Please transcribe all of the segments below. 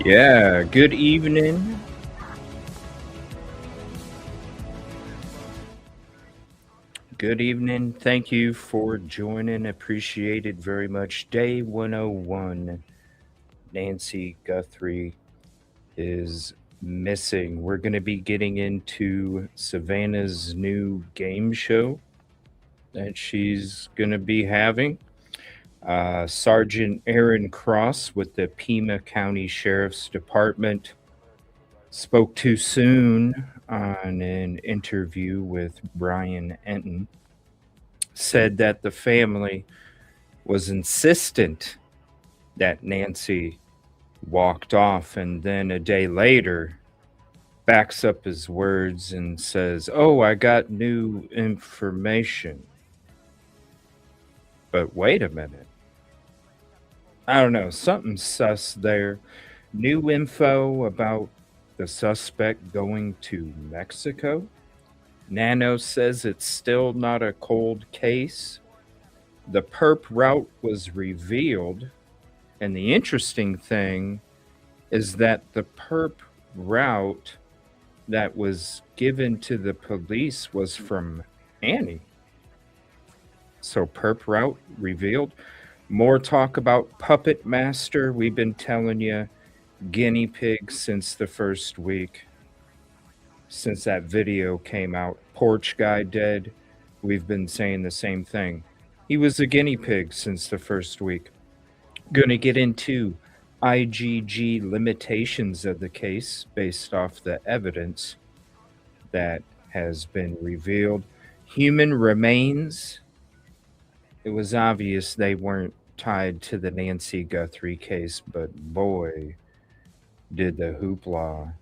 Yeah, good evening. Good evening. Thank you for joining. Appreciated very much. Day 101. Nancy Guthrie is missing. We're going to be getting into Savannah's new game show that she's going to be having. Sergeant Aaron Cross with the Pima County Sheriff's Department spoke too soon on an interview with Brian Enton. Said that the family was insistent that Nancy walked off, and then a day later backs up his words and says, "Oh, I got new information." But wait a minute. I don't know, something sus there. New info about the suspect going to Mexico. Nanos says it's still not a cold case. The perp route was revealed. And the interesting thing is that the perp route that was given to the police was from Annie. So, perp route revealed. More talk about Puppet Master. We've been telling you guinea pig since the first week, since that video came out. Porch guy dead. We've been saying the same thing. He was a guinea pig since the first week. Going to get into IGG limitations of the case based off the evidence that has been revealed. Human remains. It was obvious they weren't tied to the Nancy Guthrie case, but boy, did the hoopla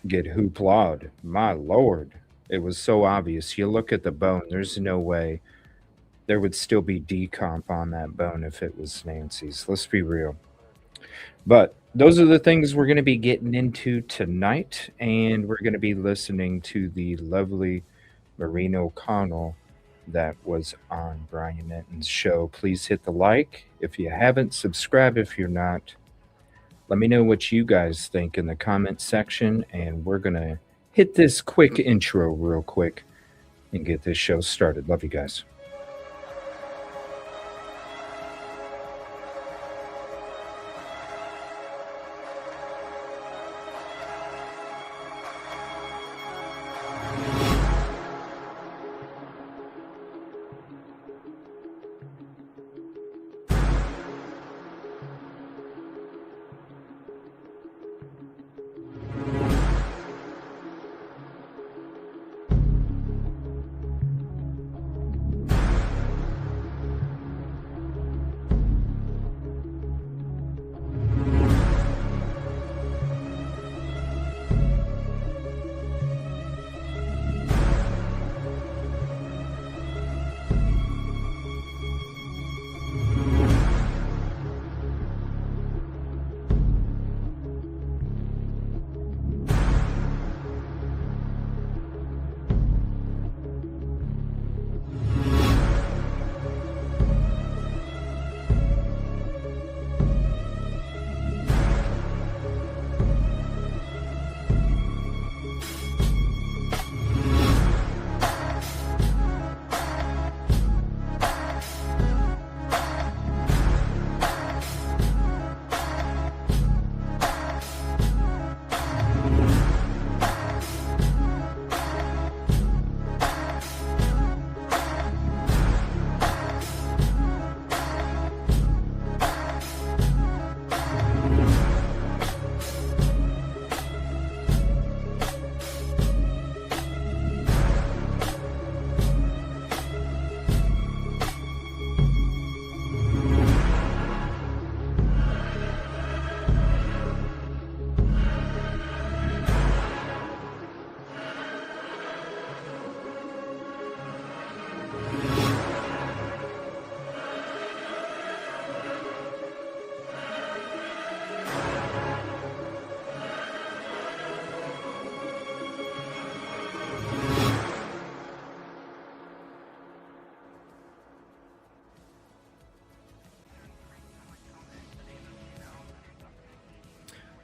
get hooplawed. My lord. It was so obvious. You look at the bone, there's no way there would still be decomp on that bone if it was Nancy's. Let's be real. But those are the things we're going to be getting into tonight, and we're going to be listening to the lovely Maureen O'Connell that was on Brian Enton's show. Please hit the like if you haven't, subscribe if you're not. Let me know what you guys think in the comment section, and we're going to hit this quick intro real quick and get this show started. Love you guys.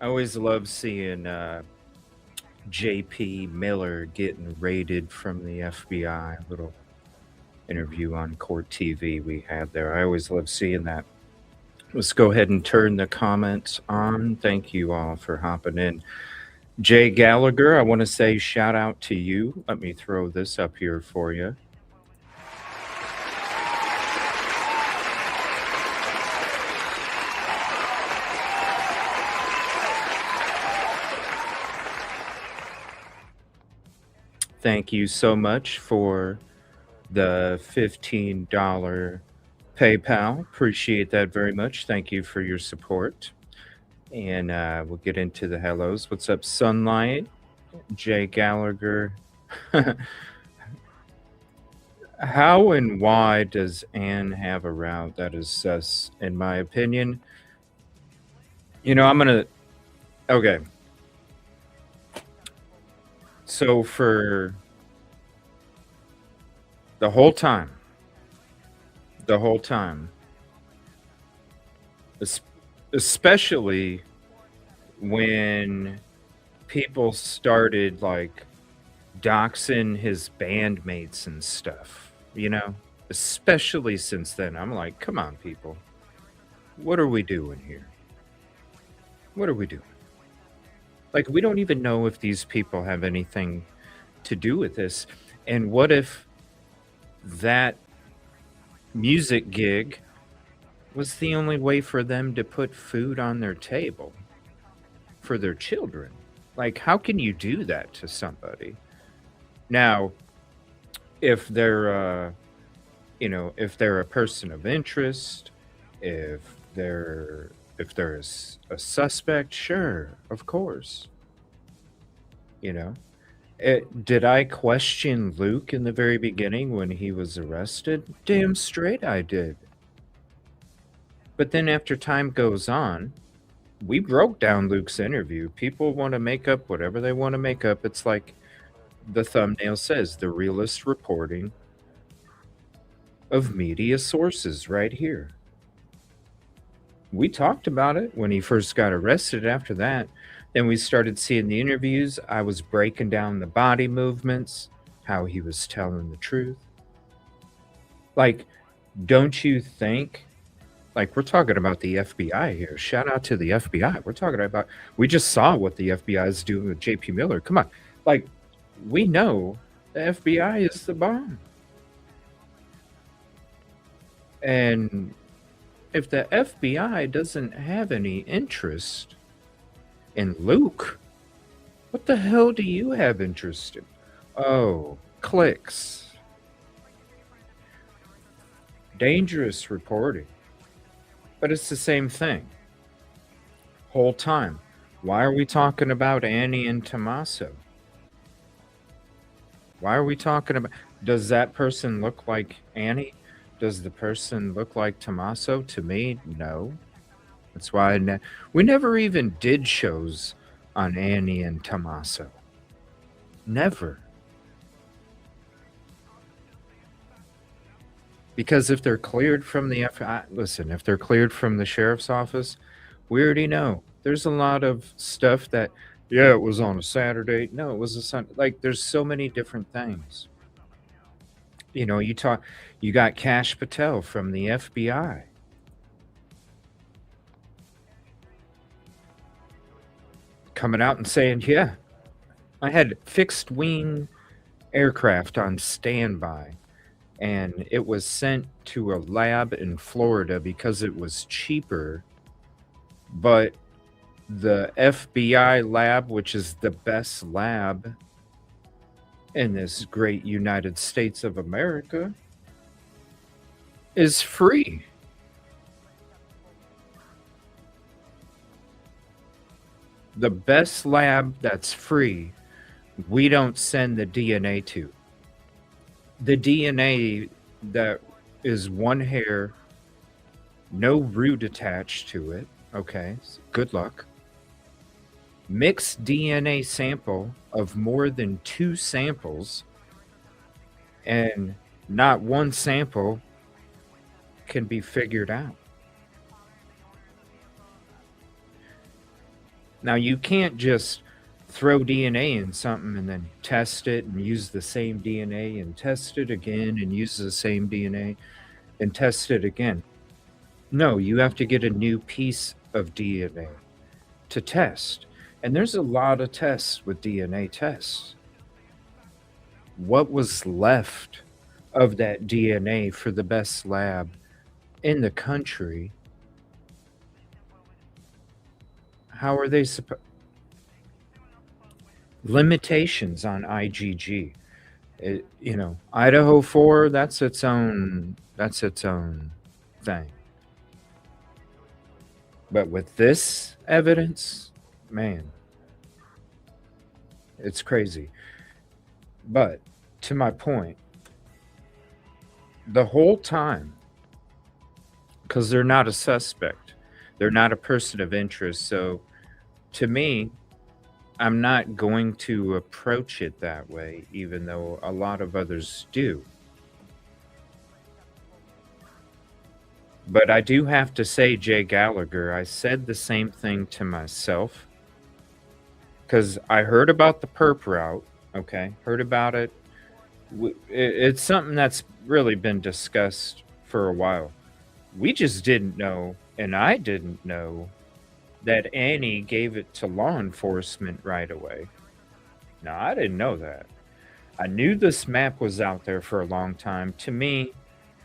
I always love seeing JP Miller getting raided from the FBI. Little interview on Court TV we had there. I always love seeing that. Let's go ahead and turn the comments on. Thank you all for hopping in. Jay Gallagher, I want to say shout out to you. Let me throw this up here for you. Thank you so much for the $15 PayPal. Appreciate that very much. Thank you for your support. And we'll get into the hellos. What's up, Sunlight? Jay Gallagher. How and why does Anne have a route that is sus, in my opinion? I'm going to. Okay. So for the whole time, especially when people started like doxing his bandmates and stuff, especially since then, I'm like, come on, people. What are we doing here? What are we doing? Like, we don't even know if these people have anything to do with this. And what if that music gig was the only way for them to put food on their table for their children? Like, how can you do that to somebody? Now, if they're, if they're a person of interest, if they're a suspect, sure, of course. Did I question Luke in the very beginning when he was arrested? Damn straight I did. But then after time goes on, we broke down Luke's interview. People want to make up whatever they want to make up. It's like the thumbnail says, the realist reporting of media sources right here. We talked about it when he first got arrested. After that, then we started seeing the interviews. I was breaking down the body movements, how he was telling the truth. Like, don't you think, like, we're talking about the FBI here. Shout out to the FBI. We're talking about, we just saw what the FBI is doing with JP Miller. Come on. Like, we know the FBI is the bomb. And if the FBI doesn't have any interest in Luke, what the hell do you have interest in? Oh, clicks. Dangerous reporting. But it's the same thing. Whole time. Why are we talking about Annie and Tommaso? Why are we talking about... Does that person look like Annie? Does the person look like Tommaso? To me, no. That's why we never even did shows on Annie and Tommaso. Never. Because if they're cleared from the FBI, listen, if they're cleared from the sheriff's office, we already know. There's a lot of stuff that, yeah, it was on a Saturday. No, it was a Sunday. Like, there's so many different things. You got Kash Patel from the FBI. Coming out and saying, yeah, I had fixed wing aircraft on standby, and it was sent to a lab in Florida because it was cheaper. But the FBI lab, which is the best lab in this great United States of America, is free. The best lab that's free, we don't send the DNA to. The DNA that is one hair, no root attached to it, okay, good luck. Mixed DNA sample of more than 2 samples, and not one sample can be figured out. Now, you can't just throw DNA in something and then test it and use the same DNA and test it again and use the same DNA and test it again. No, you have to get a new piece of DNA to test. And there's a lot of tests with DNA tests. What was left of that DNA for the best lab in the country? How are they supposed? Limitations on IgG. Idaho 4, that's its own thing. But with this evidence, man, it's crazy. But to my point, the whole time, because they're not a suspect, they're not a person of interest. So to me, I'm not going to approach it that way, even though a lot of others do. But I do have to say, Jay Gallagher, I said the same thing to myself because I heard about the perp route. Okay, heard about it. It's something that's really been discussed for a while. We just didn't know, and I didn't know, that Annie gave it to law enforcement right away. Now, I didn't know that. I knew this map was out there for a long time. To me,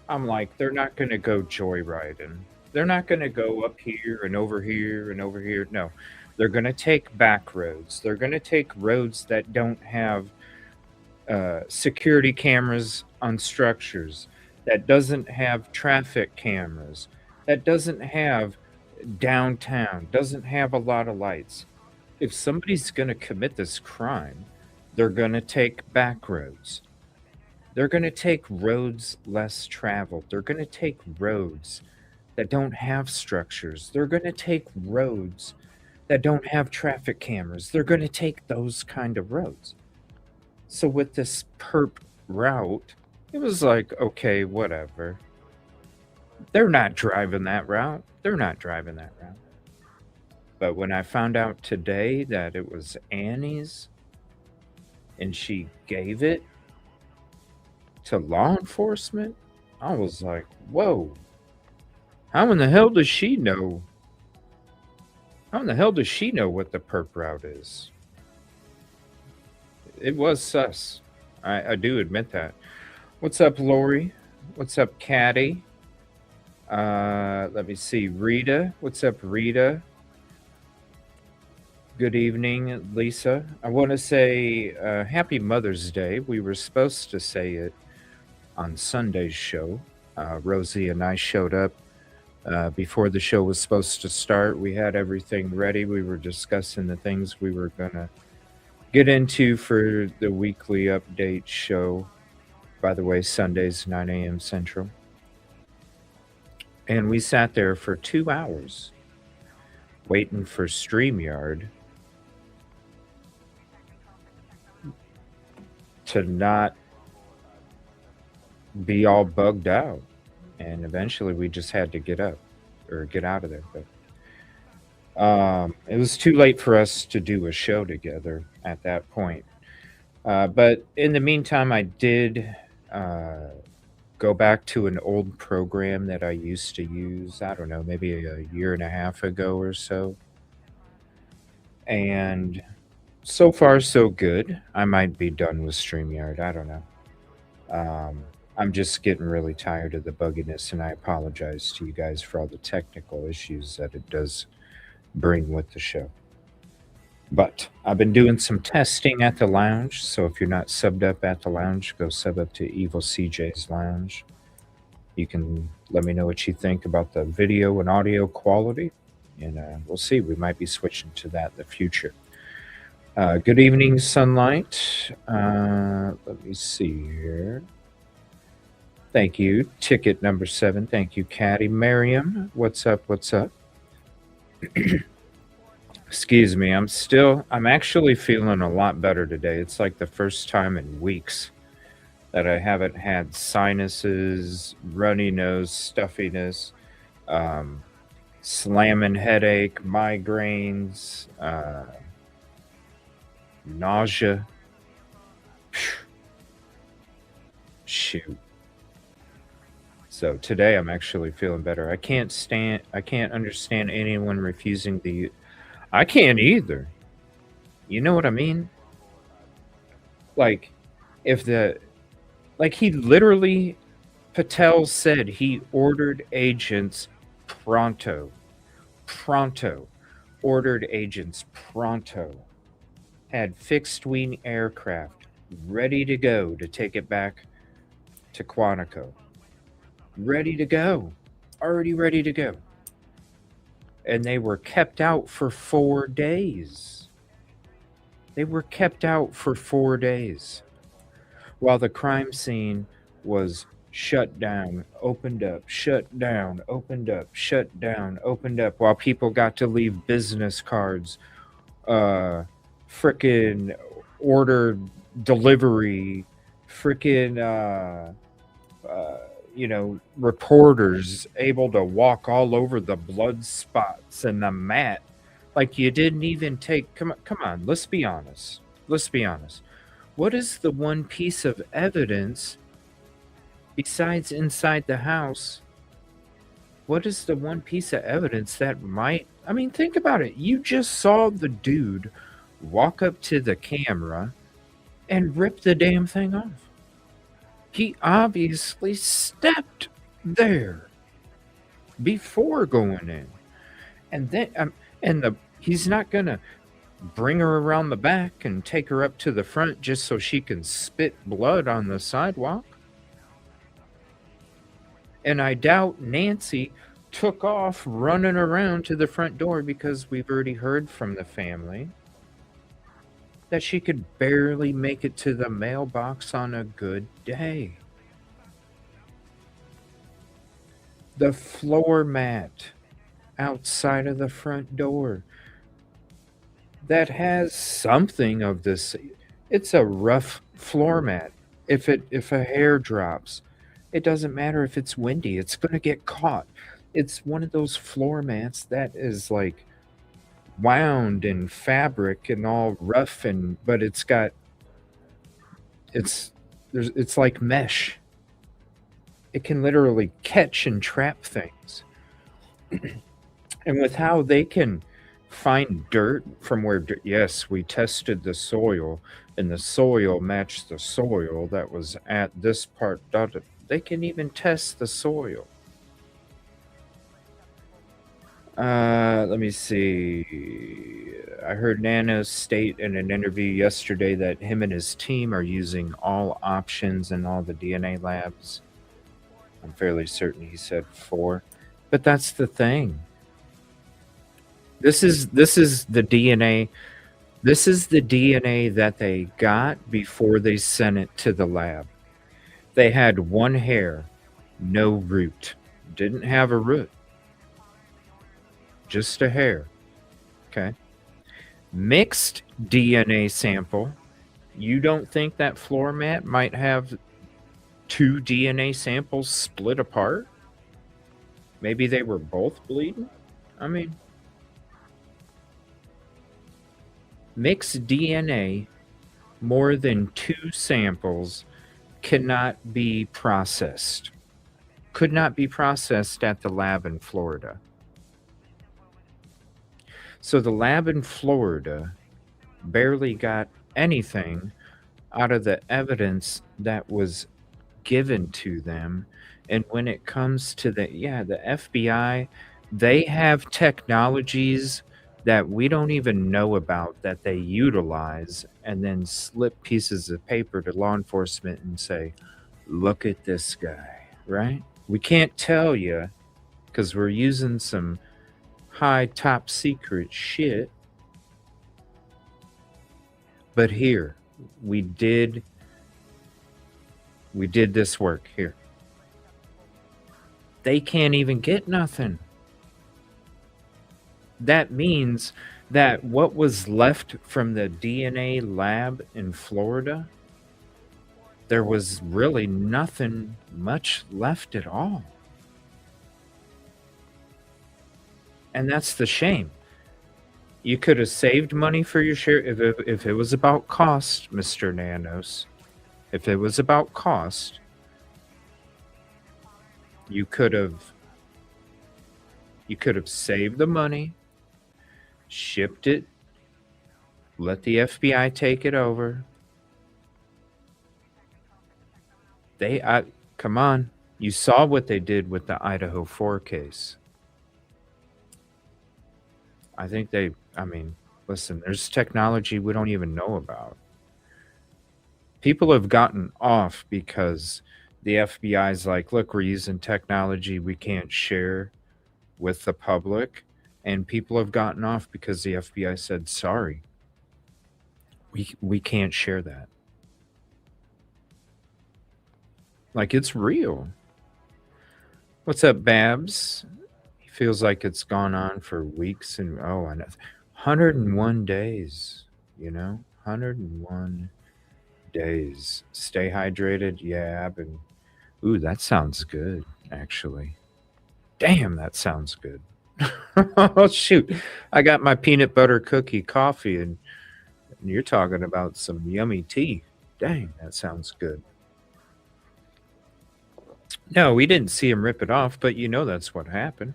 I'm like, they're not going to go joyriding. They're not going to go up here and over here and over here. No, they're going to take back roads. They're going to take roads that don't have security cameras on structures, that doesn't have traffic cameras, that doesn't have downtown, doesn't have a lot of lights. If somebody's going to commit this crime, they're going to take back roads. They're going to take roads less traveled. They're going to take roads that don't have structures. They're going to take roads that don't have traffic cameras. They're going to take those kind of roads. So with this perp route, it was like, okay, whatever. They're not driving that route. They're not driving that route. But when I found out today that it was Annie's and she gave it to law enforcement, I was like, whoa. How in the hell does she know? How in the hell does she know what the perp route is? It was sus. I do admit that. What's up, Lori? What's up, Caddy? Let me see. Rita. What's up, Rita? Good evening, Lisa. I want to say Happy Mother's Day. We were supposed to say it on Sunday's show. Rosie and I showed up before the show was supposed to start. We had everything ready. We were discussing the things we were going to get into for the weekly update show. By the way, Sundays, 9 a.m. Central. And we sat there for 2 hours waiting for StreamYard to not be all bugged out. And eventually we just had to get up or get out of there. But it was too late for us to do a show together at that point. But in the meantime, I did go back to an old program that I used to use, I don't know, maybe a year and a half ago or so. And so far, so good. I might be done with StreamYard. I don't know. I'm just getting really tired of the bugginess, and I apologize to you guys for all the technical issues that it does bring with the show. But I've been doing some testing at the lounge, so if you're not subbed up at the lounge, go sub up to EvilleCJ's lounge. You can let me know what you think about the video and audio quality, and we'll see. We might be switching to that in the future. Good evening, Sunlight. Let me see here. Thank you. Ticket number 7. Thank you, Caddy. Miriam, what's up? What's up? Excuse me. I'm actually feeling a lot better today. It's like the first time in weeks that I haven't had sinuses, runny nose, stuffiness. slamming headache, migraines, nausea. Shoot. So today I'm actually feeling better. I can't understand anyone refusing the. I can't either. You know what I mean? Like, if the, like he literally, Patel said he ordered agents pronto. Pronto. Ordered agents pronto. Had fixed wing aircraft ready to go to take it back to Quantico. Ready to go. Already ready to go. And they were kept out for 4 days. They were kept out for 4 days while the crime scene was shut down, opened up, shut down, opened up, shut down, opened up, while people got to leave business cards, frickin' order delivery, frickin' reporters able to walk all over the blood spots and the mat. Like, you didn't even take. Come on. Let's be honest. Let's be honest. What is the one piece of evidence besides inside the house? What is the one piece of evidence that might? I mean, think about it. You just saw the dude walk up to the camera and rip the damn thing off. He obviously stepped there before going in, and then he's not gonna bring her around the back and take her up to the front just so she can spit blood on the sidewalk. And I doubt Nancy took off running around to the front door, because we've already heard from the family that she could barely make it to the mailbox on a good day. The floor mat outside of the front door that has something of this. It's a rough floor mat. If a hair drops, it doesn't matter if it's windy, it's going to get caught. It's one of those floor mats that is like wound in fabric and all rough, but it's like mesh. It can literally catch and trap things. And with how they can find dirt from where, yes, we tested the soil, and the soil matched the soil that was at this part. They can even test the soil. Let me see. I heard Nanos state in an interview yesterday that him and his team are using all options in all the DNA labs. I'm fairly certain he said 4. But that's the thing. This is the DNA. This is the DNA that they got before they sent it to the lab. They had one hair, no root. Didn't have a root. Just a hair. Okay. Mixed DNA sample. You don't think that floor mat might have 2 DNA samples split apart? Maybe they were both bleeding? I mean, mixed DNA, more than 2 samples cannot be processed. Could not be processed at the lab in Florida. So the lab in Florida barely got anything out of the evidence that was given to them. And when it comes to the FBI, they have technologies that we don't even know about that they utilize, and then slip pieces of paper to law enforcement and say, look at this guy, right? We can't tell you because we're using some high top secret shit. But here, we did this work here. They can't even get nothing. That means that what was left from the DNA lab in Florida, there was really nothing much left at all. And that's the shame. You could have saved money for your share if it was about cost, Mr. Nanos. If it was about cost, you could have saved the money, shipped it, let the FBI take it over. Come on. You saw what they did with the Idaho 4 case. I mean, listen, there's technology we don't even know about. People have gotten off because the FBI's like, look, we're using technology we can't share with the public. And people have gotten off because the FBI said, sorry, we can't share that. Like, it's real. What's up, Babs? He feels like it's gone on for weeks and 101 days, 101 days. Stay hydrated. Yeah, ooh, that sounds good, actually. Damn, that sounds good. Oh, shoot. I got my peanut butter cookie coffee, and you're talking about some yummy tea. Dang, that sounds good. No, we didn't see him rip it off, but that's what happened.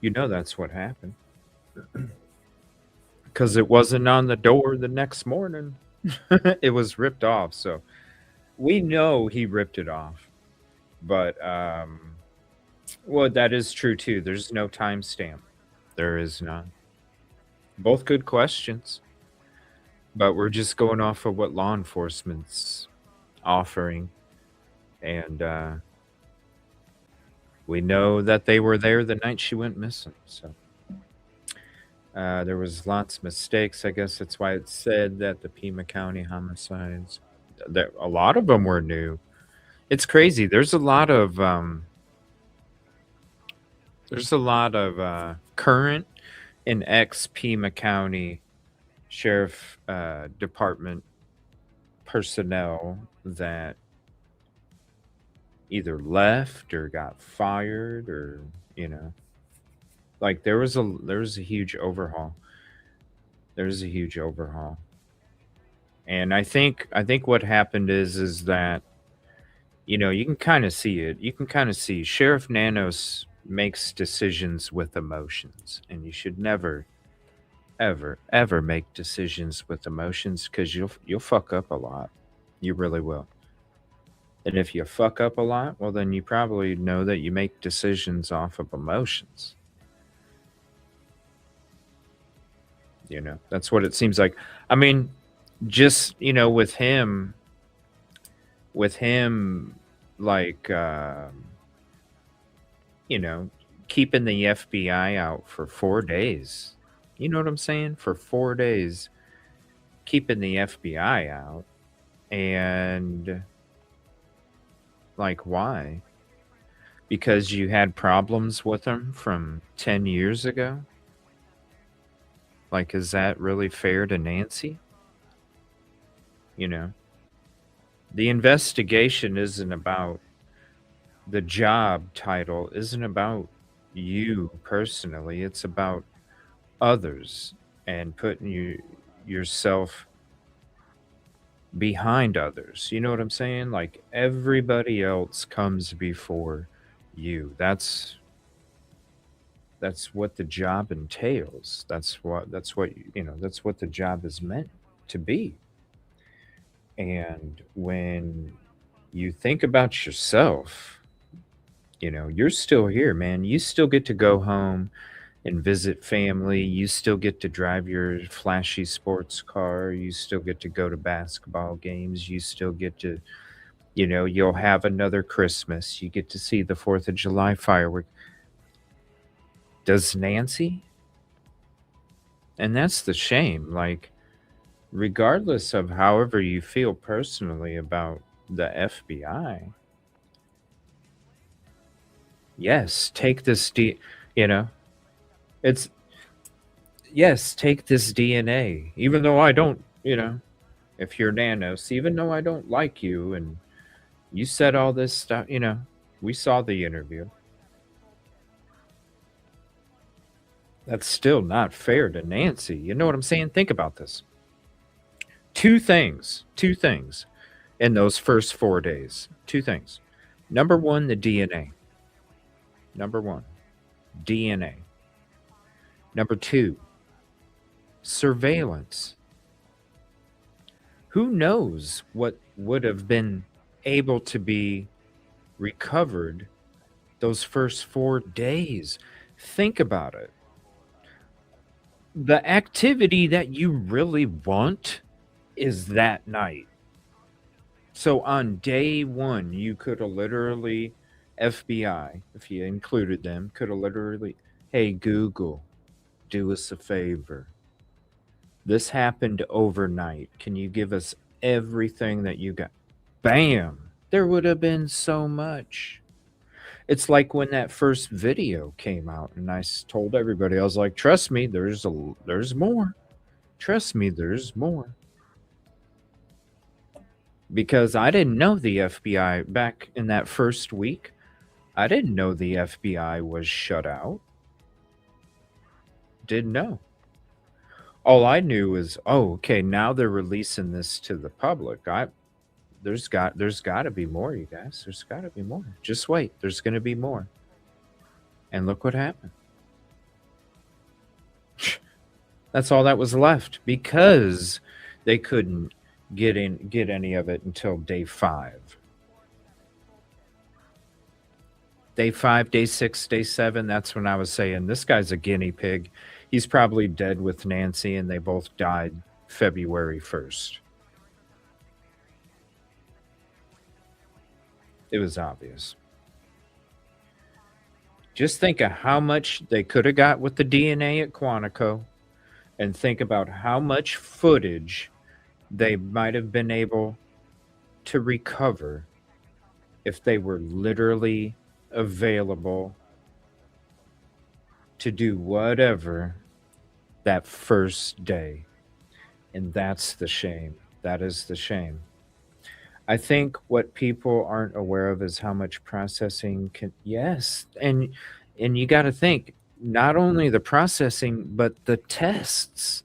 That's what happened. Because it wasn't on the door the next morning. It was ripped off, so we know he ripped it off. But, well, that is true, too. There's no timestamp. There is none. Both good questions. But we're just going off of what law enforcement's offering. And we know that they were there the night she went missing. So there was lots of mistakes. I guess that's why it said that the Pima County homicides, a lot of them were new. It's crazy. There's a lot of current and ex Pima County Sheriff Department personnel that either left or got fired, or like there was a huge overhaul. There's a huge overhaul. And I think what happened is that you can kind of see it. You can kind of see Sheriff Nanos makes decisions with emotions, and you should never ever make decisions with emotions, because you'll fuck up a lot. You really will. And if you fuck up a lot, well, then you probably know that you make decisions off of emotions. That's what it seems like. I mean, just with him, like keeping the FBI out for 4 days. You know what I'm saying? For 4 days, keeping the FBI out. And like, why? Because you had problems with them from 10 years ago? Like, is that really fair to Nancy? The investigation isn't about the job title, isn't about you personally. It's about others and putting yourself behind others. You know what I'm saying? Like, everybody else comes before you. That's what the job entails. That's what that's what the job is meant to be. And when you think about yourself, you're still here, man. You still get to go home and visit family. You still get to drive your flashy sports car. You still get to go to basketball games. You still get to, you'll have another Christmas. You get to see the 4th of July firework. Does Nancy? And that's the shame. Like, regardless of however you feel personally about the FBI, yes, take this it's yes, take this DNA. Even though I don't, if you're Nanos, even though I don't like you and you said all this stuff, we saw the interview. That's still not fair to Nancy. You know what I'm saying? Think about this. Two things in those first 4 days. Two things. Number one, the DNA. Number one, DNA. Number two, surveillance. Who knows what would have been able to be recovered those first 4 days? Think about it. The activity that you really want is that night. So on day one, you could have literally, FBI, if you included them, could have literally, hey, Google, do us a favor. This happened overnight. Can you give us everything that you got? Bam! There would have been so much. It's like when that first video came out, and I told everybody, I was like, "Trust me, there's more. Trust me, there's more." Because I didn't know the FBI back in that first week. I didn't know the FBI was shut out. Didn't know. All I knew was, oh, okay, now they're releasing this to the public. There's got to be more, you guys. There's got to be more. Just wait. There's going to be more. And look what happened. That's all that was left because they couldn't get any of it until day 5. Day 5, day 6, day 7, that's when I was saying this guy's a guinea pig. He's probably dead with Nancy, and they both died February 1st. It was obvious. Just think of how much they could have got with the DNA at Quantico, and think about how much footage they might have been able to recover if they were literally available to do whatever that first day. And that's the shame. That is the shame. I think what people aren't aware of is how much processing can, yes, and you got to think not only the processing but the tests.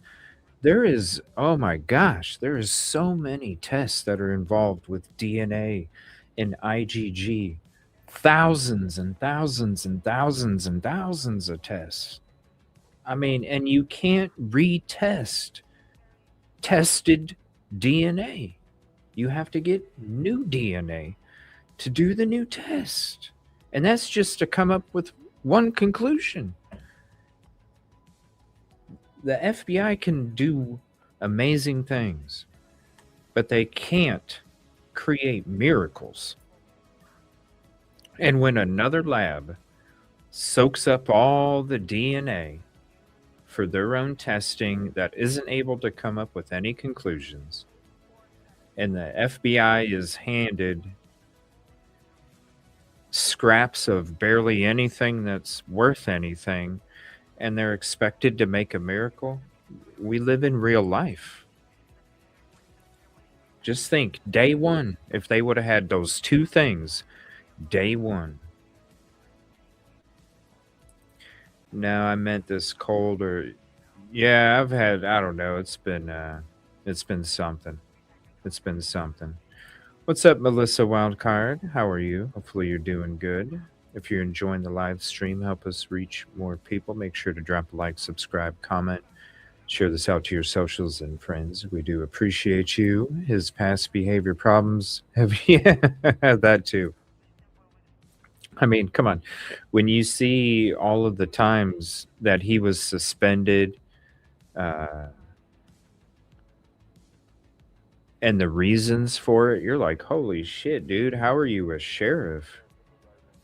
There is, oh my gosh, there is so many tests that are involved with DNA and IgG. Thousands and thousands and thousands and thousands of tests. I mean, and you can't retest tested DNA. You have to get new DNA to do the new test. And that's just to come up with one conclusion. The FBI can do amazing things, but they can't create miracles. And when another lab soaks up all the DNA for their own testing that isn't able to come up with any conclusions, and the FBI is handed scraps of barely anything that's worth anything, and they're expected to make a miracle, we live in real life. Just think, day one, if they would have had those two things, day one. No, I meant this cold, or yeah, I've had, I don't know, it's been something. It's been something. What's up, Melissa Wildcard? How are you? Hopefully you're doing good. If you're enjoying the live stream, help us reach more people. Make sure to drop a like, subscribe, comment, share this out to your socials and friends. We do appreciate you. His past behavior problems have, yeah, that too. I mean, come on. When you see all of the times that he was suspended, and the reasons for it, you're like, holy shit, dude, how are you a sheriff?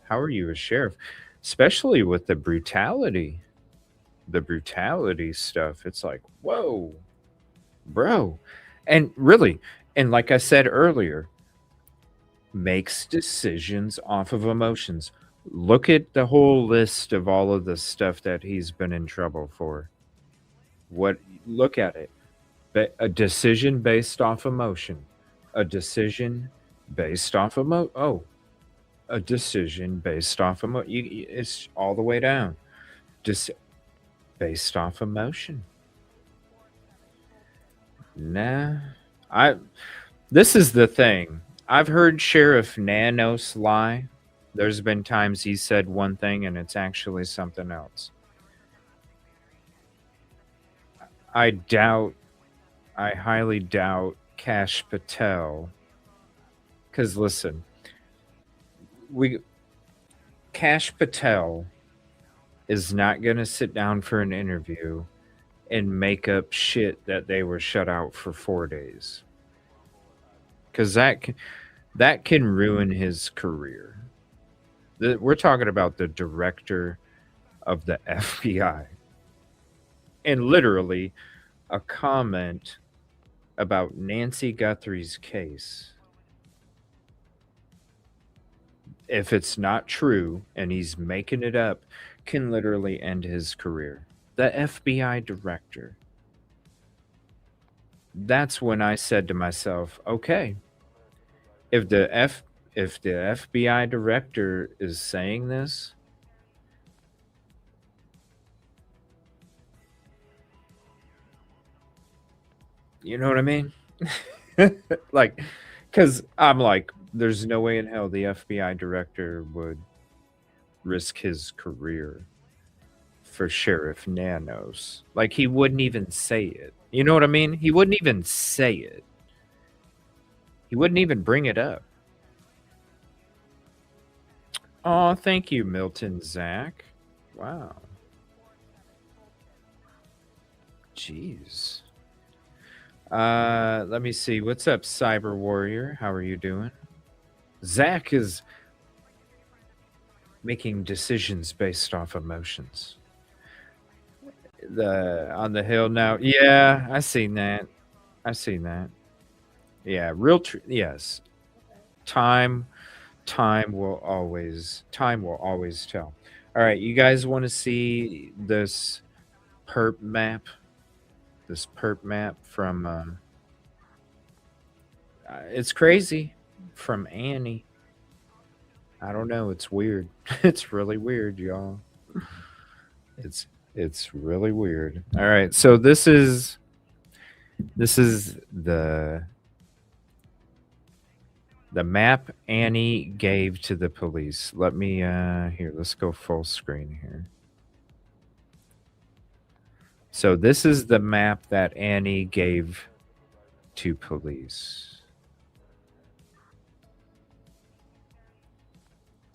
How are you a sheriff? Especially with the brutality stuff. It's like, whoa, bro. And really, and like I said earlier, makes decisions off of emotions. Look at the whole list of all of the stuff that he's been in trouble for. Look at it. A decision based off emotion. A decision based off a decision based off it's all the way down. based off emotion. Nah. I This is the thing. I've heard Sheriff Nanos lie. There's been times he said one thing and it's actually something else. I highly doubt Cash Patel. Because listen, Cash Patel is not going to sit down for an interview and make up shit that they were shut out for 4 days. Because that can ruin his career. We're talking about the director of the FBI. And literally, a comment about Nancy Guthrie's case, if it's not true and he's making it up, can literally end his career. The FBI director. That's when I said to myself, okay, if the FBI director is saying this, you know what I mean? Like, because I'm like, there's no way in hell the FBI director would risk his career for Sheriff Nanos. Like, he wouldn't even say it. You know what I mean? He wouldn't even say it. He wouldn't even bring it up. Oh, thank you, Milton Zach. Wow. Jeez. Let me see. What's up, Cyber Warrior? How are you doing? Zach is making decisions based off emotions. On the hill now. Yeah, I seen that. Yeah, yes. Time will always tell. All right, you guys want to see this perp map? This perp map from it's crazy, from Annie. I don't know, it's weird. It's really weird, y'all. It's really weird. All right, so this is the map Annie gave to the police. Let me here, let's go full screen here. So this is the map that Annie gave to police.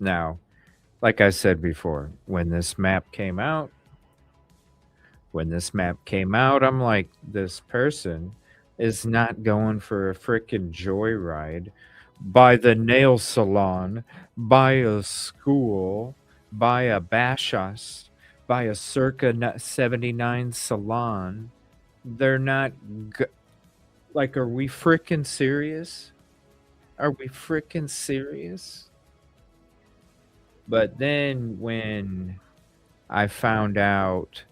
Now, like I said before, when this map came out, I'm like, this person is not going for a freaking joyride by the nail salon, by a school, by a bashas, by a circa 79 salon. They're not like, are we freaking serious? Are we freaking serious? But then when I found out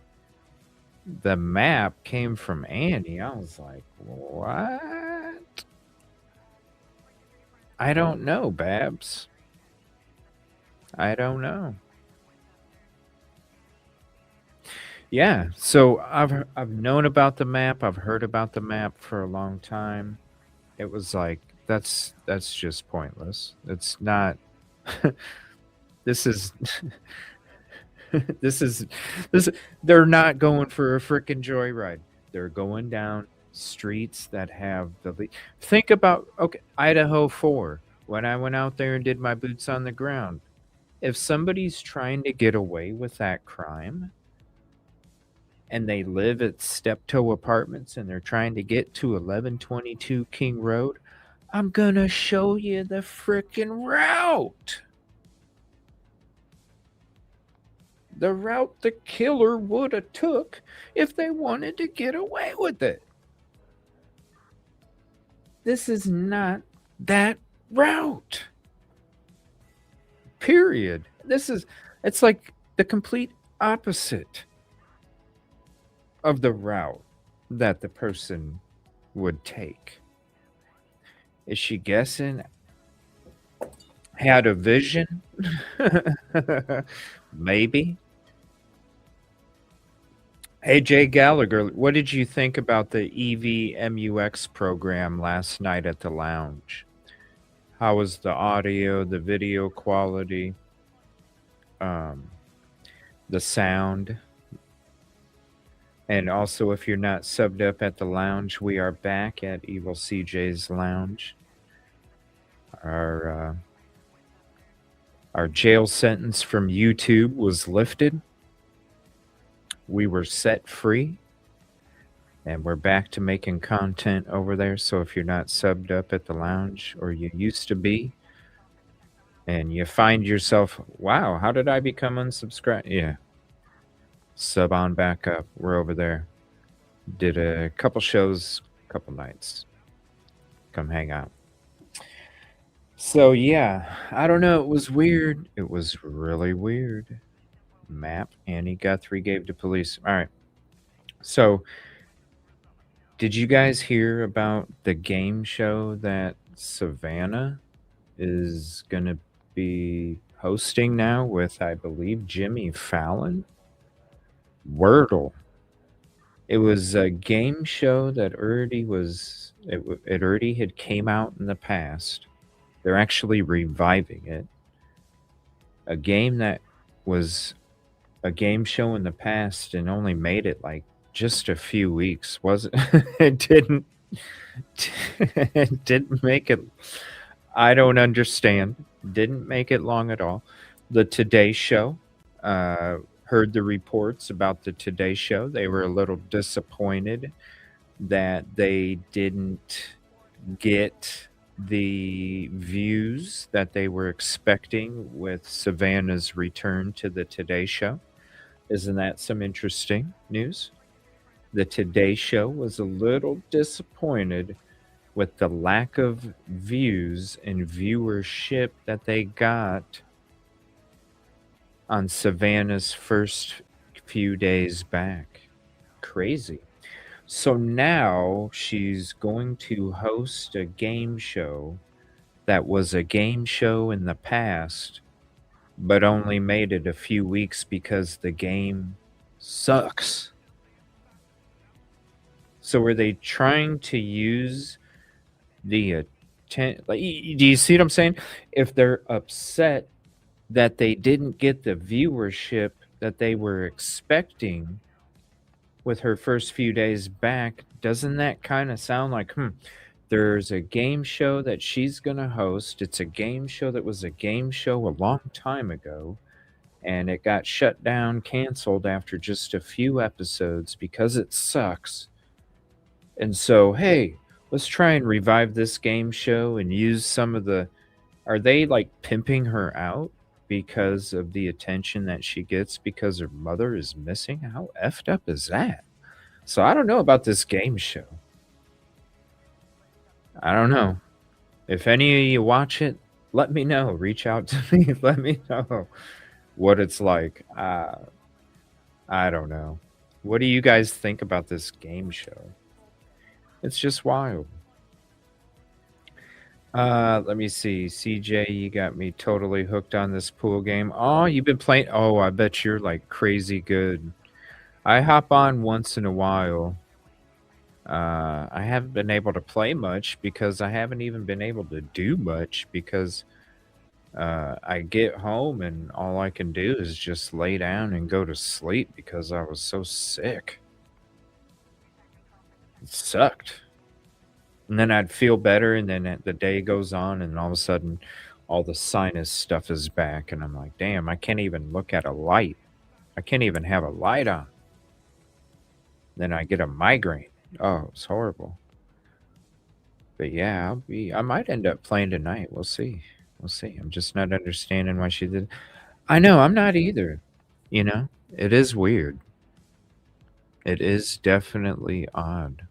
the map came from Annie, I was like, what? I don't know, Babs. I don't know. Yeah, so I've known about the map. I've heard about the map for a long time. It was like, that's just pointless. It's not this is this they're not going for a freaking joyride. They're going down streets that have think about, okay, Idaho 4, when I went out there and did my boots on the ground. If somebody's trying to get away with that crime and they live at Steptoe Apartments and they're trying to get to 1122 King Road, I'm gonna show you the frickin' route. The route the killer would have took if they wanted to get away with it. This is not that route. Period. It's like the complete opposite of the route that the person would take. Is she guessing? Had a vision? Maybe. Hey, Jay Gallagher, what did you think about the EvMUX program last night at the lounge? How was the audio, the video quality, um, the sound? And also, if you're not subbed up at the lounge, we are back at EvilleCJ's lounge. Our jail sentence from YouTube was lifted. We were set free. And we're back to making content over there. So if you're not subbed up at the lounge, or you used to be, and you find yourself, wow, how did I become unsubscribed? Yeah. Sub on back up. We're over there. Did a couple shows, couple nights. Come hang out. So yeah, I don't know. It was weird. It was really weird. Map Annie Guthrie gave to police. All right. So did you guys hear about the game show that Savannah is going to be hosting now with, I believe, Jimmy Fallon? Wordle. It was a game show that already was, it already had came out in the past. They're actually reviving it. A game that was a game show in the past and only made it like just a few weeks, wasn't it? Didn't it didn't make it. I don't understand. Didn't make it long at all. The Today Show, heard the reports about the Today Show. They were a little disappointed that they didn't get the views that they were expecting with Savannah's return to the Today Show. Isn't that some interesting news? The Today Show was a little disappointed with the lack of views and viewership that they got on Savannah's first few days back. Crazy. So now she's going to host a game show that was a game show in the past, but only made it a few weeks because the game sucks. So were they trying to use the like, do you see what I'm saying? If they're upset that they didn't get the viewership that they were expecting with her first few days back, doesn't that kind of sound like, there's a game show that she's going to host. It's a game show that was a game show a long time ago, and it got shut down, canceled after just a few episodes because it sucks. And so, hey, let's try and revive this game show and use some of the. Are they like pimping her out because of the attention that she gets because her mother is missing? How effed up is that? So I don't know about this game show. I don't know. If any of you watch it, let me know. Reach out to me. Let me know what it's like. I don't know. What do you guys think about this game show? It's just wild. Let me see. CJ, you got me totally hooked on this pool game. Oh, you've been playing. Oh, I bet you're like crazy good. I hop on once in a while. I haven't been able to play much because I haven't even been able to do much because I get home and all I can do is just lay down and go to sleep because I was so sick. It sucked. And then I'd feel better, and then the day goes on, and all of a sudden, all the sinus stuff is back, and I'm like, damn, I can't even look at a light. I can't even have a light on. Then I get a migraine. Oh, it's horrible. But yeah, I might end up playing tonight. We'll see. We'll see. I'm just not understanding why she did. I know, I'm not either. You know, it is weird. It is definitely odd.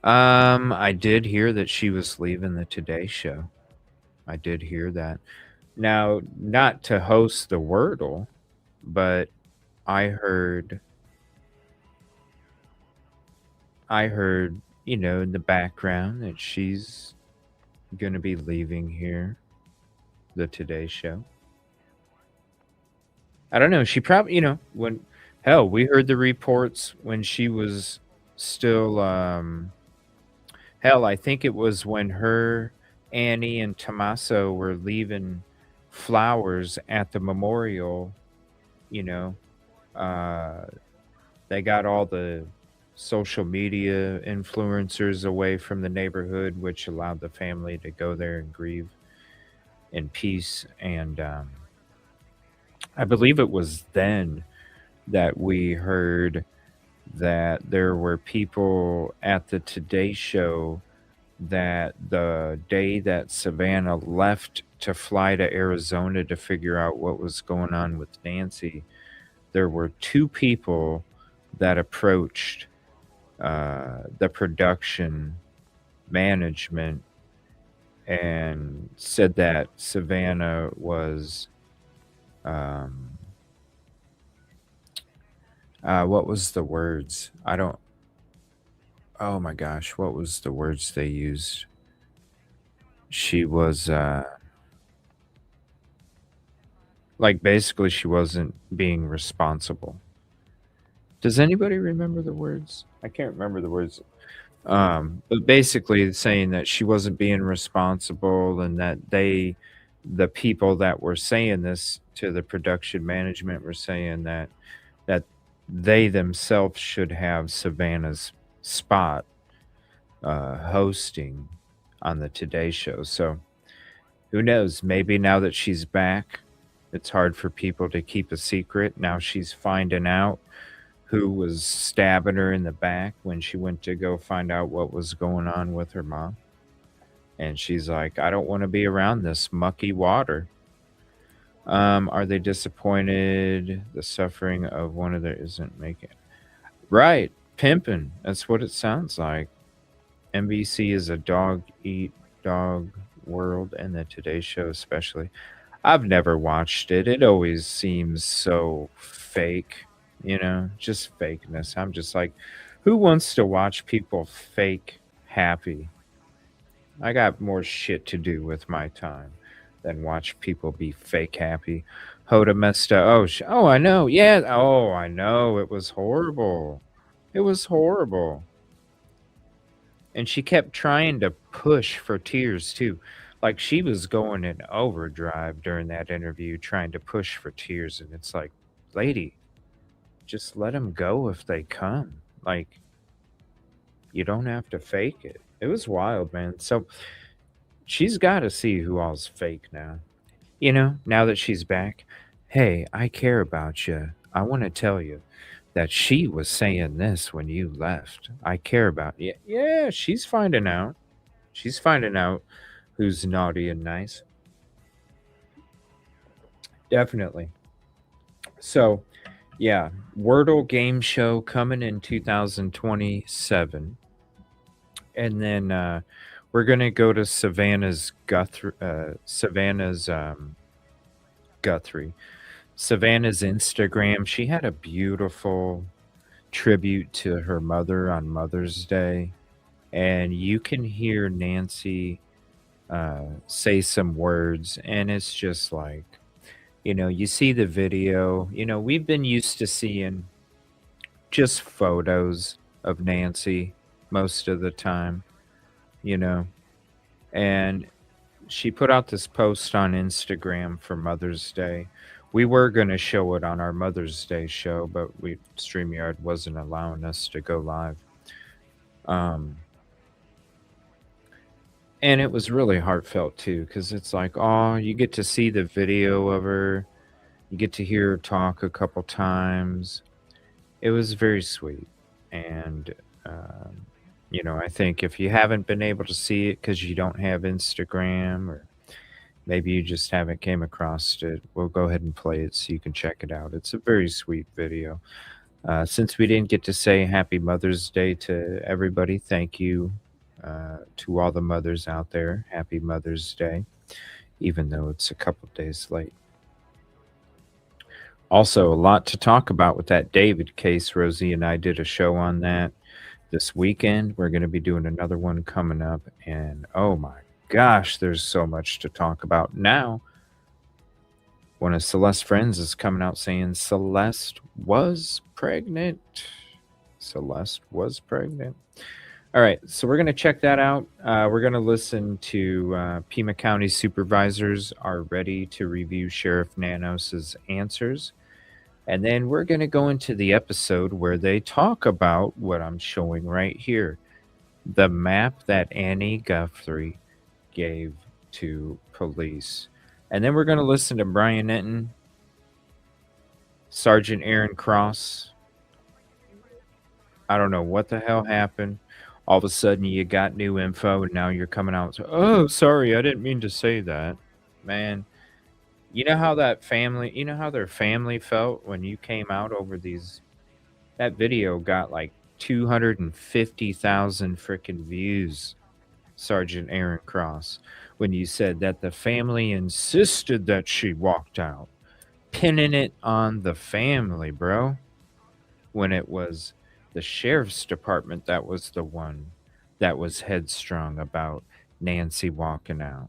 I did hear that she was leaving the Today Show. I did hear that. Now, not to host the Wordle, but I heard, you know, in the background that she's going to be leaving here, the Today Show. I don't know. She probably, you know, when Hell, we heard the reports when she was still, hell, I think it was when her, Annie, and Tommaso were leaving flowers at the memorial, you know, uh, they got all the social media influencers away from the neighborhood, which allowed the family to go there and grieve in peace. And I believe it was then that we heard that there were people at the Today Show that the day that Savannah left to fly to Arizona to figure out what was going on with Nancy, there were two people that approached the production management and said that Savannah was, um, what was the words? I don't, oh my gosh, what was the words they used? She was, like, basically, she wasn't being responsible. Does anybody remember the words? I can't remember the words. But basically saying that she wasn't being responsible and that the people that were saying this to the production management were saying that they themselves should have Savannah's spot hosting on the Today Show. So who knows? Maybe now that she's back, it's hard for people to keep a secret. Now she's finding out who was stabbing her in the back when she went to go find out what was going on with her mom. And she's like, I don't want to be around this mucky water. Are they disappointed the suffering of one of their isn't making right? Pimping. That's what it sounds like. NBC is a dog eat dog world, and the Today Show especially. I've never watched it. It always seems so fake, just fakeness. I'm just like, who wants to watch people fake happy? I got more shit to do with my time than watch people be fake happy. Hoda messed up. Oh, oh, I know. Yeah. Oh, I know. It was horrible. It was horrible. And she kept trying to push for tears too. Like she was going in overdrive during that interview, trying to push for tears. And it's like, lady, just let them go if they come. Like, you don't have to fake it. It was wild, man. So she's got to see who all's fake now. Now that she's back, hey, I care about you. I want to tell you that she was saying this when you left. I care about you. Yeah, she's finding out. She's finding out who's naughty and nice. Definitely. So, yeah, Wordle game show coming in 2027. And then we're going to go to Guthrie. Savannah's Instagram. She had a beautiful tribute to her mother on Mother's Day. And you can hear Nancy say some words, and it's just like, you see the video. We've been used to seeing just photos of Nancy most of the time, and she put out this post on Instagram for Mother's Day. We were going to show it on our Mother's Day show, but StreamYard wasn't allowing us to go live. And it was really heartfelt too, because it's like, oh, you get to see the video of her, you get to hear her talk a couple times. It was very sweet. And, I think if you haven't been able to see it because you don't have Instagram, or maybe you just haven't came across it, we'll go ahead and play it so you can check it out. It's a very sweet video. Since we didn't get to say Happy Mother's Day to everybody, thank you to all the mothers out there. Happy Mother's Day, even though it's a couple days late. Also, a lot to talk about with that David case. Rosie and I did a show on that this weekend. We're going to be doing another one coming up. And oh my gosh, there's so much to talk about now. One of Celeste's friends is coming out saying Celeste was pregnant. Celeste was pregnant. All right, so we're going to check that out. We're going to listen to Pima County supervisors are ready to review Sheriff Nanos's answers. And then we're going to go into the episode where they talk about what I'm showing right here, the map that Annie Guthrie gave to police. And then we're going to listen to Brian Enton, Sergeant Aaron Cross. I don't know what the hell happened. All of a sudden you got new info and now you're coming out. Oh, sorry, I didn't mean to say that. Man, you know how their family felt when you came out over these. That video got like 250,000 freaking views, Sergeant Aaron Cross, when you said that the family insisted that she walked out. Pinning it on the family, bro. When it was the sheriff's department that was the one that was headstrong about Nancy walking out.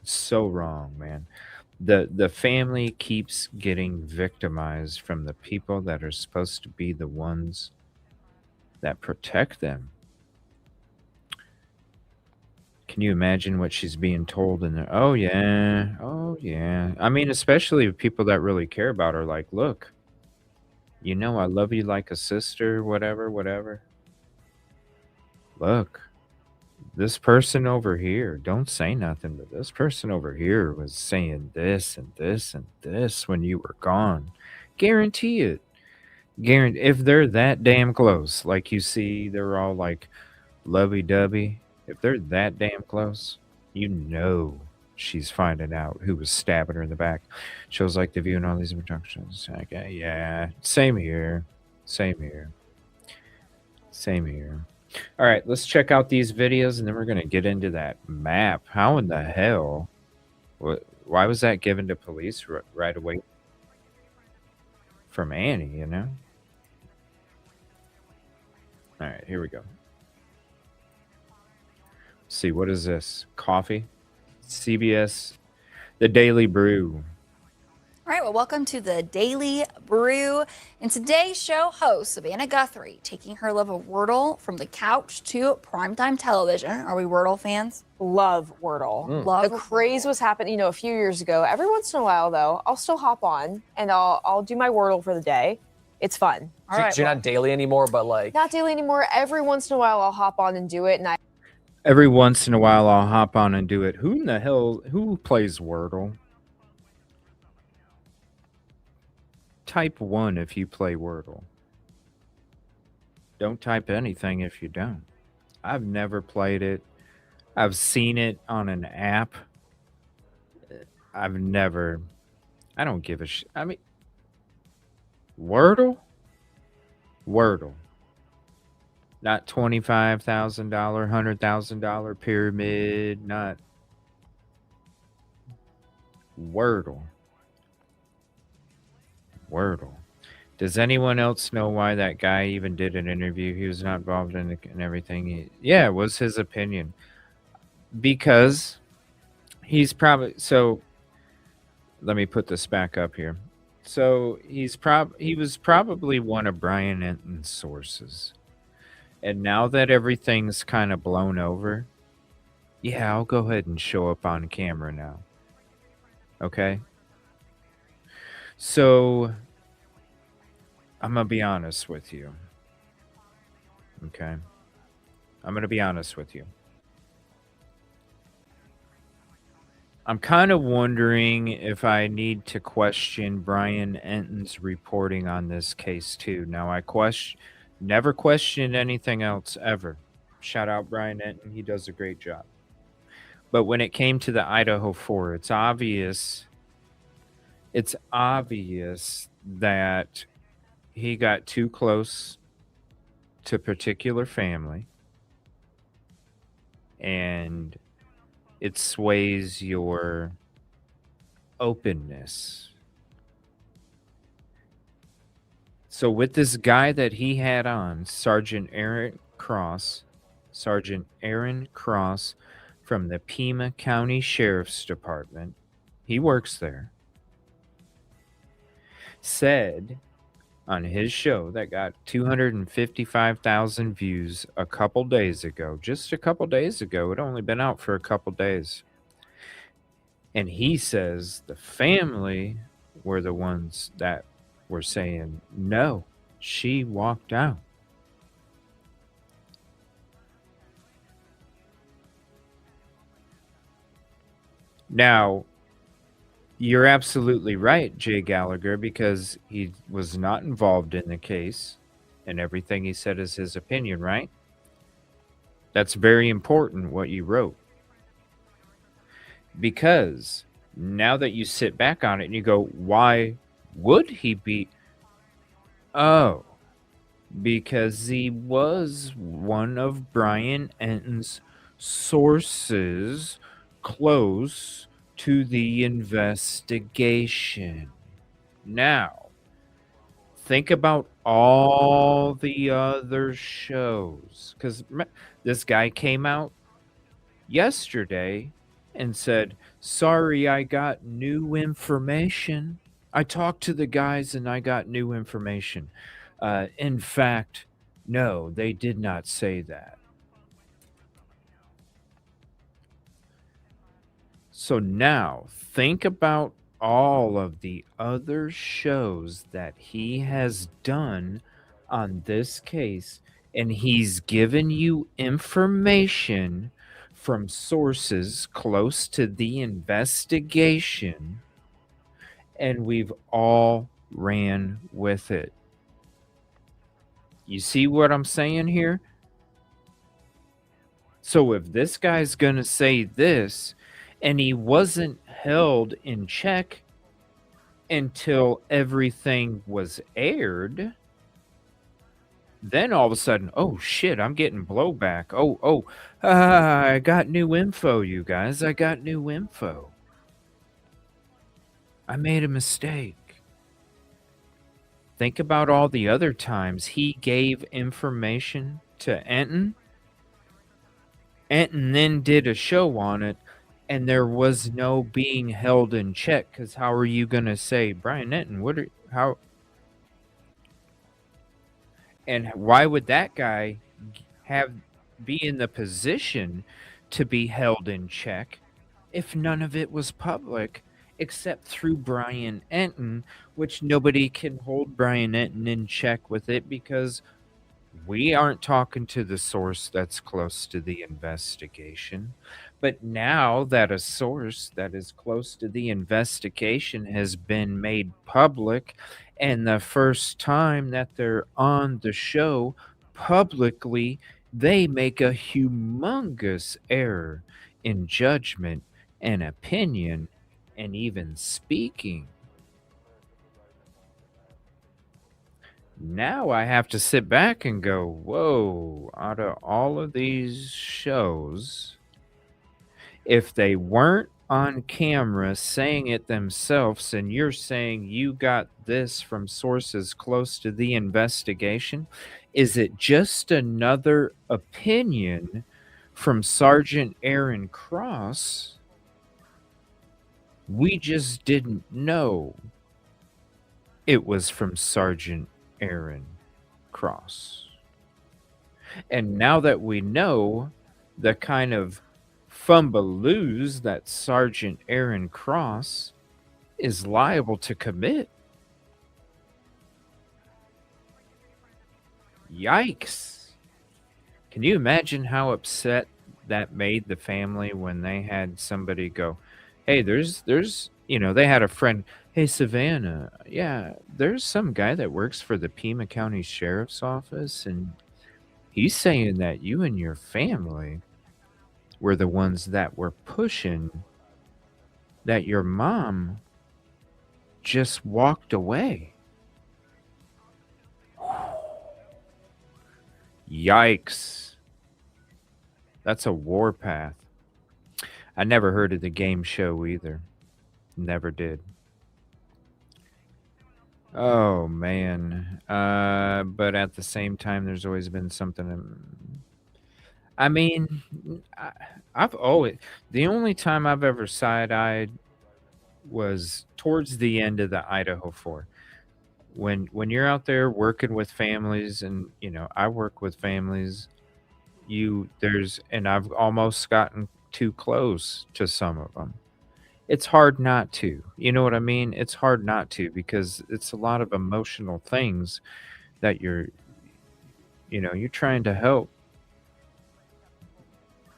So wrong, man. The family keeps getting victimized from the people that are supposed to be the ones that protect them. Can you imagine what she's being told in there? Oh yeah. Oh yeah. I mean, especially people that really care about her, like, look, you know I love you like a sister, whatever. Look, this person over here, don't say nothing, but this person over here was saying this and this and this when you were gone. Guarantee it. Guarantee if they're that damn close, like you see, they're all like lovey-dovey. If they're that damn close, you know she's finding out who was stabbing her in the back. Shows like The View and all these productions. Okay, yeah, same here. All right, let's check out these videos and then we're going to get into that map. How in the hell? Why was that given to police right away from Annie, you know? All right, here we go. Let's see, what is this? Coffee? CBS, The Daily Brew. All right, well, welcome to the Daily Brew. In today's show, host Savannah Guthrie taking her love of Wordle from the couch to primetime television. Are we Wordle fans? Love Wordle. The craze was happening, a few years ago. Every once in a while, though, I'll still hop on and I'll do my Wordle for the day. It's fun. All right, you're not daily anymore, but like not daily anymore. Every once in a while, I'll hop on and do it, and Every once in a while, I'll hop on and do it. Who plays Wordle? Type 1 if you play Wordle. Don't type anything if you don't. I've never played it. I've seen it on an app. I don't give a shit. I mean, Wordle? Not $25,000, $100,000 pyramid, not Wordle. Does anyone else know why that guy even did an interview? He was not involved in it and everything. It was his opinion. Because he's probably... So, let me put this back up here. So, he was probably one of Brian Enton's sources. And now that everything's kind of blown over, yeah, I'll go ahead and show up on camera now. Okay? So, I'm going to be honest with you. Okay? I'm going to be honest with you. I'm kind of wondering if I need to question Brian Enton's reporting on this case too. Now, I never questioned anything else ever. Shout out Brian Enton. He does a great job. But when it came to the Idaho 4, it's obvious that he got too close to a particular family and it sways your openness. So with this guy that he had on, Sergeant Aaron Cross from the Pima County Sheriff's Department, he works there. said on his show that got 255,000 views a couple days ago, just a couple days ago. It only been out for a couple days. And he says the family were the ones that were saying, no, she walked out. Now, you're absolutely right, Jay Gallagher, because he was not involved in the case, and everything he said is his opinion, right? That's very important, what you wrote. Because now that you sit back on it and you go, why would he be? Oh, because he was one of Brian Enton's sources close to the investigation. Now, think about all the other shows, because this guy came out yesterday and said, sorry, I got new information. I talked to the guys and I got new information. In fact, no, they did not say that. So now think about all of the other shows that he has done on this case, and he's given you information from sources close to the investigation, and we've all ran with it. You see what I'm saying here? So if this guy's going to say this, and he wasn't held in check until everything was aired, then all of a sudden, oh shit, I'm getting blowback. I got new info, you guys. I got new info. I made a mistake. Think about all the other times he gave information to Enton. Enton then did a show on it, and there was no being held in check, because how are you going to say, Brian Enton, and why would that guy be in the position to be held in check if none of it was public except through Brian Enton, which nobody can hold Brian Enton in check with it because we aren't talking to the source that's close to the investigation. But now that a source that is close to the investigation has been made public, and the first time that they're on the show publicly, they make a humongous error in judgment and opinion and even speaking. Now I have to sit back and go, whoa, out of all of these shows, if they weren't on camera saying it themselves, and you're saying you got this from sources close to the investigation, is it just another opinion from Sergeant Aaron Cross? We just didn't know it was from Sergeant Aaron Cross. And now that we know the kind of fumbaloos that Sergeant Aaron Cross is liable to commit, yikes. Can you imagine how upset that made the family when they had somebody go, hey, there's they had a friend, hey, Savannah, yeah, there's some guy that works for the Pima County Sheriff's Office, and he's saying that you and your family were the ones that were pushing that your mom just walked away. Yikes. That's a warpath. I never heard of the game show either. Never did. Oh, man. But at the same time, there's always been something. I mean, I've always... The only time I've ever side-eyed was towards the end of the Idaho 4. when you're out there working with families, and I work with families, and I've almost gotten too close to some of them. It's hard not to. You know what I mean? It's hard not to, because it's a lot of emotional things that you're trying to help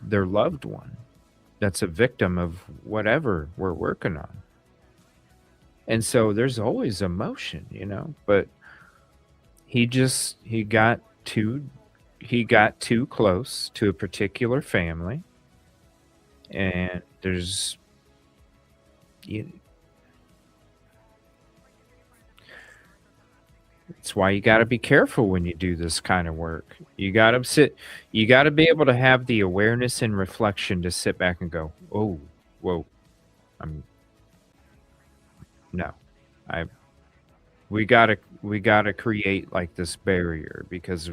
their loved one that's a victim of whatever we're working on. And so there's always emotion, but he got too close to a particular family, and there's it's why you got to be careful when you do this kind of work. You got to be able to have the awareness and reflection to sit back and go, "Oh, whoa. No. We got to create like this barrier, because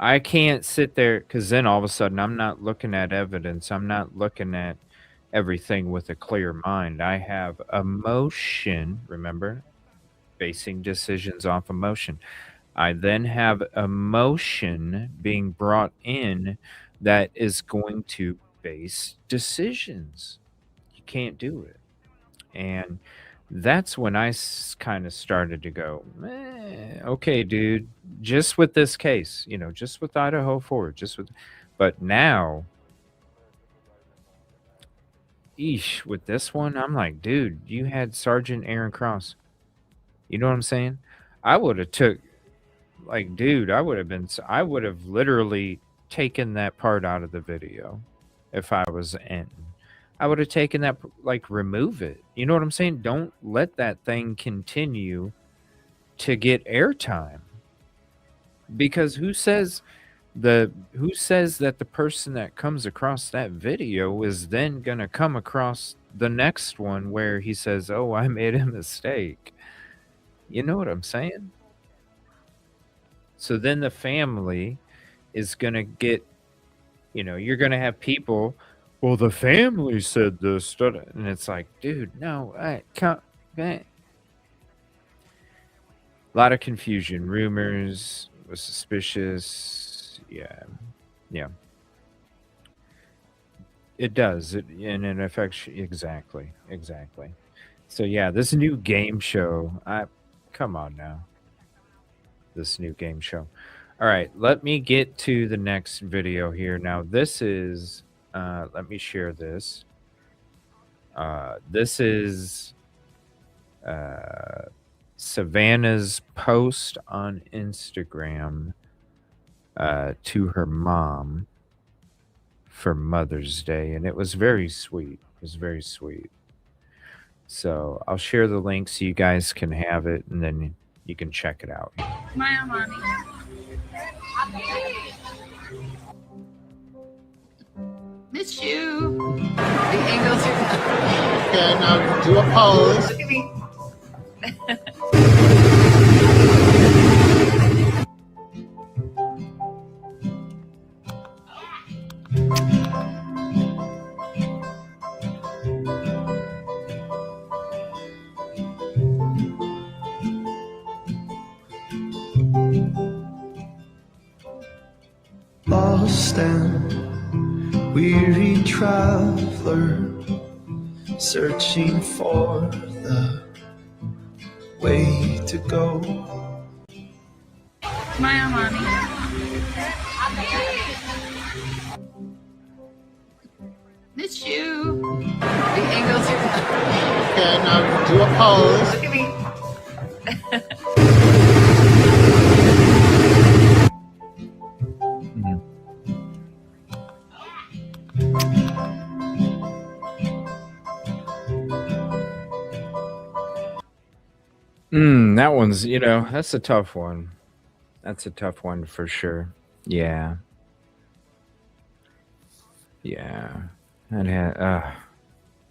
I can't sit there, because then all of a sudden I'm not looking at evidence. I'm not looking at everything with a clear mind. I have emotion, remember? Basing decisions off emotion. I then have emotion being brought in that is going to base decisions. You can't do it. And that's when I kind of started to go, okay, dude, just with this case, just with Idaho 4, but now, with this one, I'm like, dude, you had Sergeant Aaron Cross. You know what I'm saying? I would have I would have literally taken that part out of the video if I was Enton. I would have taken that, remove it. You know what I'm saying? Don't let that thing continue to get airtime. Because who says that the person that comes across that video is then going to come across the next one where he says, "Oh, I made a mistake." You know what I'm saying? So then the family is going to get, you're going to have people, well, the family said this, and it's like, dude, no, I can't. A lot of confusion. Rumors was suspicious. Yeah. It does. And it affects you. Exactly. So yeah, this new game show. Come on now. This new game show. All right, let me get to the next video here. Now, this is, let me share this. This is Savannah's post on Instagram to her mom for Mother's Day, and it was very sweet. So I'll share the link so you guys can have it, and then you can check it out. Smile, mommy. Miss you. The angles are Okay, now do a pose. Look at me. Lost and weary traveler, searching for the way to go. Smile, mommy. Miss you. The angles are Okay, now do a pose. Look at me. That one's, that's a tough one. That's a tough one for sure. Yeah. And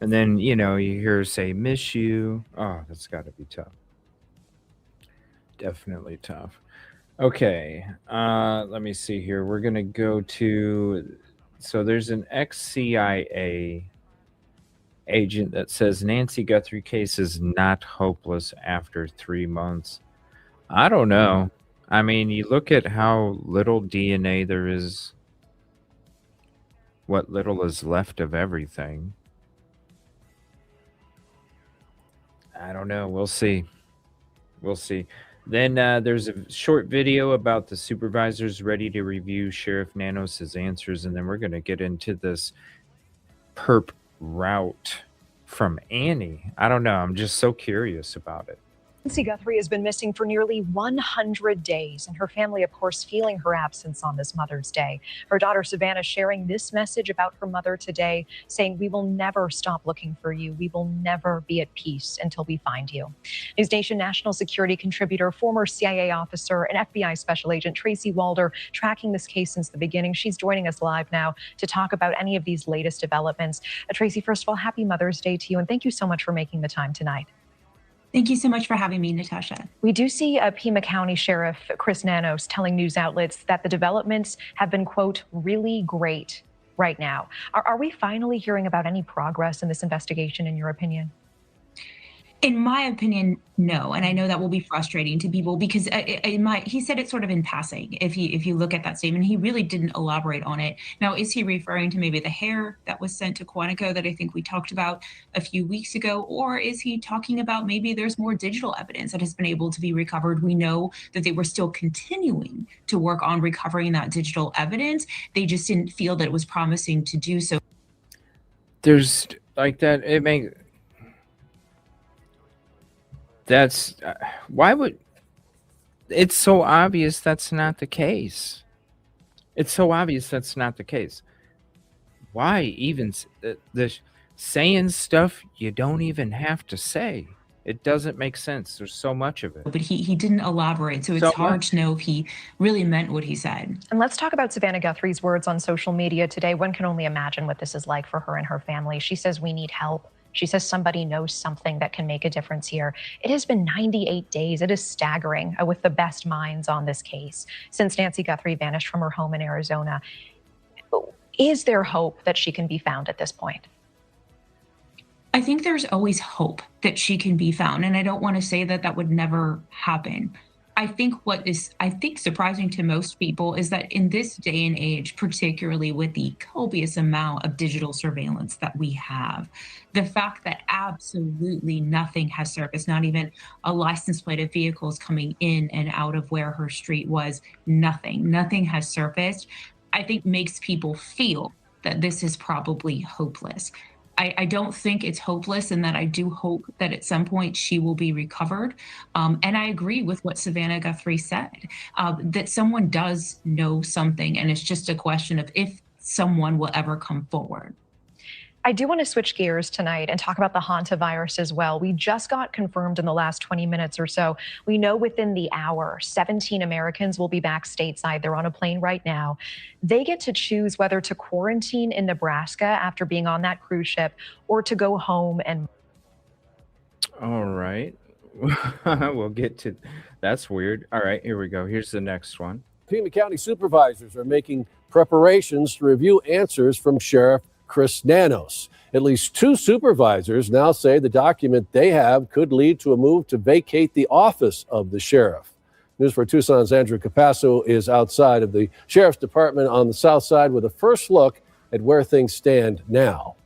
then, you hear her say, "Miss you." Oh, that's got to be tough. Definitely tough. Okay. Let me see here. We're going to go to, so there's an ex-CIA agent that says Nancy Guthrie case is not hopeless after 3 months. I don't know. I mean, you look at how little DNA there is, what little is left of everything. I don't know. We'll see. We'll see. Then there's a short video about the supervisors ready to review Sheriff Nanos' answers, and then we're going to get into this perp route from Annie. I don't know. I'm just so curious about it. Nancy Guthrie has been missing for nearly 100 days, and her family, of course, feeling her absence on this Mother's Day. Her daughter Savannah sharing this message about her mother today, saying, "We will never stop looking for you. We will never be at peace until we find you." News Nation national security contributor, former CIA officer, and FBI special agent Tracy Walder tracking this case since the beginning. She's joining us live now to talk about any of these latest developments. Tracy, first of all, happy Mother's Day to you, and thank you so much for making the time tonight. Thank you so much for having me, Natasha. We do see Pima County Sheriff Chris Nanos telling news outlets that the developments have been, quote, really great right now. Are we finally hearing about any progress in this investigation, in your opinion? In my opinion, no, and I know that will be frustrating to people because he said it sort of in passing. If you look at that statement, he really didn't elaborate on it. Now, is he referring to maybe the hair that was sent to Quantico that I think we talked about a few weeks ago, or is he talking about maybe there's more digital evidence that has been able to be recovered? We know that they were still continuing to work on recovering that digital evidence. They just didn't feel that it was promising to do so. There's like that. It makes. That's why would it's so obvious that's not the case. It's so obvious that's not the case. Why even the saying stuff you don't even have to say? It doesn't make sense. There's so much of it. But he didn't elaborate, so it's hard to know if he really meant what he said. And let's talk about Savannah Guthrie's words on social media today. One can only imagine what this is like for her and her family. She says, "We need help." She says somebody knows something that can make a difference here. It has been 98 days. It is staggering with the best minds on this case since Nancy Guthrie vanished from her home in Arizona. Is there hope that she can be found at this point? I think there's always hope that she can be found. And I don't want to say that that would never happen. I think what is, surprising to most people is that in this day and age, particularly with the copious amount of digital surveillance that we have, the fact that absolutely nothing has surfaced, not even a license plate of vehicles coming in and out of where her street was, nothing has surfaced, I think makes people feel that this is probably hopeless. I don't think it's hopeless, and that I do hope that at some point she will be recovered. And I agree with what Savannah Guthrie said, that someone does know something, and it's just a question of if someone will ever come forward. I do want to switch gears tonight and talk about the hantavirus as well. We just got confirmed in the last 20 minutes or so. We know within the hour, 17 Americans will be back stateside. They're on a plane right now. They get to choose whether to quarantine in Nebraska after being on that cruise ship or to go home and... All right. We'll get to... That's weird. All right, here we go. Here's the next one. Pima County supervisors are making preparations to review answers from Sheriff Chris Nanos. At least 2 supervisors now say the document they have could lead to a move to vacate the office of the sheriff. News for Tucson's Andrew Capasso is outside of the sheriff's department on the south side with a first look at where things stand now.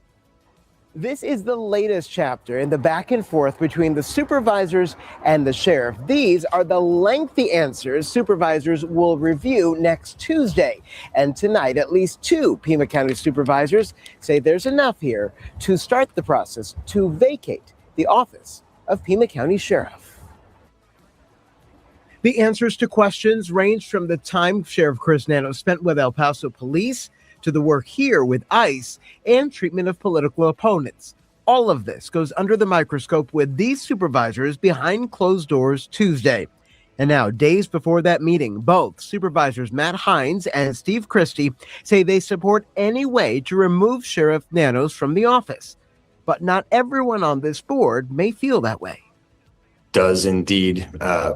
This is the latest chapter in the back and forth between the supervisors and the sheriff. These are the lengthy answers supervisors will review next Tuesday. And tonight, at least 2 Pima County supervisors say there's enough here to start the process to vacate the office of Pima County Sheriff. The answers to questions range from the time Sheriff Chris Nanos spent with El Paso Police to the work here with ICE and treatment of political opponents. All of this goes under the microscope with these supervisors behind closed doors Tuesday. And now, days before that meeting, both supervisors Matt Hines and Steve Christie say they support any way to remove Sheriff Nanos from the office. But not everyone on this board may feel that way. Does indeed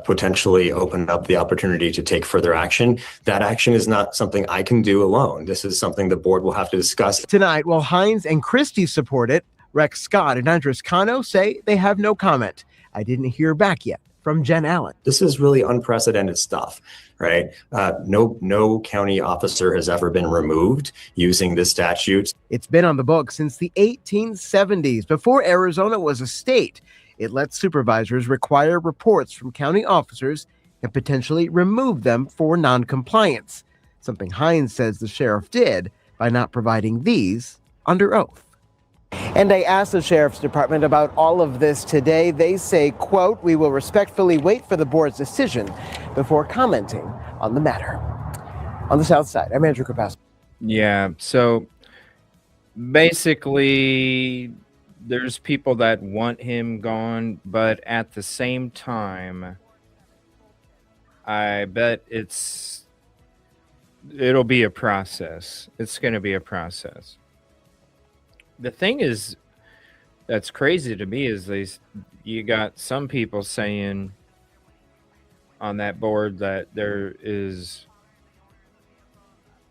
potentially open up the opportunity to take further action. That action is not something I can do alone. This is something the board will have to discuss. Tonight, while Hines and Christie support it, Rex Scott and Andres Cano say they have no comment. I didn't hear back yet from Jen Allen. This is really unprecedented stuff, right? No county officer has ever been removed using this statute. It's been on the books since the 1870s, before Arizona was a state. It lets supervisors require reports from county officers and potentially remove them for noncompliance, something Hines says the sheriff did by not providing these under oath. And I asked the sheriff's department about all of this today. They say, quote, "We will respectfully wait for the board's decision before commenting on the matter." On the south side, I'm Andrew Kapowski. Yeah, so basically there's people that want him gone, but at the same time, I bet it'll be a process. It's going to be a process. The thing is, that's crazy to me is you got some people saying on that board that there is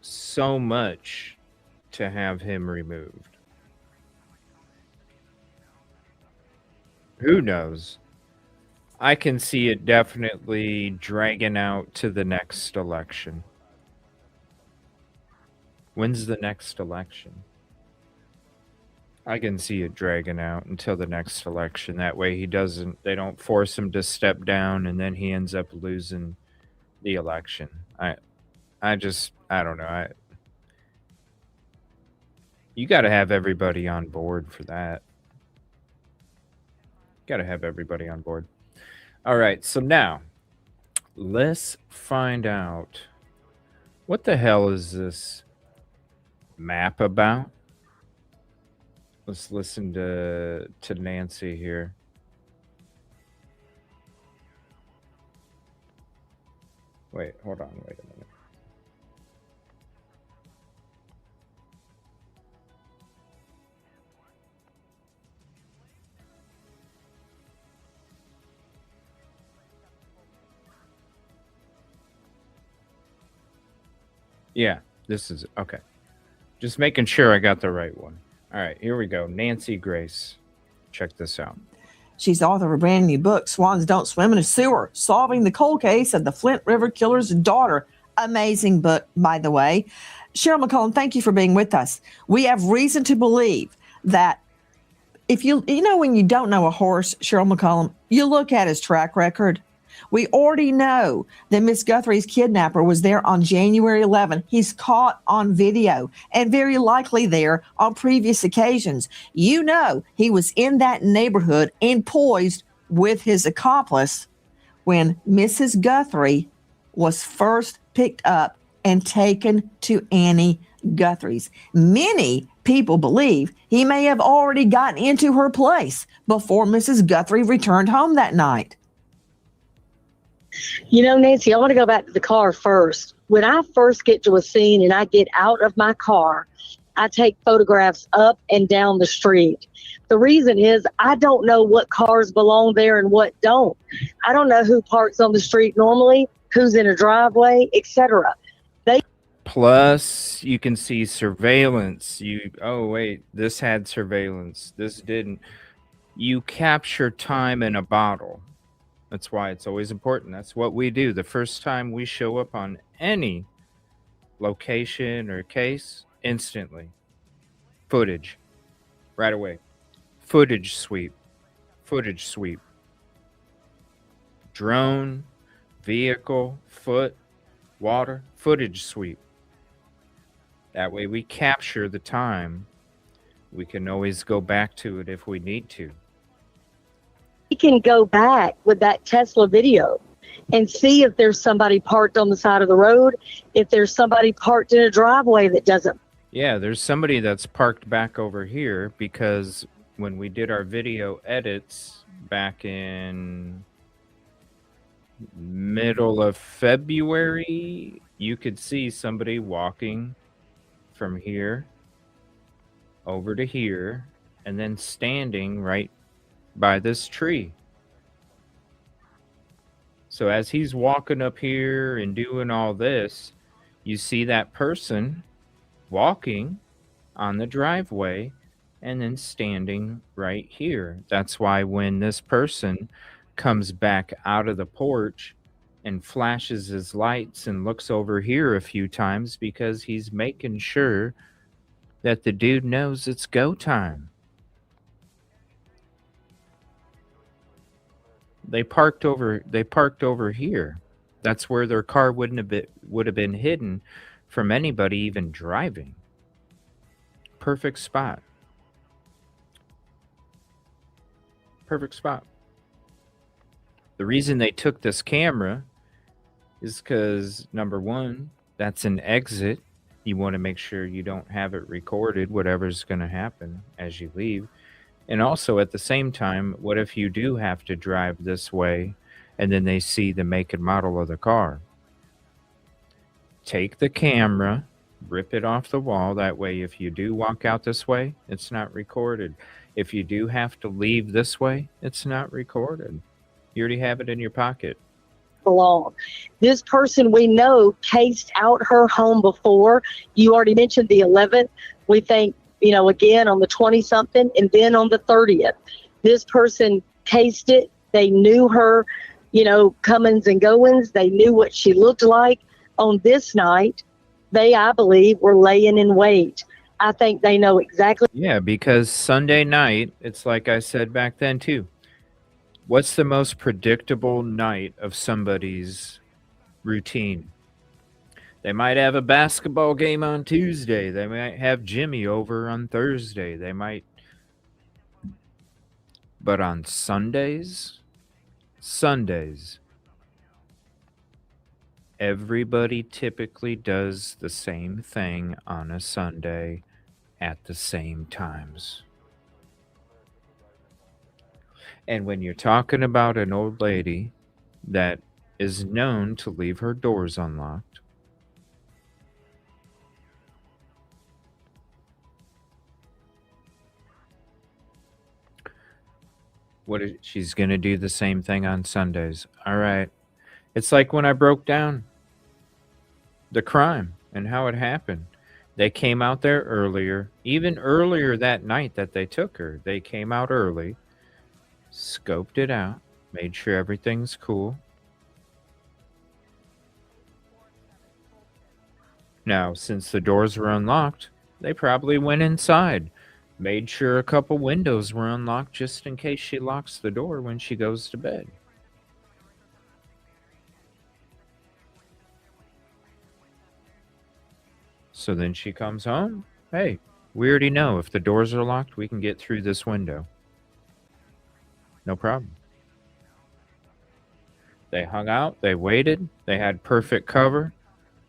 so much to have him removed. Who knows? I can see it definitely dragging out to the next election. When's the next election? I can see it dragging out until the next election. That way they don't force him to step down and then he ends up losing the election. I don't know. You got to have everybody on board for that. Got to have everybody on board. All right, so now let's find out what the hell is this map about. Let's listen to Nancy here. Wait, hold on, wait a minute. Yeah, this is okay. Just making sure I got the right one. All right, here we go. Nancy Grace. Check this out. She's the author of a brand new book, Swans Don't Swim in a Sewer, Solving the Cold Case of the Flint River Killer's Daughter. Amazing book, by the way. Cheryl McCollum, thank you for being with us. We have reason to believe that if you know, when you don't know a horse, Cheryl McCollum, you look at his track record. We already know that Miss Guthrie's kidnapper was there on January 11. He's caught on video and very likely there on previous occasions. You know, he was in that neighborhood and poised with his accomplice when Mrs. Guthrie was first picked up and taken to Annie Guthrie's. Many people believe he may have already gotten into her place before Mrs. Guthrie returned home that night. You know, Nancy, I want to go back to the car first. When I first get to a scene and I get out of my car, I take photographs up and down the street. The reason is I don't know what cars belong there and what don't. I don't know who parks on the street normally, who's in a driveway, etc. Plus, you can see surveillance. Oh, wait, this had surveillance. This didn't. You capture time in a bottle. That's why it's always important. That's what we do. The first time we show up on any location or case, instantly. Footage. Right away. Footage sweep. Footage sweep. Drone, vehicle, foot, water, footage sweep. That way we capture the time. We can always go back to it if we need to. We can go back with that Tesla video and see if there's somebody parked on the side of the road, if there's somebody parked in a driveway that doesn't. Yeah, there's somebody that's parked back over here because when we did our video edits back in middle of February, you could see somebody walking from here over to here and then standing right by this tree. So as he's walking up here and doing all this, you see that person walking on the driveway and then standing right here. That's why when this person comes back out of the porch and flashes his lights and looks over here a few times because he's making sure that the dude knows it's go time. They parked over here. That's where their car would have been hidden from anybody even driving. Perfect spot. Perfect spot. The reason they took this camera is because, number one, that's an exit. You want to make sure you don't have it recorded, whatever's going to happen as you leave. And also, at the same time, what if you do have to drive this way and then they see the make and model of the car? Take the camera, rip it off the wall. That way, if you do walk out this way, it's not recorded. If you do have to leave this way, it's not recorded. You already have it in your pocket. Belong. This person we know cased out her home before. You already mentioned the 11th. We think, again on the 20-something and then on the 30th. This person cased it. They knew her, comings and goings. They knew what she looked like. On this night, they, I believe, were laying in wait. I think they know exactly. Yeah, because Sunday night, it's like I said back then too. What's the most predictable night of somebody's routine? They might have a basketball game on Tuesday. They might have Jimmy over on Thursday. They might. But on Sundays, everybody typically does the same thing on a Sunday at the same times. And when you're talking about an old lady that is known to leave her doors unlocked, she's going to do the same thing on Sundays. All right. It's like when I broke down the crime and how it happened. They came out there earlier, even earlier that night that they took her. They came out early, scoped it out, made sure everything's cool. Now, since the doors were unlocked, they probably went inside, made sure a couple windows were unlocked just in case she locks the door when she goes to bed. So then she comes home. Hey, we already know if the doors are locked, we can get through this window. No problem. They hung out. They waited. They had perfect cover.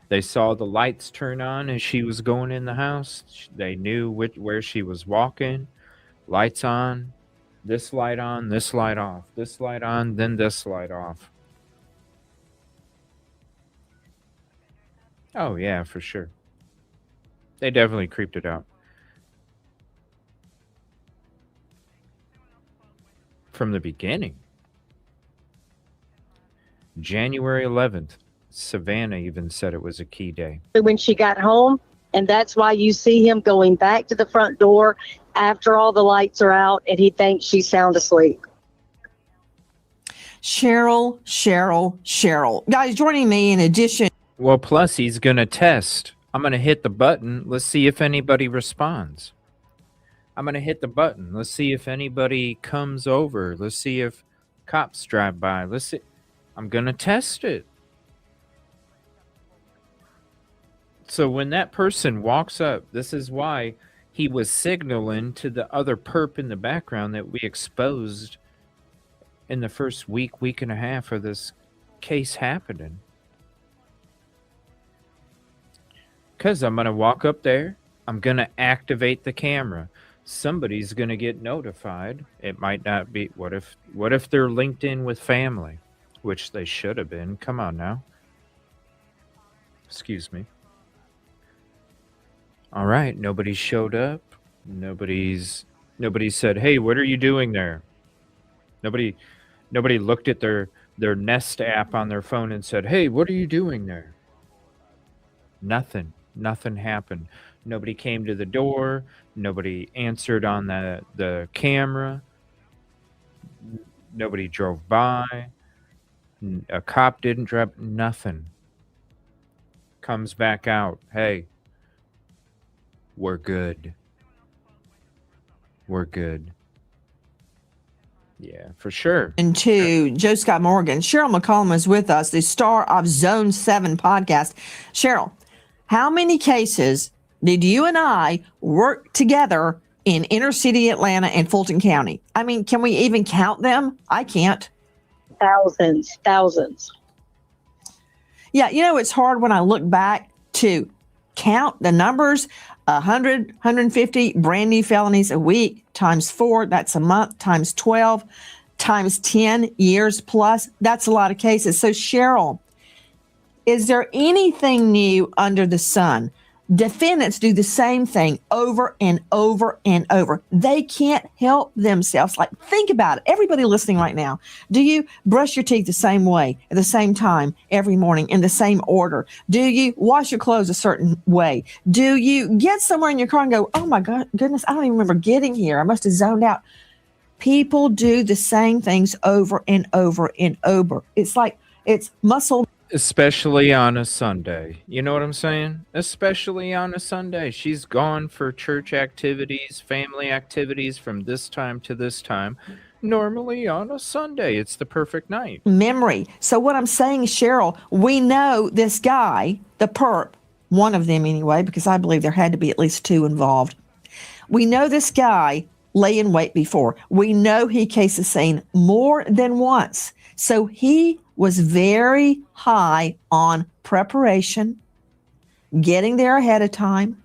They saw the lights turn on as she was going in the house. They knew where she was walking. Lights on. This light on. This light off. This light on. Then this light off. Oh, yeah, for sure. They definitely creeped it out. From the beginning. January 11th, Savannah even said it was a key day. When she got home, and that's why you see him going back to the front door after all the lights are out and he thinks she's sound asleep. Cheryl. Guys, joining me in addition. Well, plus he's going to test. I'm going to hit the button. Let's see if anybody responds. I'm going to hit the button. Let's see if anybody comes over. Let's see if cops drive by. Let's see. I'm going to test it. So when that person walks up, this is why he was signaling to the other perp in the background that we exposed in the first week and a half of this case happening. Because I'm going to walk up there. I'm going to activate the camera. Somebody's going to get notified. It might not be. What if they're linked in with family? Which they should have been. Come on now. Excuse me. All right. Nobody showed up. Nobody said, hey, what are you doing there? Nobody looked at their Nest app on their phone and said, hey, what are you doing there? Nothing happened. Nobody came to the door. Nobody answered on the camera. Nobody drove by. A cop didn't drive. Nothing. Comes back out. Hey, we're good. We're good. Yeah, for sure. And to Joe Scott Morgan, Cheryl McCollum is with us, the star of Zone 7 podcast. Cheryl, how many cases did you and I work together in inner city Atlanta and Fulton County? I mean, can we even count them? I can't. Thousands. Yeah, you know, it's hard when I look back to count the numbers. 100, 150 brand new felonies a week times 4, that's a month, times 12, times 10 years plus. That's a lot of cases. So, Cheryl, is there anything new under the sun? Defendants do the same thing over and over and over. They can't help themselves. Like, think about it. Everybody listening right now, do you brush your teeth the same way at the same time every morning in the same order? Do you wash your clothes a certain way? Do you get somewhere in your car and go, oh my goodness, I don't even remember getting here. I must have zoned out. People do the same things over and over and over. It's like it's muscle. Especially on a Sunday. You know what I'm saying? Especially on a Sunday. She's gone for church activities, family activities from this time to this time. Normally on a Sunday, it's the perfect night. Memory. So what I'm saying, Cheryl, we know this guy, the perp, one of them anyway, because I believe there had to be at least 2 involved. We know this guy lay in wait before. We know he cased the scene more than once. So he was very high on preparation, getting there ahead of time.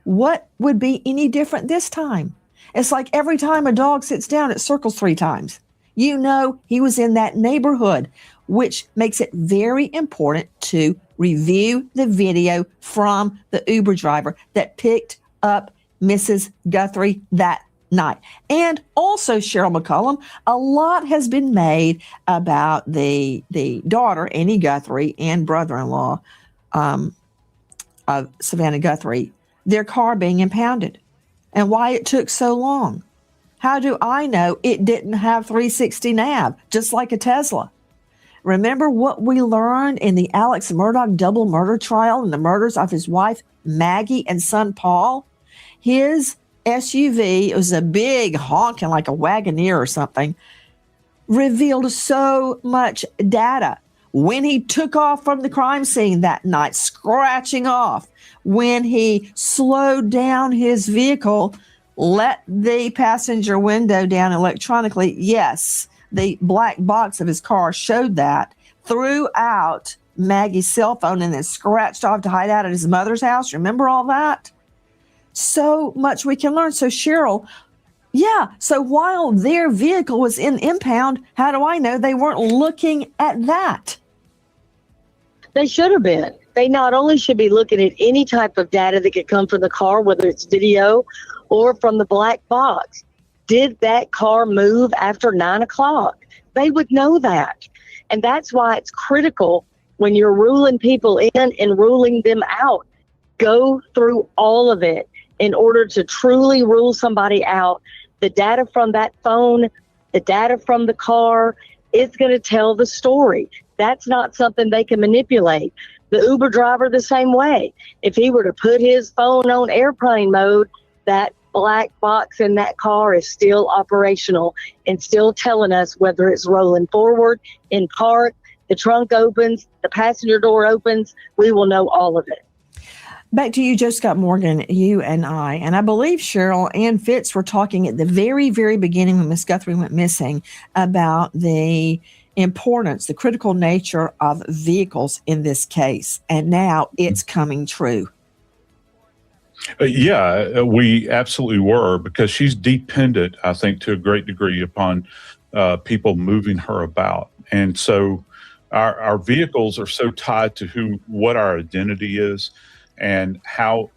What would be any different this time? It's like every time a dog sits down, it circles 3 times. You know, he was in that neighborhood, which makes it very important to review the video from the Uber driver that picked up Mrs. Guthrie that night. And also, Cheryl McCollum, a lot has been made about the daughter, Annie Guthrie, and brother-in-law of Savannah Guthrie, their car being impounded, and why it took so long. How do I know it didn't have 360 nav, just like a Tesla? Remember what we learned in the Alex Murdaugh double murder trial and the murders of his wife, Maggie, and son, Paul? His SUV, it was a big honking like a Wagoneer or something, revealed so much data. When he took off from the crime scene that night, scratching off, when he slowed down his vehicle, let the passenger window down electronically, yes, the black box of his car showed that, threw out Maggie's cell phone and then scratched off to hide out at his mother's house. Remember all that? So much we can learn. So Cheryl, yeah. So while their vehicle was in impound, how do I know they weren't looking at that? They should have been. They not only should be looking at any type of data that could come from the car, whether it's video or from the black box. Did that car move after 9 o'clock? They would know that. And that's why it's critical when you're ruling people in and ruling them out. Go through all of it in order to truly rule somebody out. The data from that phone, the data from the car, it's going to tell the story. That's not something they can manipulate. The Uber driver the same way. If he were to put his phone on airplane mode, that black box in that car is still operational and still telling us whether it's rolling forward, in park, the trunk opens, the passenger door opens, we will know all of it. Back to you, Joe Scott Morgan, you and I believe Cheryl and Fitz were talking at the very, very beginning when Miss Guthrie went missing about the importance, the critical nature of vehicles in this case. And now it's coming true. Yeah, we absolutely were, because she's dependent, I think, to a great degree upon people moving her about. And so our vehicles are so tied to what our identity is and how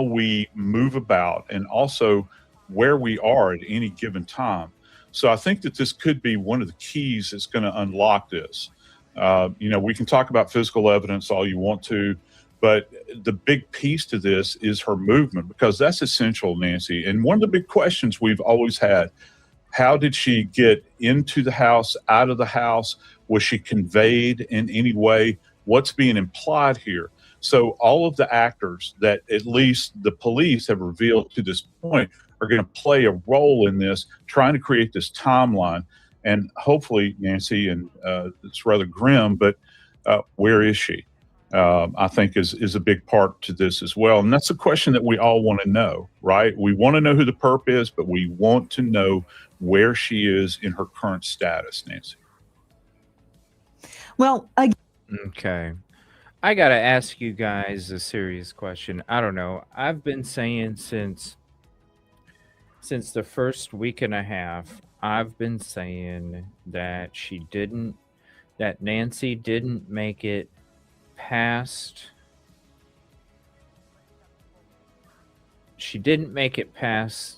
we move about, and also where we are at any given time. So I think that this could be one of the keys that's going to unlock this. We can talk about physical evidence all you want to, but the big piece to this is her movement, because that's essential, Nancy. And one of the big questions we've always had, How did she get into the house, out of the house? Was she conveyed in any way? What's being implied here? So all of the actors that at least the police have revealed to this point are going to play a role in this, trying to create this timeline. And hopefully, Nancy, and it's rather grim, but where is she? I think is a big part to this as well. And that's a question that we all want to know, right? We want to know who the perp is, but we want to know where she is in her current status, Nancy. Well, Okay. I got to ask you guys a serious question. I don't know. I've been saying since the first week and a half, I've been saying that Nancy didn't make it past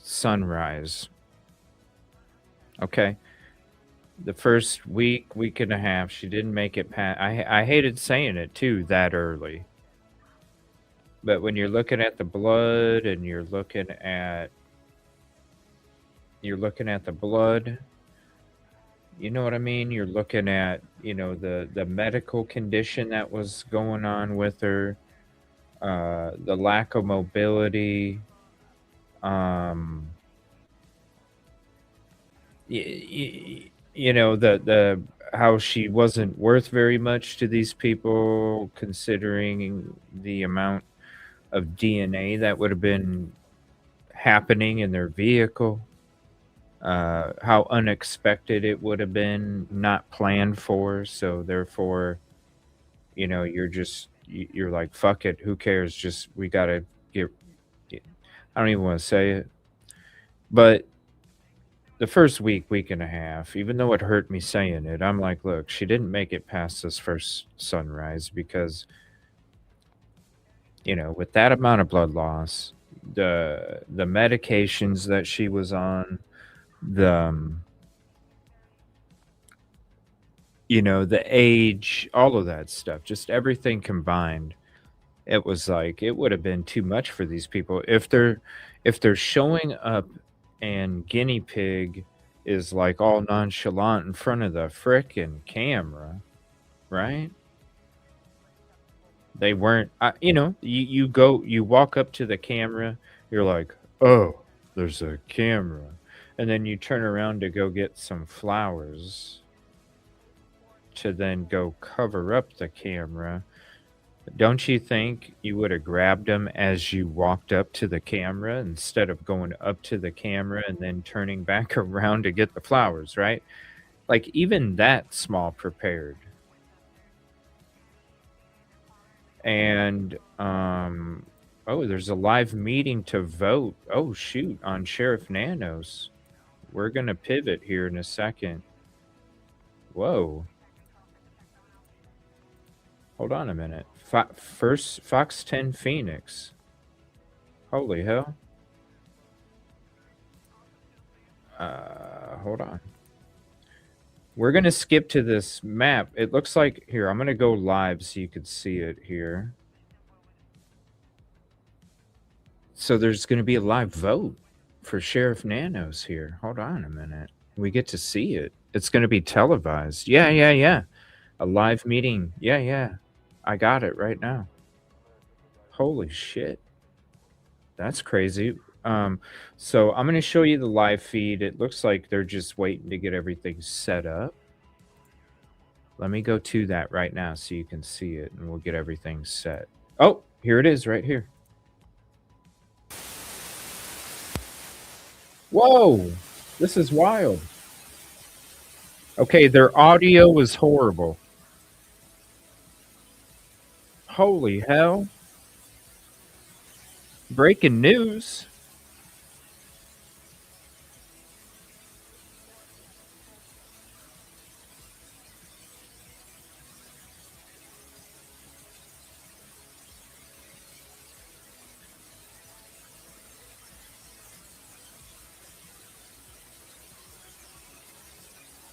sunrise. Okay. The first week and a half, she didn't make it past. I hated saying it too that early. But when you're looking at the blood and you're looking at the blood, you know what I mean? You're looking at, the medical condition that was going on with her, the lack of mobility, the how she wasn't worth very much to these people, considering the amount of DNA that would have been happening in their vehicle. How unexpected it would have been, not planned for. So therefore, you're like, fuck it, who cares? Just, we gotta get, I don't even want to say it, but the first week and a half, even though it hurt me saying it, I'm like, look, she didn't make it past this first sunrise because, with that amount of blood loss, the medications that she was on, the age, all of that stuff, just everything combined, it was like, it would have been too much for these people. If they're showing up and guinea pig is like all nonchalant in front of the frickin' camera, right? They weren't, you walk up to the camera, you're like, oh, there's a camera. And then you turn around to go get some flowers to then go cover up the camera. Don't you think you would have grabbed them as you walked up to the camera instead of going up to the camera and then turning back around to get the flowers, right? Like, even that small prepared. And, oh, there's a live meeting to vote. Oh, shoot, on Sheriff Nanos. We're going to pivot here in a second. Whoa. Hold on a minute. First, Fox 10 Phoenix. Holy hell. Hold on. We're going to skip to this map. It looks like, here, I'm going to go live so you could see it here. So there's going to be a live vote for Sheriff Nanos here. Hold on a minute. We get to see it. It's going to be televised. Yeah. A live meeting. Yeah. I got it right now. Holy shit. That's crazy. So I'm going to show you the live feed. It looks like they're just waiting to get everything set up. Let me go to that right now so you can see it, and we'll get everything set. Oh, here it is right here. Whoa, this is wild. Okay, their audio was horrible. Holy hell. Breaking news.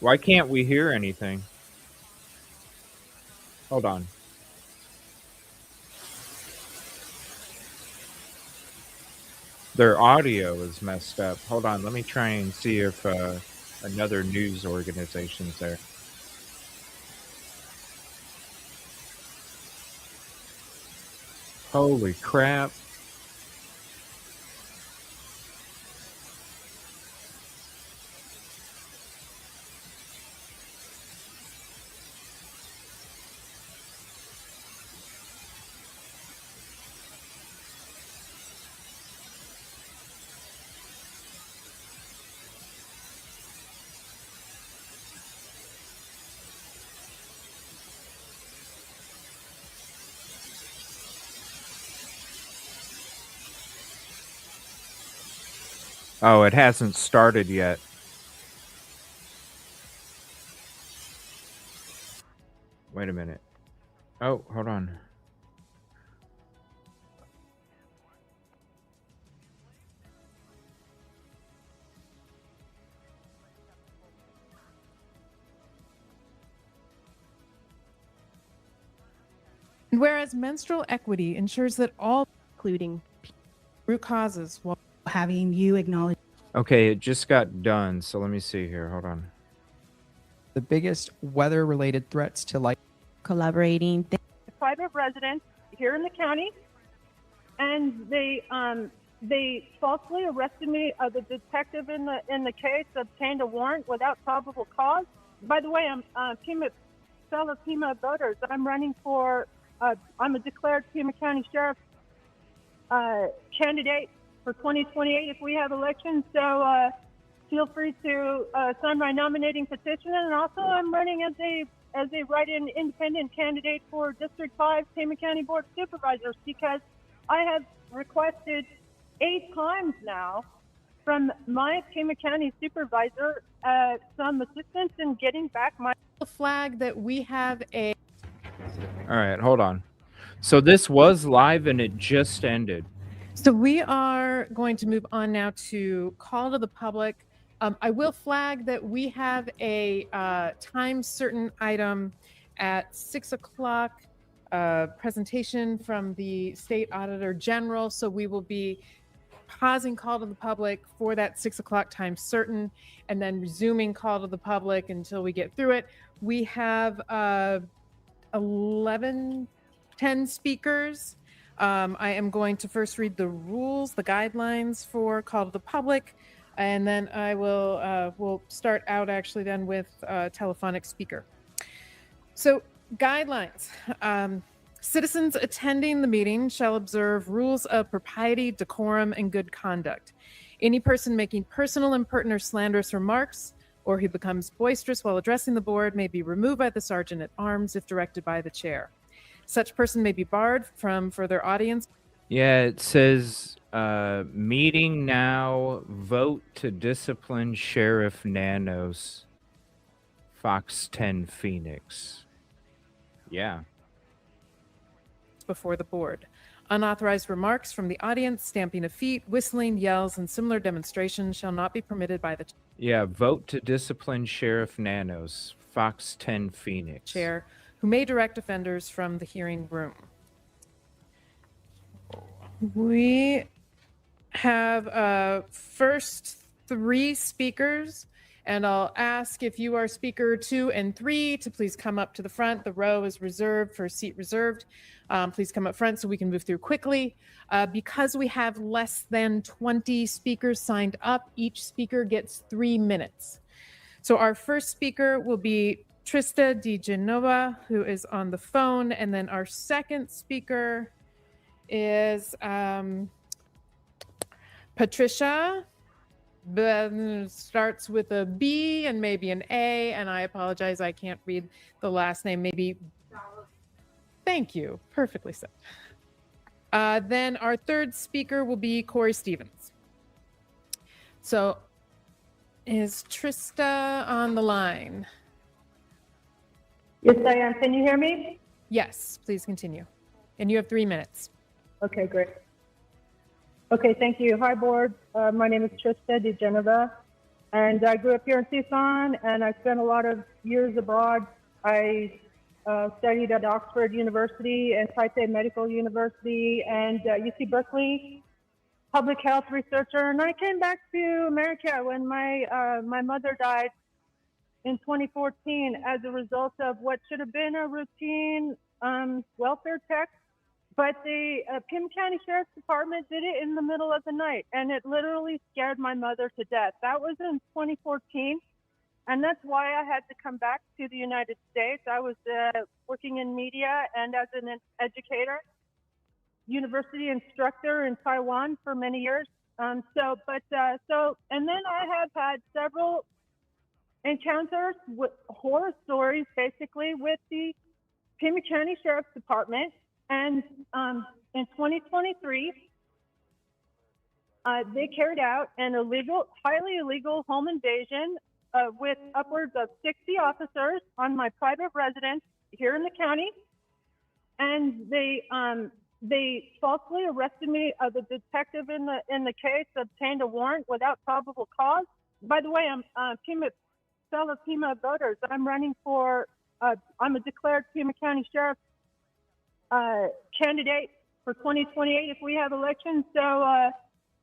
Why can't we hear anything? Hold on. Their audio is messed up. Hold on, let me try and see if another news organization's there. Holy crap. Oh, it hasn't started yet. Wait a minute. Oh, hold on. Whereas menstrual equity ensures that all, including root causes, while having you acknowledge. Okay, it just got done, so let me see here. Hold on. The biggest weather-related threats to life. Collaborating. Private residence here in the county, and they falsely arrested me. The detective in the case obtained a warrant without probable cause. By the way, I'm fellow Pima voters. I'm running for. I'm a declared Pima County Sheriff candidate for 2028 if we have elections. So feel free to sign my nominating petition. And also, I'm running as a write-in independent candidate for District 5 Pima County Board of Supervisors because I have requested 8 times now from my Pima County supervisor some assistance in getting back my flag that we have a. All right, hold on. So this was live and it just ended. So we are going to move on now to call to the public. I will flag that we have a time certain item at 6 o'clock, presentation from the State Auditor General. So we will be pausing call to the public for that 6 o'clock time certain, and then resuming call to the public until we get through it. We have 10 speakers. I am going to first read the rules, the guidelines for call to the public, and then I will we'll start out actually then with telephonic speaker. So guidelines. Citizens attending the meeting shall observe rules of propriety, decorum, and good conduct. Any person making personal, impertinent, or slanderous remarks, or who becomes boisterous while addressing the board, may be removed by the sergeant at arms if directed by the chair. Such person may be barred from further audience. Yeah, it says meeting now, vote to discipline Sheriff Nanos, Fox 10 Phoenix. Yeah. Before the board. Unauthorized remarks from the audience, stamping of feet, whistling, yells, and similar demonstrations shall not be permitted by the Yeah, vote to discipline Sheriff Nanos, Fox 10 Phoenix. chair, who may direct offenders from the hearing room. We have first 3 speakers, and I'll ask if you are speaker 2 and 3 to please come up to the front. The row is reserved for seat reserved. Please come up front so we can move through quickly. Because we have less than 20 speakers signed up, each speaker gets 3 minutes. So our first speaker will be Trista DiGenova, who is on the phone, and then our second speaker is Patricia. Starts with a B and maybe an A, and I apologize, I can't read the last name. Maybe. Thank you. Perfectly said. Then our third speaker will be Corey Stevens. So is Trista on the line? Yes, I am. Can you hear me? Yes, please continue. And you have 3 minutes. Okay, great. Okay, thank you. Hi, board. My name is Trista DiGenova, and I grew up here in Tucson, and I spent a lot of years abroad. I studied at Oxford University and Taipei Medical University and UC Berkeley. public health researcher, and I came back to America when my mother died in 2014 as a result of what should have been a routine welfare check. But the Pima County Sheriff's Department did it in the middle of the night, and it literally scared my mother to death. That was in 2014, and that's why I had to come back to the United States. I was working in media and as an educator, university instructor in Taiwan for many years. And then I have had several encounters with horror stories, basically, with the Pima County Sheriff's Department. And in 2023, they carried out an highly illegal home invasion with upwards of 60 officers on my private residence here in the county. And they falsely arrested me. The detective in the case obtained a warrant without probable cause. By the way, I'm fellow Pima voters. I'm running for. I'm a declared Pima County Sheriff candidate for 2028 if we have elections. So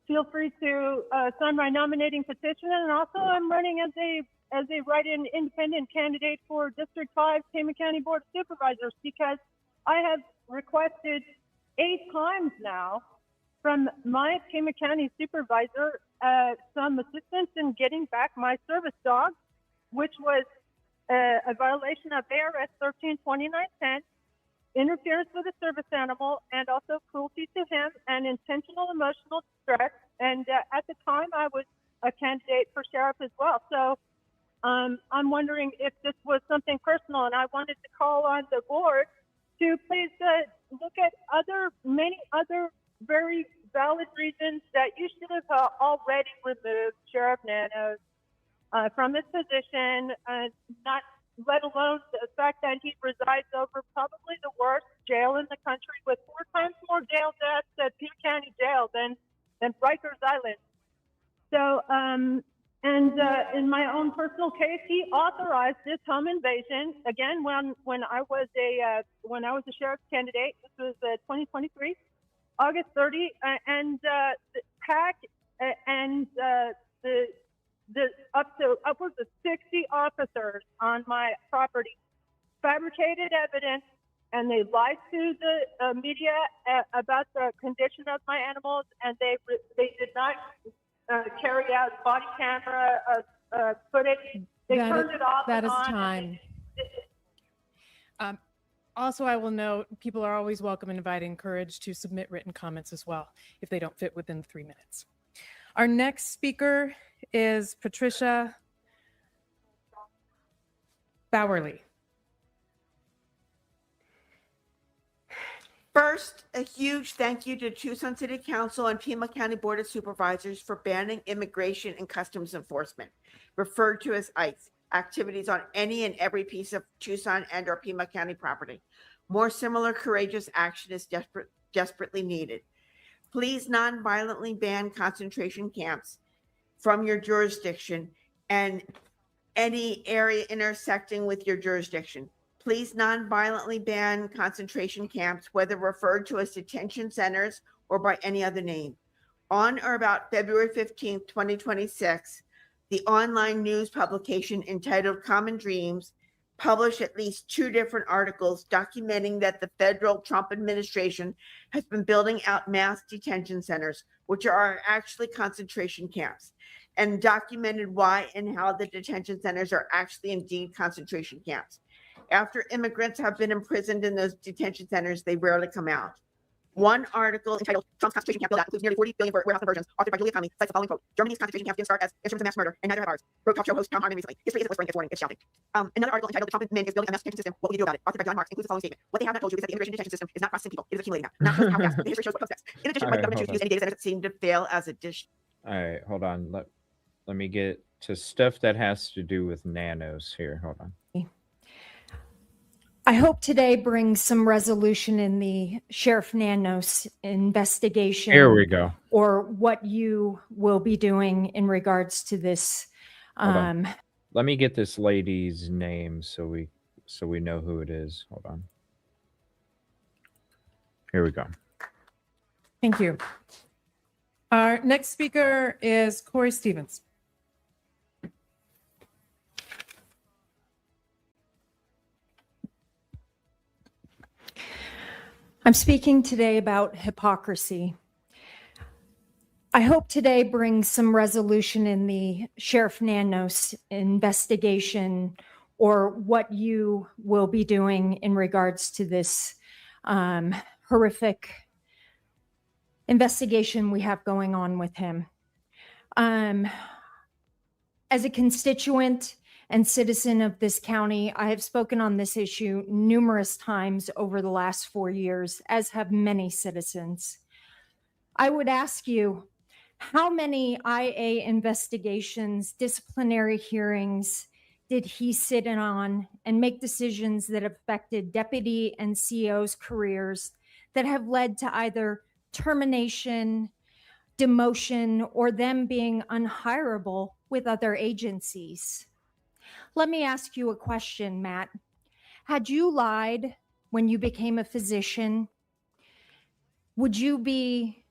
feel free to sign my nominating petition. And also, I'm running as a write-in independent candidate for District 5 Pima County Board of Supervisors because I have requested 8 times now from my Pima County supervisor some assistance in getting back my service dog, which was a violation of ARS 132910, interference with a service animal, and also cruelty to him and intentional emotional distress. And at the time, I was a candidate for sheriff as well. So I'm wondering if this was something personal, and I wanted to call on the board to please look at many other very valid reasons that you should have already removed Sheriff Nanos from his position, not let alone the fact that he resides over probably the worst jail in the country with 4 times more jail deaths at Pima County Jail than Rikers Island. So, in my own personal case, he authorized this home invasion again when I was a sheriff's candidate. This was 2023, August 30, and the pack and the upwards of 60 officers on my property fabricated evidence, and they lied to the media about the condition of my animals, and they did not carry out body camera footage. They turned it off. That and is on, time. Also, I will note people are always welcome and encouraged to submit written comments as well if they don't fit within 3 minutes. Our next speaker is Patricia Bowerly. First, a huge thank you to Tucson City Council and Pima County Board of Supervisors for banning Immigration and Customs Enforcement, referred to as ICE, activities on any and every piece of Tucson and or Pima County property. More similar courageous action is desperately needed. Please non-violently ban concentration camps from your jurisdiction and any area intersecting with your jurisdiction. Please non-violently ban concentration camps, whether referred to as detention centers or by any other name. On or about February 15th, 2026, the online news publication entitled Common Dreams published at least 2 different articles documenting that the federal Trump administration has been building out mass detention centers, which are actually concentration camps, and documented why and how the detention centers are actually indeed concentration camps. After immigrants have been imprisoned in those detention centers, they rarely come out. One article entitled Trump's concentration camp build-out includes nearly 40 billion for warehouse conversions, authored by Julia Economy, cites the following quote: Germany's concentration camps didn't start as instruments of mass murder, and neither have ours, wrote talk show host Tom Harmon recently. History isn't whispering, it's warning, it's shouting. Another article entitled The Trump Administration is building a mass detention system, what will you do about it? Authored by John Marks, includes the following statement: What they have not told you is that the immigration detention system is not processing people, it is accumulating them, not just how fast. The history shows what comes next. In addition, the government chooses to use any data centers that seem to fail as a dish. All right, hold on. Let me get to stuff that has to do with Nanos here. Hold on. I hope today brings some resolution in the Sheriff Nanos investigation. Here we go. Or what you will be doing in regards to this. Let me get this lady's name so we know who it is. Hold on. Here we go. Thank you. Our next speaker is Corey Stevens. I'm speaking today about hypocrisy. I hope today brings some resolution in the Sheriff Nanos investigation, or what you will be doing in regards to this horrific investigation we have going on with him. As a constituent and citizen of this county, I have spoken on this issue numerous times over the last 4 years, as have many citizens. I would ask you, how many IA investigations, disciplinary hearings did he sit in on and make decisions that affected deputy and CEOs' careers that have led to either termination, demotion, or them being unhirable with other agencies? Let me ask you a question, Matt. Had you lied when you became a physician, would you be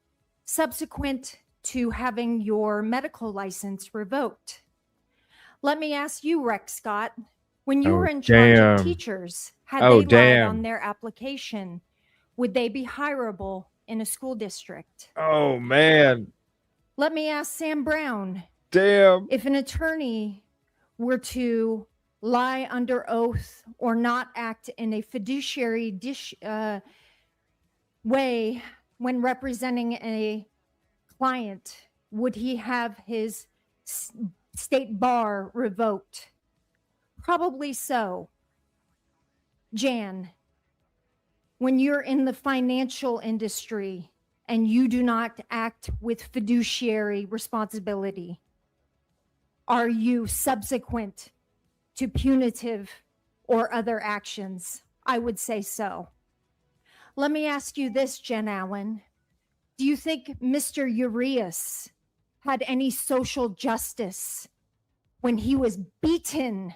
subsequent to having your medical license revoked? Let me ask you, Rex Scott, when you were in charge of teachers, had they lied on their application, would they be hireable in a school district? Oh, man. Let me ask Sam Brown. Damn. If an attorney were to lie under oath or not act in a fiduciary way when representing a client, would he have his state bar revoked? Probably so. Jan, when you're in the financial industry and you do not act with fiduciary responsibility, are you subsequent to punitive or other actions? I would say so. Let me ask you this, Jen Allen. Do you think Mr. Urias had any social justice when he was beaten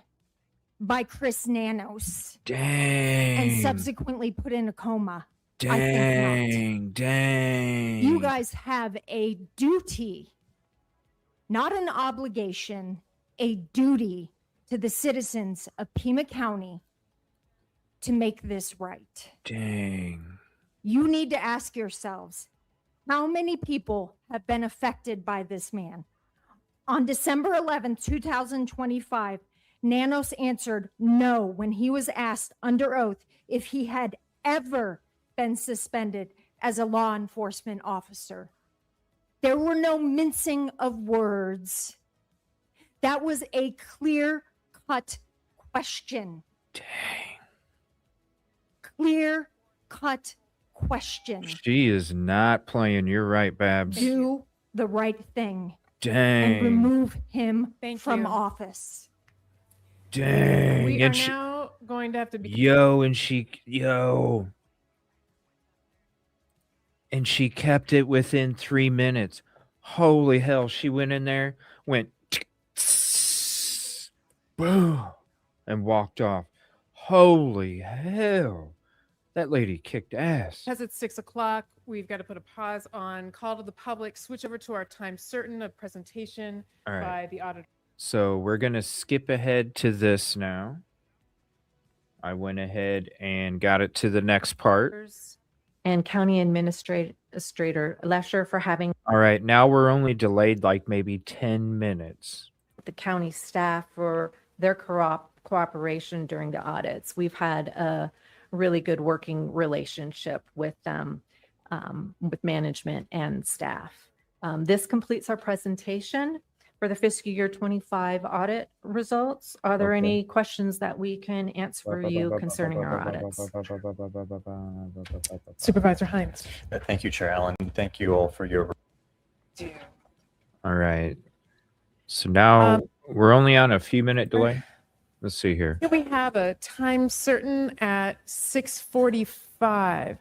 by Chris Nanos? Dang. And subsequently put in a coma? I think not. Dang. You guys have a duty, not an obligation, a duty to the citizens of Pima County to make this right. Dang. You need to ask yourselves, how many people have been affected by this man? On December 11th, 2025, Nanos answered no when he was asked under oath if he had ever been suspended as a law enforcement officer. There were no mincing of words. That was a clear-cut question. Dang. Clear-cut question. She is not playing. You're right, Babs. Do the right thing. Dang. And remove him from you. office. Dang. We And are now going to have to be. And she kept it within 3 minutes. Holy hell. She went in there, went boom, and walked off. Holy hell. That lady kicked ass. Because it's 6 o'clock, we've got to put a pause on call to the public, switch over to our time certain of presentation by the auditor. So we're going to skip ahead to this now. I went ahead and got it to the next part. And County Administrator Lesher for having All right, now we're only delayed like maybe 10 minutes. the county staff for their cooperation during the audits. We've had a really good working relationship with them, with management and staff. This completes our presentation for the fiscal year 25 audit results. Are there any questions that we can answer for you concerning our audits? Supervisor Hines. Thank you, Chair Allen. Thank you all for your. All right. So now we're only on a few minute delay. Let's see here. Here we have a time certain at 6:45.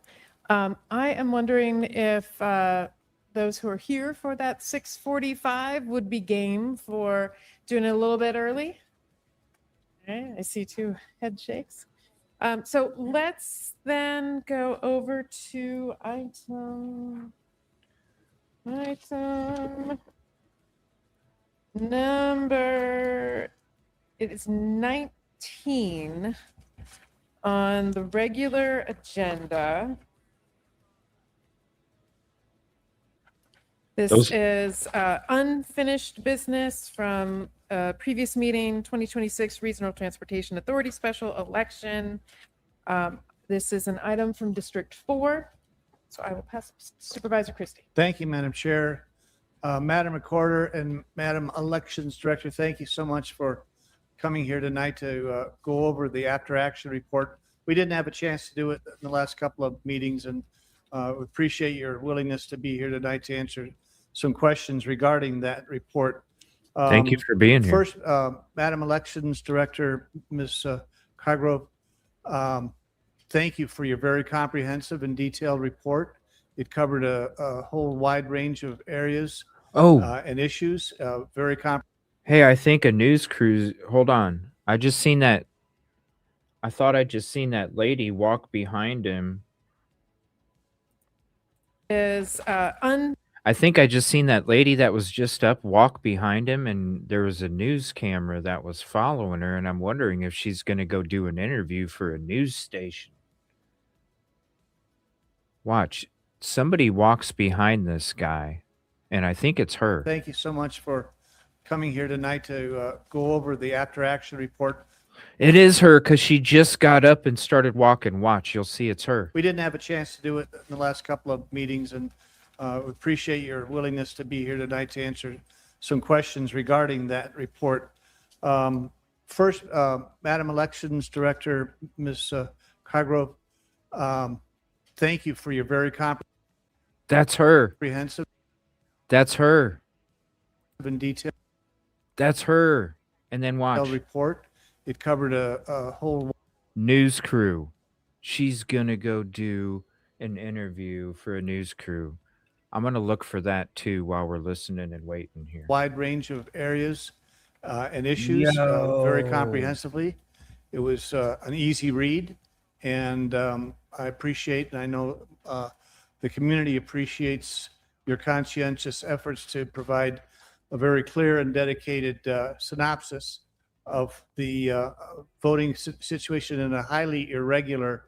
I am wondering if those who are here for that 6:45 would be game for doing it a little bit early. All right, I see 2 head shakes. So let's then go over to item. All item number, it is 19 on the regular agenda. This is unfinished business from previous meeting, 2026 Regional Transportation Authority Special Election. This is an item from District 4. So I will pass to Supervisor Christie. Thank you, Madam Chair. Madam Recorder and Madam Elections Director, thank you so much for coming here tonight to go over the after action report. We didn't have a chance to do it in the last couple of meetings, and we appreciate your willingness to be here tonight to answer some questions regarding that report. Thank you for being here. First, Madam Elections Director, Ms. Cargrove, thank you for your very comprehensive and detailed report. It covered a whole wide range of areas and issues. Very comprehensive. Hey, I think a news crew. Hold on. I just seen that. I thought I just seen that lady walk behind him. I think I just seen that lady that was just up walk behind him, and there was a news camera that was following her, and I'm wondering if she's going to go do an interview for a news station. Watch. Somebody walks behind this guy, and I think it's her. Thank you so much for coming here tonight to go over the after action report. It is her, because she just got up and started walking. Watch, you'll see it's her. We didn't have a chance to do it in the last couple of meetings, and we appreciate your willingness to be here tonight to answer some questions regarding that report. First, Madam Elections Director, Ms. Cargrove, thank you for your very That's her. comprehensive That's her. and detailed That's her. And then watch. report. It covered a whole News crew. She's going to go do an interview for a news crew. I'm going to look for that too while we're listening and waiting here. wide range of areas and issues very comprehensively. It was an easy read, and I appreciate, and I know the community appreciates your conscientious efforts to provide a very clear and dedicated synopsis of the voting situation in a highly irregular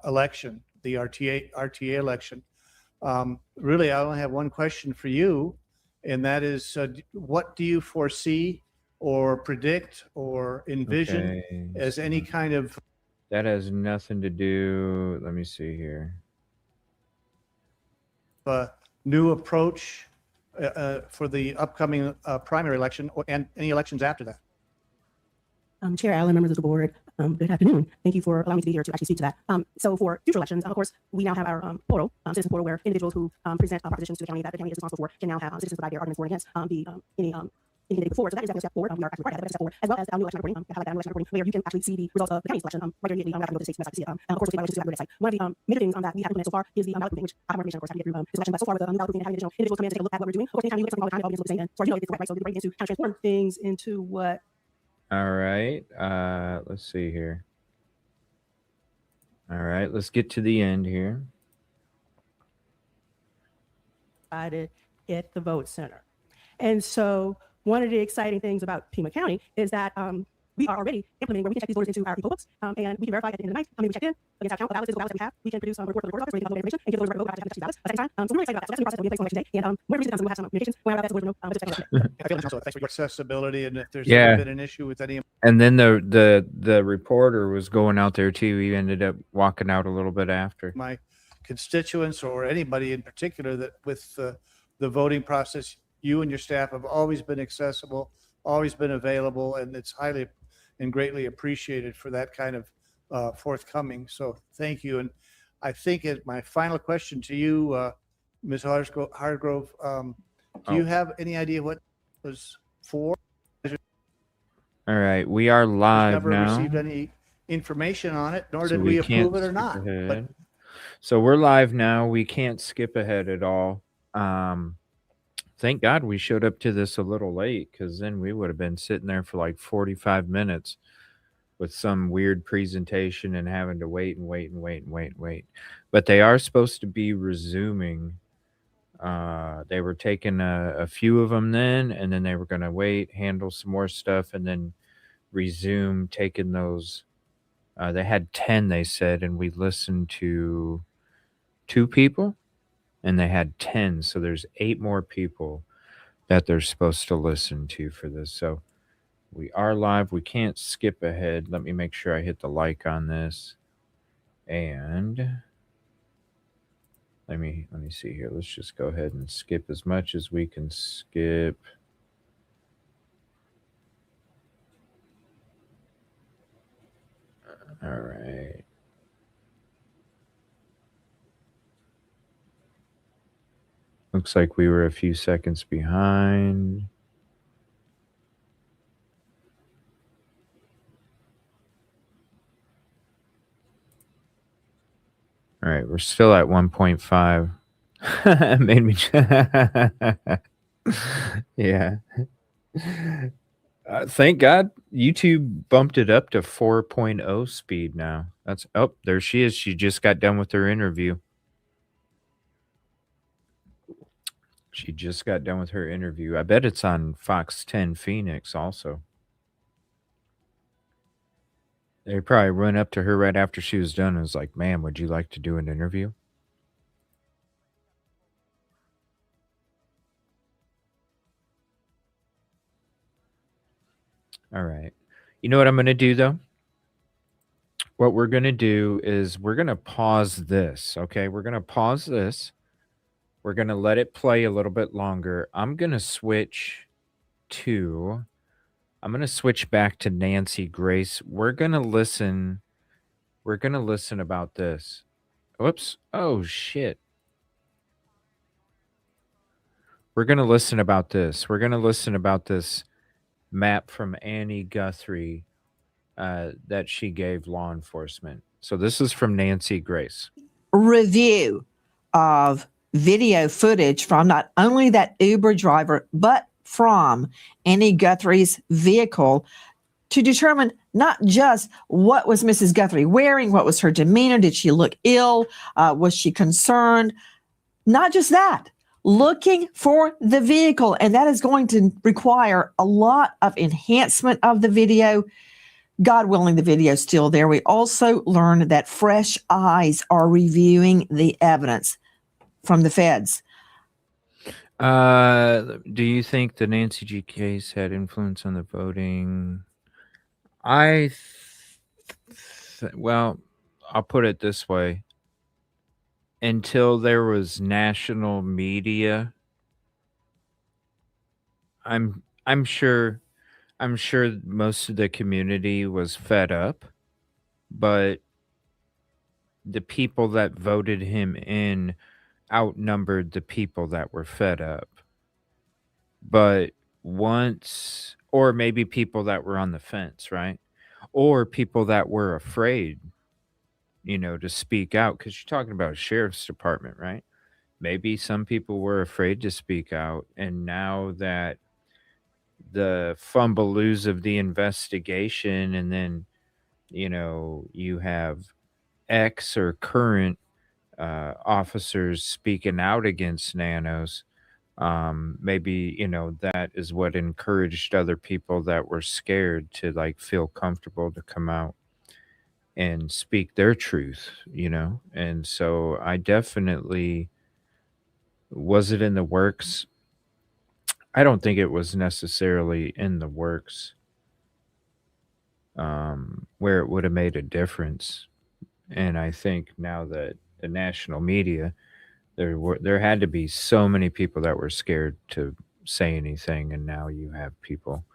election, the RTA election. Really, I only have one question for you, and that is, what do you foresee or predict or envision as any kind of... That has nothing to do. Let me see here. New approach for the upcoming primary election and any elections after that? Chair Allen, members of the board, good afternoon. Thank you for allowing me to be here to actually speak to that. So for future elections, of course, we now have our portal, citizen portal, where individuals who present propositions to the county that the county is responsible for can now have citizens provide their arguments for and against any candidate before. So that is definitely a step forward. We are actually part of that, step forward, as well as our new election reporting, highlight that new election reporting, where you can actually see the results of the county's election right immediately after you go to the state's website to see it. Of course, we'll see elections to the website. One of the major things that we have implemented so far is the ballot grouping, which I have more information, of course, how to get through this election. But so far, with the ballot grouping and having individuals come in and take a look at what we're doing, of course, anytime you look at something all the time, the audience will be saying, so you know it's the right, so we break into how to transform things into what. All right. Let's see here. All right. Let's get to the end here. At the vote center. And so one of the exciting things about Pima County is that we are already implementing where we can check these voters into our ePoll books, and we can verify at the end of the night how many we checked in against our count of ballots, physical ballots that we have. We can produce a report for the report office where they can upload information and give those vote after check ballots at the same time. So we're really excited about that. So that's a new process that we'll be in place on election day. And whenever we we'll have some communications when that's we'll know just check I feel also thanks for your accessibility, and if there's Yeah. ever been an issue with any... And then the reporter was going out there too. He ended up walking out a little bit after. my constituents or anybody in particular that with the voting process, you and your staff have always been accessible, always been available, and it's highly and greatly appreciated for that kind of forthcoming. So thank you. And I think my final question to you, Ms. Hargrove, do you have any idea what it was for? All right, we are live Never now. received any information on it, nor So did we can't approve it or skip not. ahead. But So we're live now. We can't skip ahead at all. Thank God we showed up to this a little late, because then we would have been sitting there for like 45 minutes with some weird presentation and having to wait and wait and wait and wait and wait. But they are supposed to be resuming They were taking a few of them then, and then they were going to wait, handle some more stuff, and then resume taking those. They had 10, they said, and we listened to 2 people, and they had 10. So there's 8 more people that they're supposed to listen to for this. So we are live. We can't skip ahead. Let me make sure I hit the like on this. And let me see here. Let's just go ahead and skip as much as we can skip. All right. Looks like we were a few seconds behind. All right, we're still at 1.5. It made me. Yeah. Thank God YouTube bumped it up to 4.0 speed now. That's there she is. She just got done with her interview. She just got done with her interview. I bet it's on Fox 10 Phoenix also. They probably run up to her right after she was done and was like, "Ma'am, would you like to do an interview?" All right. You know what I'm going to do, though? What we're going to do is we're going to pause this, okay? We're going to pause this. We're going to let it play a little bit longer. I'm going to switch back to Nancy Grace. We're going to listen about this. Whoops. Oh, shit. We're going to listen about this. We're going to listen about this map from Annie Guthrie that she gave law enforcement. So this is from Nancy Grace. Review of video footage from not only that Uber driver, but from Annie Guthrie's vehicle to determine not just what was Mrs. Guthrie wearing, what was her demeanor, did she look ill, was she concerned? Not just that, looking for the vehicle, and that is going to require a lot of enhancement of the video. God willing, the video is still there. We also learned that fresh eyes are reviewing the evidence from the feds. Do you think the Nancy G case had influence on the voting? Well, I'll put it this way. Until there was national media, I'm sure most of the community was fed up, but the people that voted him in outnumbered the people that were fed up. But or maybe people that were on the fence, right? Or people that were afraid, to speak out, because you're talking about a sheriff's department, right? Maybe some people were afraid to speak out, and now that the fumbleoos of the investigation, and then you have ex or current officers speaking out against Nanos, maybe that is what encouraged other people that were scared to feel comfortable to come out and speak their truth. And so I definitely, was it in the works? I don't think it was necessarily in the works where it would have made a difference. And I think now that the national media, there had to be so many people that were scared to say anything, and now you have people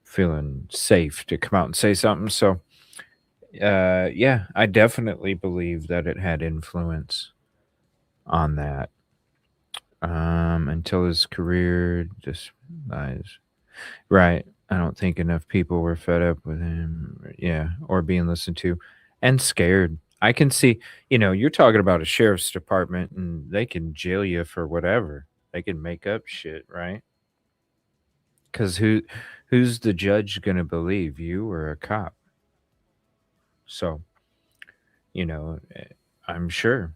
feeling safe to come out and say something. So yeah, I definitely believe that it had influence on that. Until his career just dies. Right. I don't think enough people were fed up with him. Yeah. Or being listened to and scared. I can see, you're talking about a sheriff's department, and they can jail you for whatever. They can make up shit, right? Because who's the judge going to believe, you or a cop? So, I'm sure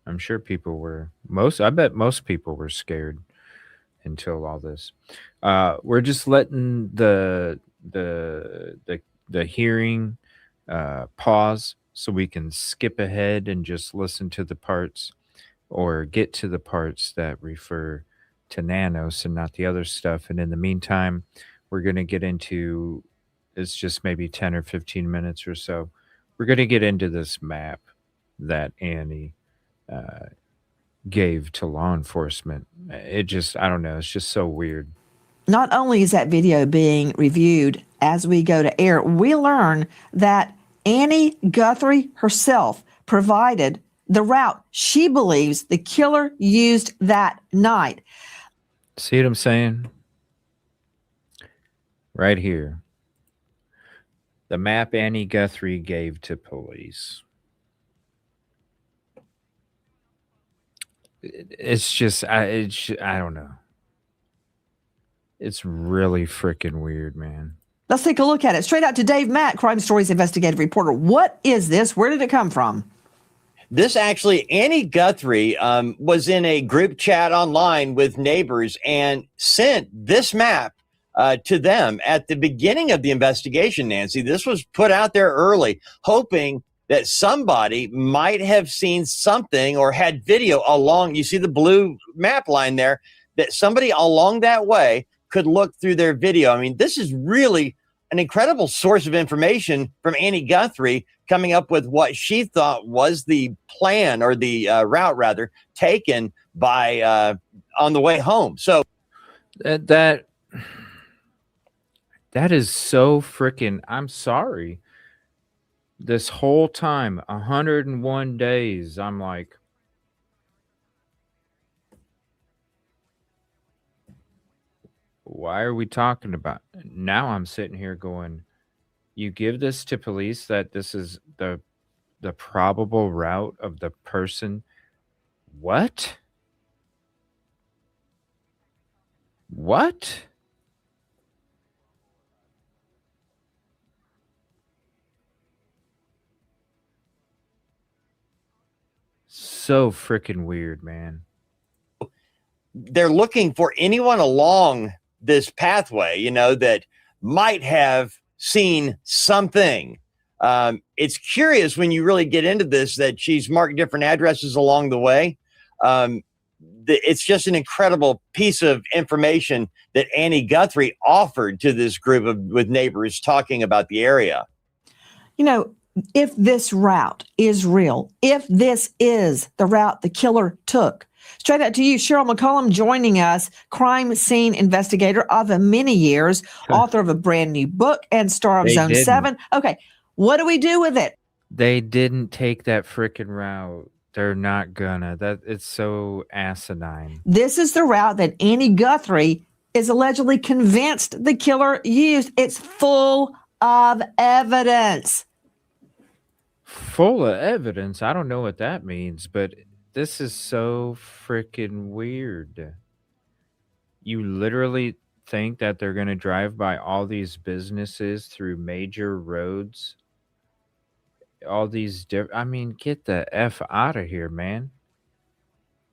I'm sure people were I bet most people were scared until all this. We're just letting the hearing pause so we can skip ahead and just listen to the parts or get to the parts that refer to Nanos and not the other stuff. And in the meantime, we're going to get into it's just maybe 10 or 15 minutes or so. We're going to get into this map that Annie gave to law enforcement. It just, I don't know, it's just so weird. Not only is that video being reviewed as we go to air, we learn that Annie Guthrie herself provided the route she believes the killer used that night. See what I'm saying? Right here. The map Annie Guthrie gave to police. It's just, I don't know. It's really freaking weird, man. Let's take a look at it. Straight out to Dave Mack, Crime Stories investigative reporter. What is this? Where did it come from? This actually, Annie Guthrie was in a group chat online with neighbors and sent this map to them at the beginning of the investigation, Nancy. This was put out there early, hoping that somebody might have seen something or had video along. You see the blue map line there, that somebody along that way could look through their video. I mean, this is really an incredible source of information from Annie Guthrie coming up with what she thought was the plan or the route rather taken by on the way home. So that is so freaking, I'm sorry. This whole time, 101 days, I'm like, why are we talking about? Now I'm sitting here going, you give this to police that this is the probable route of the person. What? What? So freaking weird, man. They're looking for anyone along this pathway, you know, that might have seen something. It's curious when you really get into this that she's marked different addresses along the way. It's just an incredible piece of information that Annie Guthrie offered to this group with neighbors talking about the area. You know, if this route is real, if this is the route the killer took, straight out to you, Cheryl McCollum, joining us, crime scene investigator of many years, author of a brand new book and star of They Zone didn't. 7. Okay, what do we do with it? They didn't take that freaking route. They're not gonna. That it's so asinine. This is the route that Annie Guthrie is allegedly convinced the killer used. It's full of evidence. Full of evidence. I don't know what that means, but this is so freaking weird. You literally think that they're going to drive by all these businesses through major roads? All these I mean, get the F out of here, man.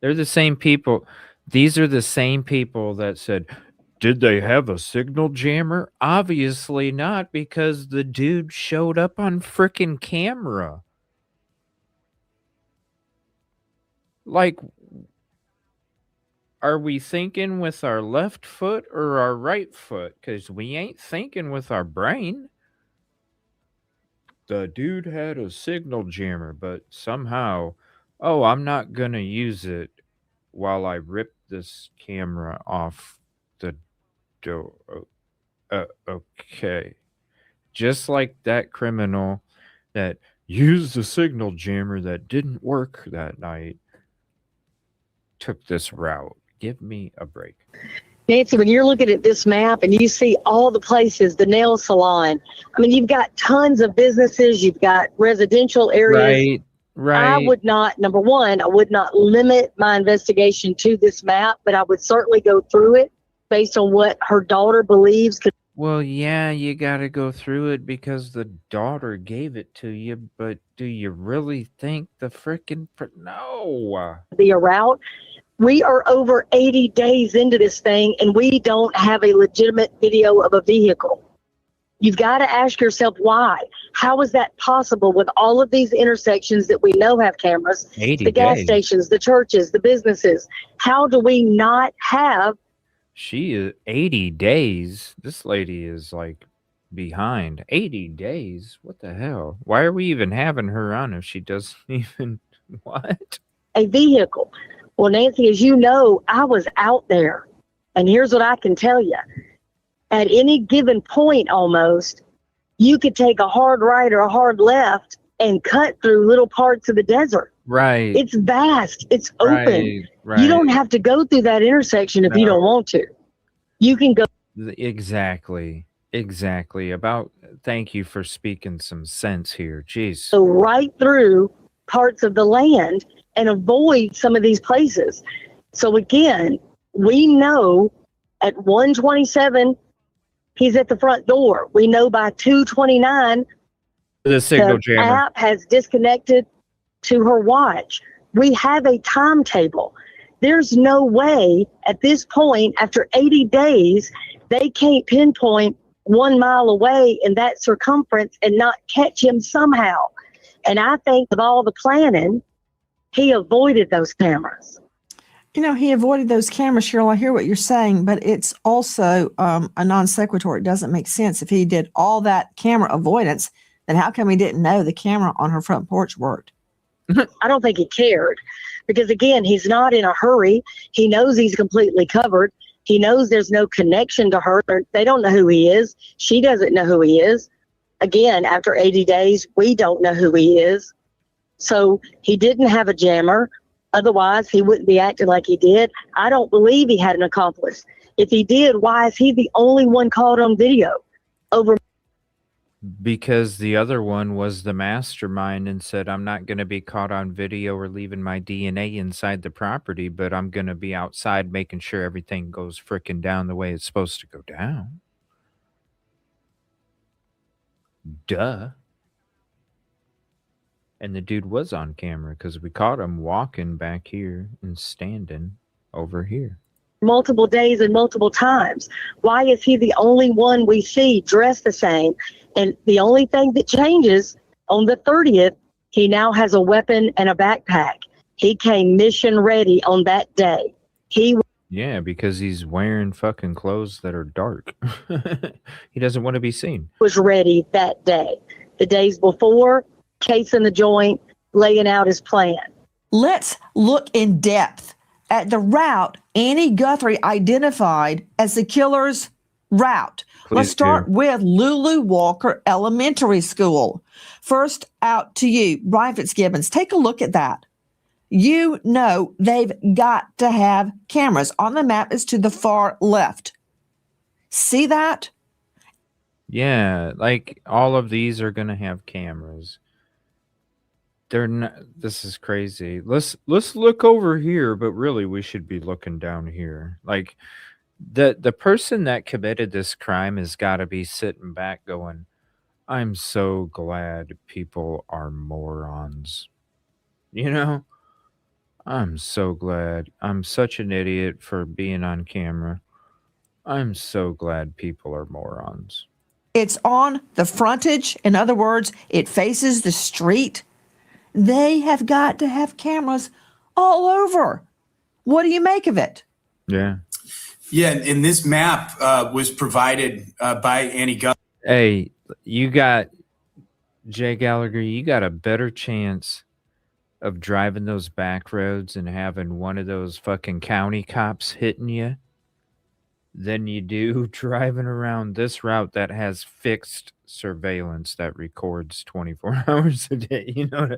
They're the same people. These are the same people that said, did they have a signal jammer? Obviously not, because the dude showed up on freaking camera. Like, are we thinking with our left foot or our right foot? Because we ain't thinking with our brain. The dude had a signal jammer, but somehow, oh, I'm not going to use it while I rip this camera off the door. Okay. Just like that criminal that used the signal jammer that didn't work that night took this route. Give me a break. Nancy, when you're looking at this map and you see all the places, the nail salon, I mean, you've got tons of businesses, you've got residential areas. Right. I would not, number one, I would not limit my investigation to this map, but I would certainly go through it based on what her daughter believes could Well, yeah, you got to go through it because the daughter gave it to you, but do you really think the frickin' no? Be a route. We are over 80 days into this thing and we don't have a legitimate video of a vehicle. You've got to ask yourself why. How is that possible with all of these intersections that we know have cameras, 80 the gas days. stations, the churches, the businesses? How do we not have? She is 80 days. This lady is like behind. 80 days? What the hell? Why are we even having her on if she doesn't even what? A vehicle. Well, Nancy, as you know, I was out there. And here's what I can tell you. At any given point almost, you could take a hard right or a hard left and cut through little parts of the desert. Right. It's vast. It's open. Right. You don't have to go through that intersection if you don't want to. You can go. Exactly. Thank you for speaking some sense here. Jeez. Go right through parts of the land and avoid some of these places. So again, we know at 127, he's at the front door. We know by 229, The signal the jammer. app has disconnected to her watch. We have a timetable. There's no way at this point, after 80 days, they can't pinpoint 1 mile away in that circumference and not catch him somehow. And I think with all the planning, he avoided those cameras. You know, he avoided those cameras, Cheryl. I hear what you're saying, but it's also a non sequitur. It doesn't make sense. If he did all that camera avoidance, then how come he didn't know the camera on her front porch worked? I don't think he cared because, again, he's not in a hurry. He knows he's completely covered. He knows there's no connection to her. They don't know who he is. She doesn't know who he is. Again, after 80 days, we don't know who he is. So he didn't have a jammer. Otherwise, he wouldn't be acting like he did. I don't believe he had an accomplice. If he did, why is he the only one caught on video over? Because the other one was the mastermind and said, I'm not going to be caught on video or leaving my DNA inside the property, but I'm going to be outside making sure everything goes frickin' down the way it's supposed to go down. Duh. And the dude was on camera because we caught him walking back here and standing over here. Multiple days and multiple times. Why is he the only one we see dressed the same? And the only thing that changes on the 30th, he now has a weapon and a backpack. He came mission ready on that day. Yeah, because he's wearing fucking clothes that are dark. He doesn't want to be seen. Was ready that day. The days before, casing the joint, laying out his plan. Let's look in depth at the route Annie Guthrie identified as the killer's route. Let's start with Lulu Walker Elementary School. First out to you, Brian Fitzgibbons. Take a look at that. You know they've got to have cameras. On the map is to the far left. See that? Yeah, like all of these are going to have cameras. They're not, this is crazy. Let's look over here, but really we should be looking down here. Like the person that committed this crime has got to be sitting back going, I'm so glad people are morons. You know? I'm so glad. I'm such an idiot for being on camera. I'm so glad people are morons. It's on the frontage. In other words, it faces the street. They have got to have cameras all over. What do you make of it? Yeah. Yeah, and this map was provided by Annie Guthrie. Hey, you got, Jay Gallagher, you got a better chance of driving those back roads and having one of those fucking county cops hitting you than you do driving around this route that has fixed surveillance that records 24 hours a day. You know,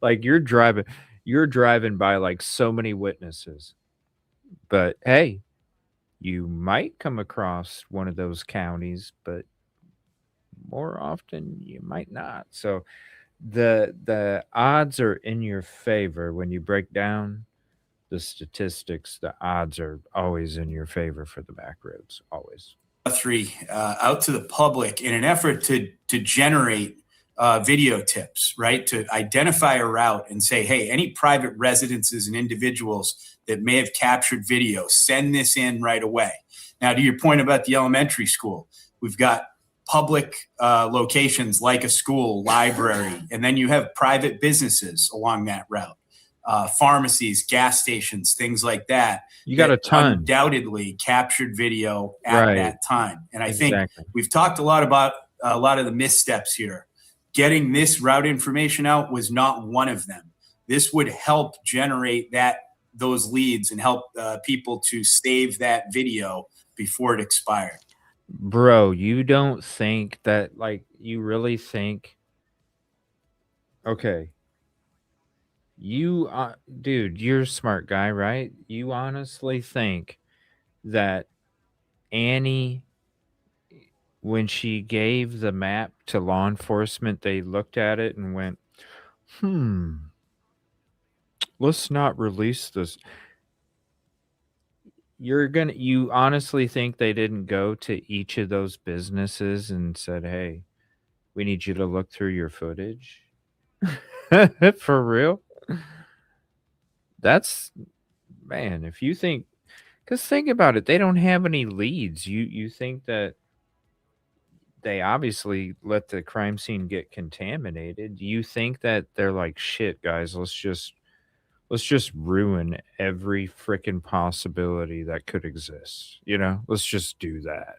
like you're driving by like so many witnesses. But hey, you might come across one of those counties, but more often you might not. So the odds are in your favor when you break down the statistics. The odds are always in your favor for the back roads, always. Guthrie out to the public in an effort to generate video tips, right? To identify a route and say, hey, any private residences and individuals that may have captured video, send this in right away. Now, to your point about the elementary school, we've got public locations like a school, library, and then you have private businesses along that route, pharmacies, gas stations, things like that. You got a ton. Undoubtedly captured video at that time. And I think we've talked a lot about a lot of the missteps here. Getting this route information out was not one of them. This would help generate those leads and help people to save that video before it expired. Bro, you don't think that, like, you really think, okay, you, dude, you're a smart guy, right? You honestly think that Annie, when she gave the map to law enforcement, they looked at it and went, let's not release this. You honestly think they didn't go to each of those businesses and said, hey, we need you to look through your footage? For real? That's, man, if you think, because think about it, they don't have any leads. You think that they obviously let the crime scene get contaminated. You think that they're like, shit, guys, let's just ruin every freaking possibility that could exist. Let's just do that.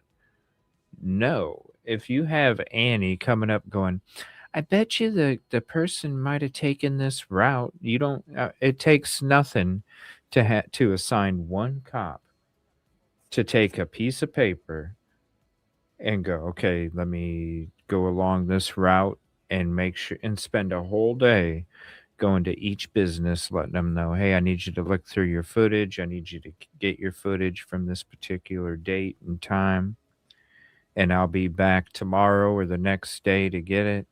No. If you have Annie coming up going, I bet you the person might have taken this route. You don't, it takes nothing to assign one cop to take a piece of paper and go, okay, let me go along this route and make sure and spend a whole day going to each business, letting them know, hey, I need you to look through your footage. I need you to get your footage from this particular date and time. And I'll be back tomorrow or the next day to get it.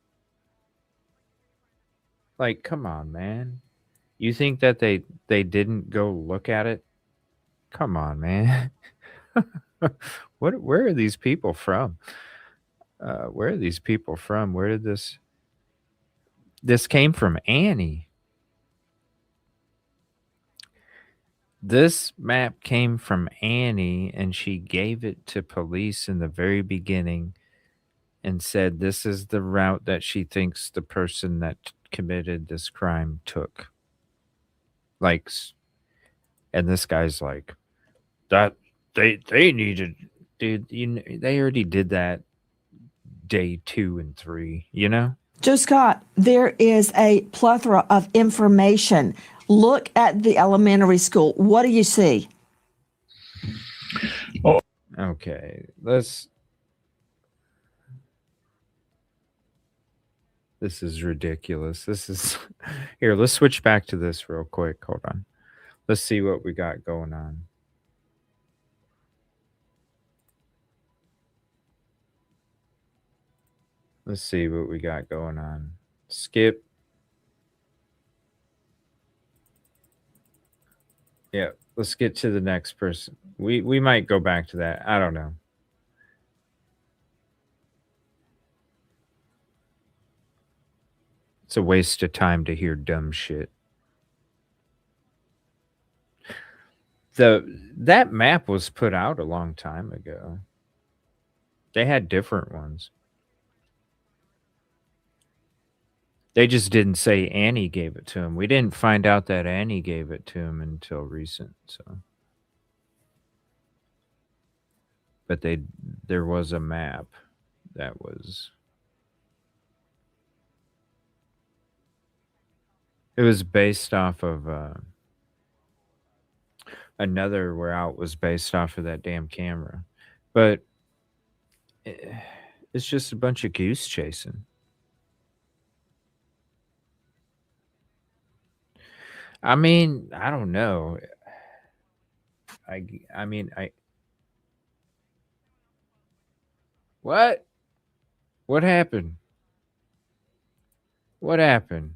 Like, come on, man. You think that they didn't go look at it? Come on, man. Where are these people from? Where are these people from? Where did this came from? Annie. This map came from Annie, and she gave it to police in the very beginning and said this is the route that she thinks the person that committed this crime took. Like, and this guy's like, that they needed, dude, they already did that day 2 and 3, Joe Scott, there is a plethora of information. Look at the elementary school. What do you see? Okay, this is ridiculous. Here, let's switch back to this real quick. Hold on. Let's see what we got going on. Let's see what we got going on. Skip. Yeah, let's get to the next person. We might go back to that. I don't know. It's a waste of time to hear dumb shit. That map was put out a long time ago. They had different ones. They just didn't say Annie gave it to him. We didn't find out that Annie gave it to him until recent. So, but there was a map that was. It was based off of another route was based off of that damn camera, but it's just a bunch of goose chasing. I mean, I don't know. I mean, what? What happened? What happened?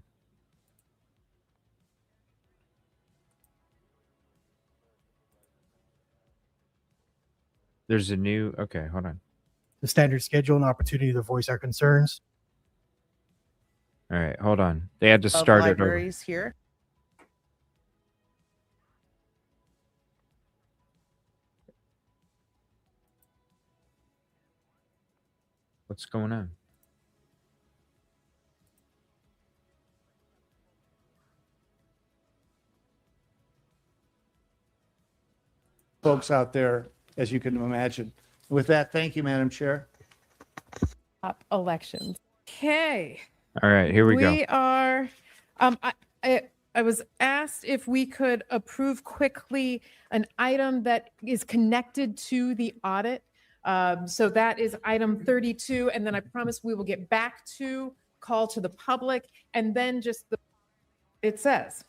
There's a new. Okay, hold on. The standard schedule and opportunity to voice our concerns. All right, hold on. They had to Of start it over. libraries here. What's going on? Folks out there, as you can imagine. With that, thank you, Madam Chair. Elections. Okay. All right, here we go. We are. I was asked if we could approve quickly an item that is connected to the audit. So that is item 32, and then I promise we will get back to call to the public, and then just it says.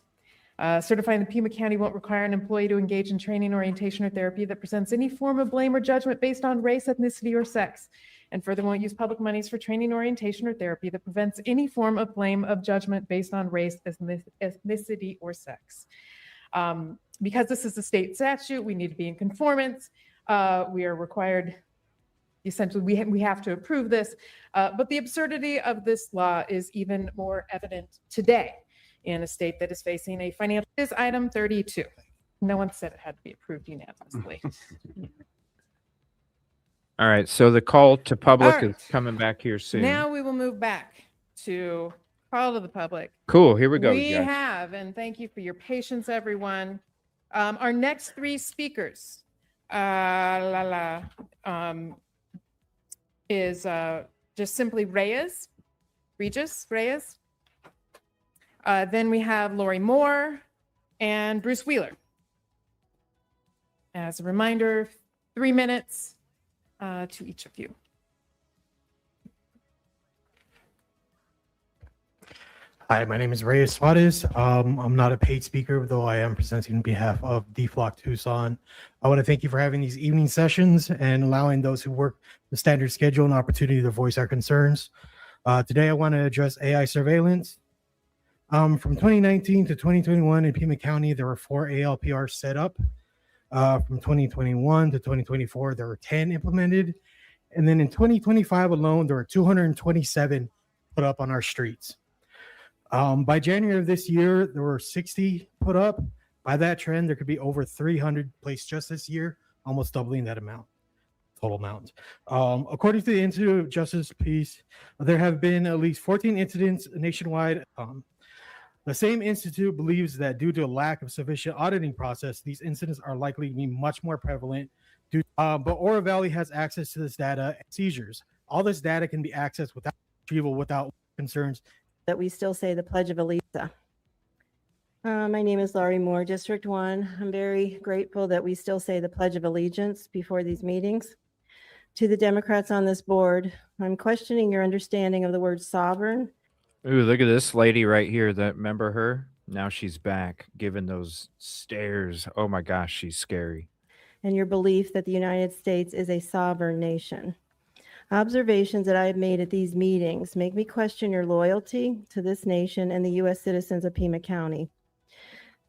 Certifying that Pima County won't require an employee to engage in training, orientation, or therapy that presents any form of blame or judgment based on race, ethnicity, or sex. And further, won't use public monies for training, orientation, or therapy that prevents any form of blame of judgment based on race, ethnicity, or sex. Because this is a state statute, we need to be in conformance. We are required, essentially, we have to approve this. But the absurdity of this law is even more evident today in a state that is facing a financial. Is item 32. No one said it had to be approved unanimously. All right, so the call to public All right. is coming back here soon. Now we will move back to call to the public. Cool, here we go. We guys. have, and thank you for your patience, everyone. Our next three speakers is just simply Regis. Then we have Lori Moore and Bruce Wheeler. As a reminder, 3 minutes to each of you. Hi, my name is Reyes Suarez. I'm not a paid speaker, though I am presenting on behalf of DFLOC Tucson. I want to thank you for having these evening sessions and allowing those who work the standard schedule an opportunity to voice our concerns. Today, I want to address AI surveillance. From 2019 to 2021 in Pima County, there were 4 ALPRs set up. From 2021 to 2024, there were 10 implemented. And then in 2025 alone, there were 227 put up on our streets. By January of this year, there were 60 put up. By that trend, there could be over 300 placed just this year, almost doubling that amount, total amount. According to the Institute of Justice Peace, there have been at least 14 incidents nationwide. The same institute believes that due to a lack of sufficient auditing process, these incidents are likely to be much more prevalent. But Oro Valley has access to this data and seizures. All this data can be accessed without retrieval, without concerns. That we still say the Pledge of Allegiance. My name is Laurie Moore, District 1. I'm very grateful that we still say the Pledge of Allegiance before these meetings. To the Democrats on this board, I'm questioning your understanding of the word sovereign. Ooh, look at this lady right here. That remember her? Now she's back, giving those stares. Oh my gosh, she's scary. And your belief that the United States is a sovereign nation. Observations that I have made at these meetings make me question your loyalty to this nation and the U.S. citizens of Pima County.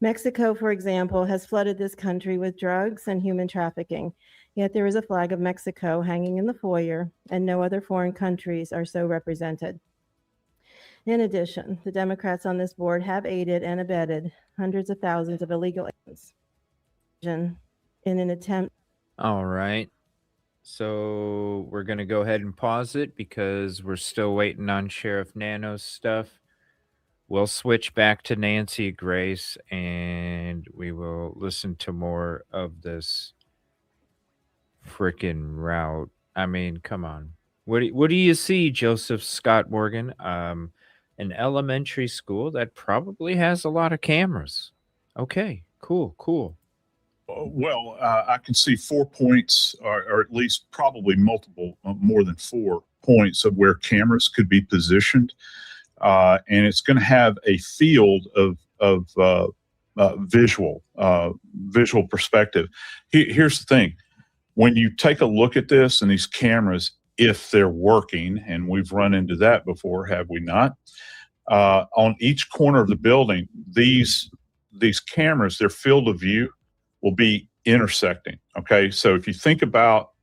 Mexico, for example, has flooded this country with drugs and human trafficking, yet there is a flag of Mexico hanging in the foyer, and no other foreign countries are so represented. In addition, the Democrats on this board have aided and abetted hundreds of thousands of illegal aliens in an attempt. All right. So we're going to go ahead and pause it because we're still waiting on Sheriff Nanos stuff. We'll switch back to Nancy Grace and we will listen to more of this freaking route. I mean, come on. What do you see, Joseph Scott Morgan? An elementary school that probably has a lot of cameras. Okay, cool. Well, I can see 4 points, or at least probably multiple, more than 4 points of where cameras could be positioned, and it's going to have a field of visual perspective. Here's the thing: when you take a look at this and these cameras, if they're working, and we've run into that before, have we not? On each corner of the building, these cameras, their field of view will be intersecting. Okay, so if you think about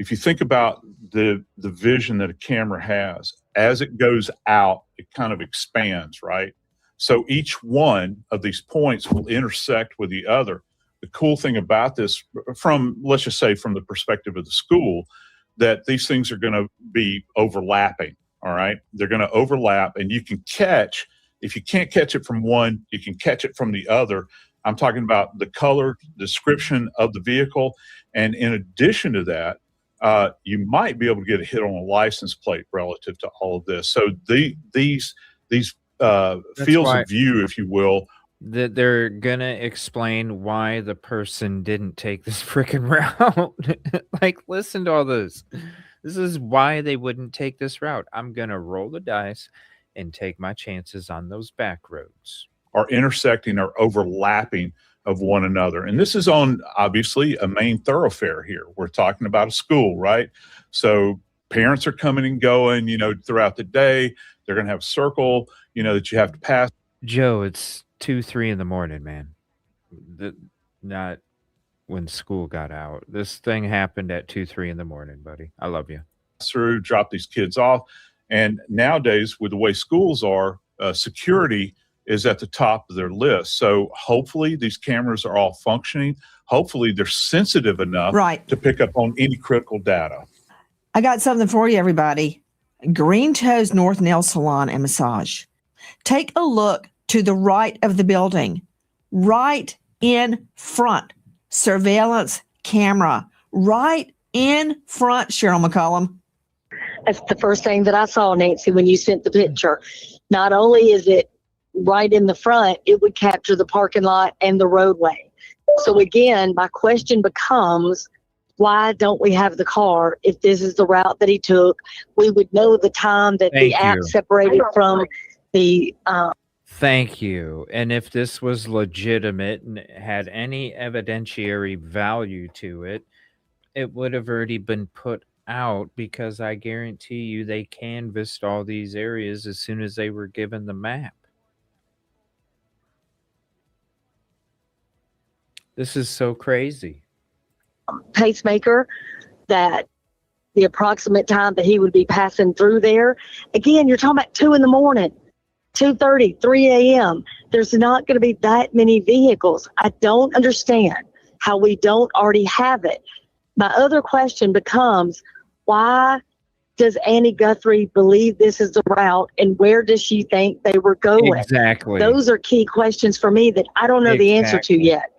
if you think about the vision that a camera has, as it goes out, it kind of expands, right? So each one of these points will intersect with the other. The cool thing about this, from, let's just say, from the perspective of the school, that these things are going to be overlapping. All right. They're going to overlap, and you can catch, if you can't catch it from one, you can catch it from the other. I'm talking about the color description of the vehicle. And in addition to that, you might be able to get a hit on a license plate relative to all of this. So these fields of view, if you will, that they're gonna explain why the person didn't take this freaking route. Like, listen to all this. This is why they wouldn't take this route. I'm gonna roll the dice and take my chances on those back roads. are intersecting or overlapping of one another. And this is on, obviously, a main thoroughfare here. We're talking about a school, right? So parents are coming and going, throughout the day. They're going to have a circle, that you have to pass. Joe, it's 2-3 in the morning, man. Not when school got out. This thing happened at 2-3 in the morning, buddy. I love you. Through, drop these kids off. And nowadays, with the way schools are, security is at the top of their list. So hopefully these cameras are all functioning. Hopefully they're sensitive enough to pick up on any critical data. I got something for you, everybody. Green Toes North Nail Salon and Massage. Take a look to the right of the building, right in front. Surveillance camera, right in front, Cheryl McCollum. That's the first thing that I saw, Nancy, when you sent the picture. Not only is it right in the front, it would capture the parking lot and the roadway. So again, my question becomes, why don't we have the car? If this is the route that he took, we would know the time that the app separated from the Thank you. And if this was legitimate and had any evidentiary value to it, it would have already been put out, because I guarantee you they canvassed all these areas as soon as they were given the map. This is so crazy. pacemaker, that the approximate time that he would be passing through there. Again, you're talking about 2 in the morning, 2:30, 3 a.m. There's not going to be that many vehicles. I don't understand how we don't already have it. My other question becomes, why does Annie Guthrie believe this is the route, and where does she think they were going? Exactly. Those are key questions for me that I don't know the answer to yet.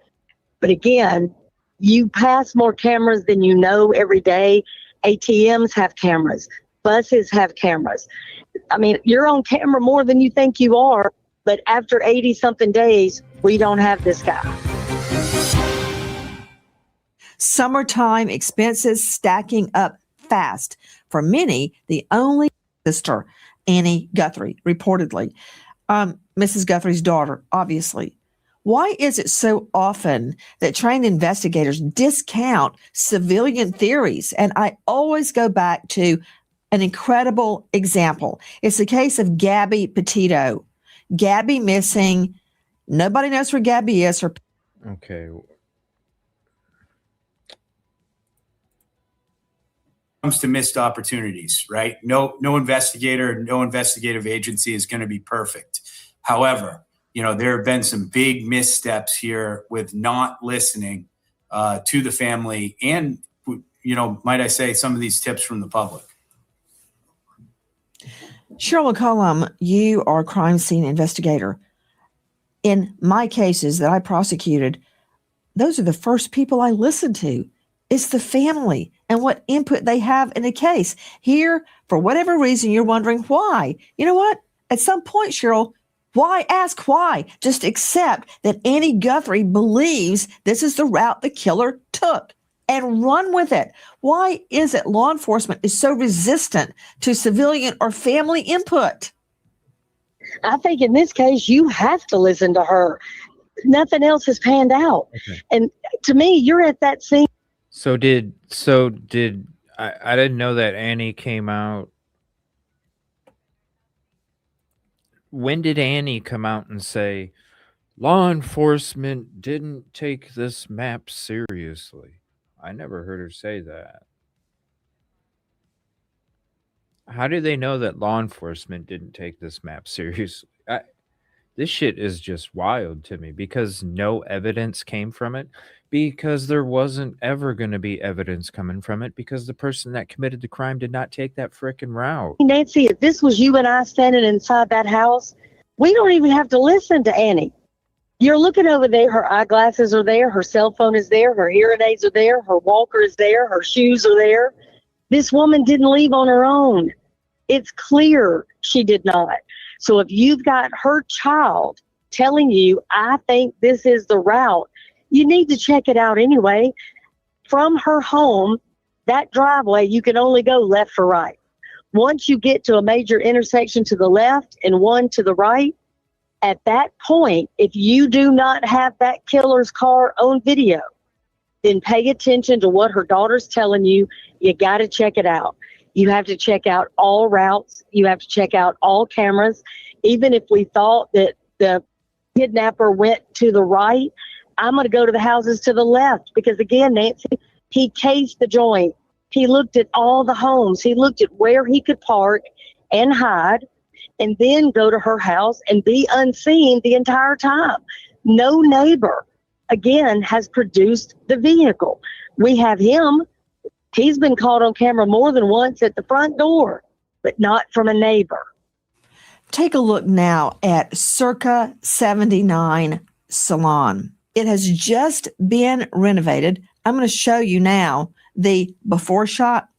But again, you pass more cameras than you know every day. ATMs have cameras. Buses have cameras. I mean, you're on camera more than you think you are, but after 80-something days, we don't have this guy. Summertime expenses stacking up fast. For many, the only sister, Annie Guthrie, reportedly. Mrs. Guthrie's daughter, obviously. Why is it so often that trained investigators discount civilian theories? And I always go back to an incredible example. It's the case of Gabby Petito. Gabby missing. Nobody knows where Gabby is. Okay. Comes to missed opportunities, right? No investigator, no investigative agency is going to be perfect. However, there have been some big missteps here with not listening to the family and, might I say, some of these tips from the public. Cheryl McCollum, you are a crime scene investigator. In my cases that I prosecuted, those are the first people I listened to. It's the family and what input they have in a case. Here, for whatever reason, you're wondering why. You know what? At some point, Cheryl, why ask why? Just accept that Annie Guthrie believes this is the route the killer took and run with it. Why is it law enforcement is so resistant to civilian or family input? I think in this case, you have to listen to her. Nothing else has panned out. Okay. And to me, you're at that scene. So did I didn't know that Annie came out. When did Annie come out and say law enforcement didn't take this map seriously? I never heard her say that. How do they know that law enforcement didn't take this map seriously? This shit is just wild to me because no evidence came from it, because there wasn't ever going to be evidence coming from it, because the person that committed the crime did not take that frickin' route. Nancy, if this was you and I standing inside that house, we don't even have to listen to Annie. You're looking over there, her eyeglasses are there, her cell phone is there, her hearing aids are there, her walker is there, her shoes are there. This woman didn't leave on her own. It's clear she did not. So if you've got her child telling you, I think this is the route, you need to check it out anyway. From her home, that driveway, you can only go left or right. Once you get to a major intersection to the left and one to the right, at that point, if you do not have that killer's car on video, then pay attention to what her daughter's telling you. You got to check it out. You have to check out all routes. You have to check out all cameras. Even if we thought that the kidnapper went to the right, I'm going to go to the houses to the left because, again, Nancy, he cased the joint. He looked at all the homes. He looked at where he could park and hide and then go to her house and be unseen the entire time. No neighbor, again, has produced the vehicle. We have him. He's been caught on camera more than once at the front door, but not from a neighbor. Take a look now at Circa 79 Salon. It has just been renovated. I'm going to show you now the before shot.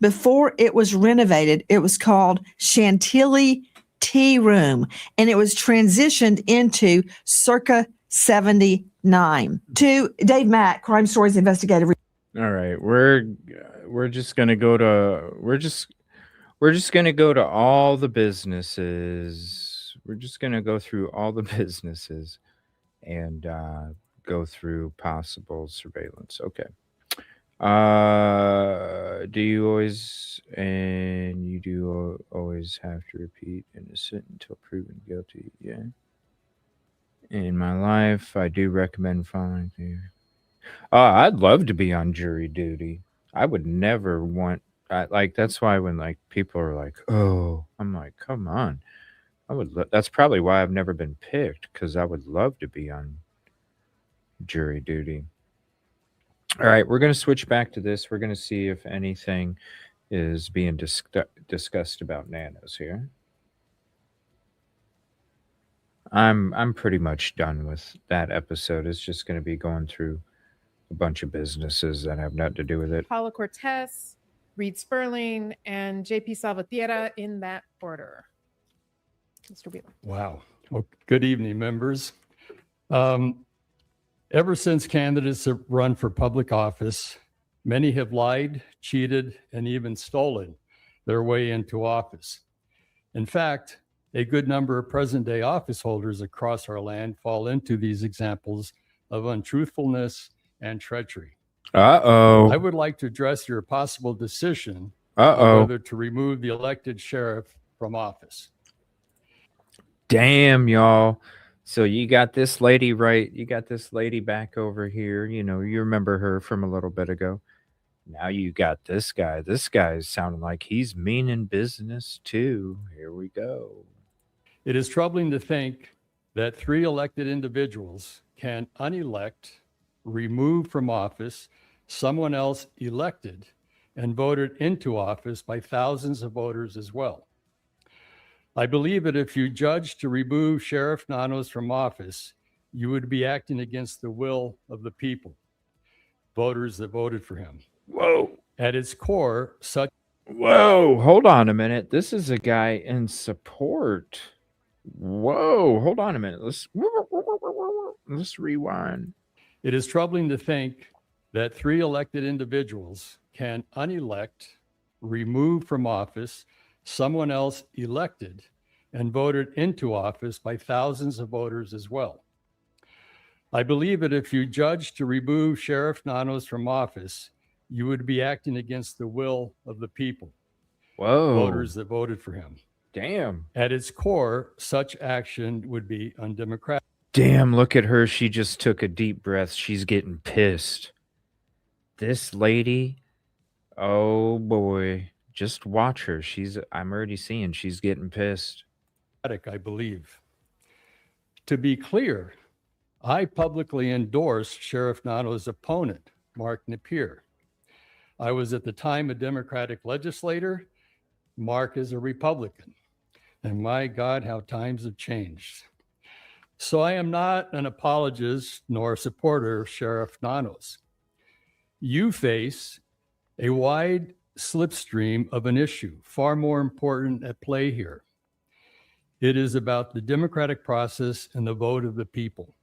Before it was renovated, it was called Chantilly Tea Room, and it was transitioned into Circa 79. To Dave Mack, Crime Stories investigative. All right, we're just gonna go to we're just gonna go to all the businesses. We're just gonna go through all the businesses and go through possible surveillance. Okay. Do you always have to repeat innocent until proven guilty? Yeah. In my life, I do recommend following the. I'd love to be on jury duty. I would never want. That's why when people are like, "Oh," I'm like, "Come on." That's probably why I've never been picked, because I would love to be on jury duty. All right, we're going to switch back to this. We're going to see if anything is being discussed about Nanos here. I'm pretty much done with that episode. It's just going to be going through a bunch of businesses that have nothing to do with it. Paula Cortez, Reed Sperling, and JP Salvatierra in that order. Mr. Wheeler. Wow. Well, good evening, members. Ever since candidates have run for public office, many have lied, cheated, and even stolen their way into office. In fact, a good number of present-day office holders across our land fall into these examples of untruthfulness and treachery. Uh-oh. I would like to address your possible decision Uh-oh. on whether to remove the elected sheriff from office. Damn, y'all. So you got this lady, right? You got this lady back over here. You know, you remember her from a little bit ago. Now you got this guy. This guy is sounding like he's meaning business too. Here we go. It is troubling to think that 3 elected individuals can unelect, remove from office someone else elected and voted into office by thousands of voters as well. I believe that if you judge to remove Sheriff Nanos from office, you would be acting against the will of the people, voters that voted for him. Whoa. At its core, such. Whoa, hold on a minute. This is a guy in support. Whoa, hold on a minute. Let's rewind. It is troubling to think that 3 elected individuals can unelect, remove from office someone else elected and voted into office by thousands of voters as well. I believe that if you judge to remove Sheriff Nanos from office, you would be acting against the will of the people, voters that voted for him. Damn. At its core, such action would be undemocratic. Damn, look at her. She just took a deep breath. She's getting pissed. This lady, oh boy. Just watch her. I'm already seeing she's getting pissed. I believe. To be clear, I publicly endorsed Sheriff Nanos' opponent, Mark Napier. I was at the time a Democratic legislator. Mark is a Republican. And my God, how times have changed. So I am not an apologist nor a supporter of Sheriff Nanos. You face a wide slipstream of an issue, far more important at play here. It is about the democratic process and the vote of the people.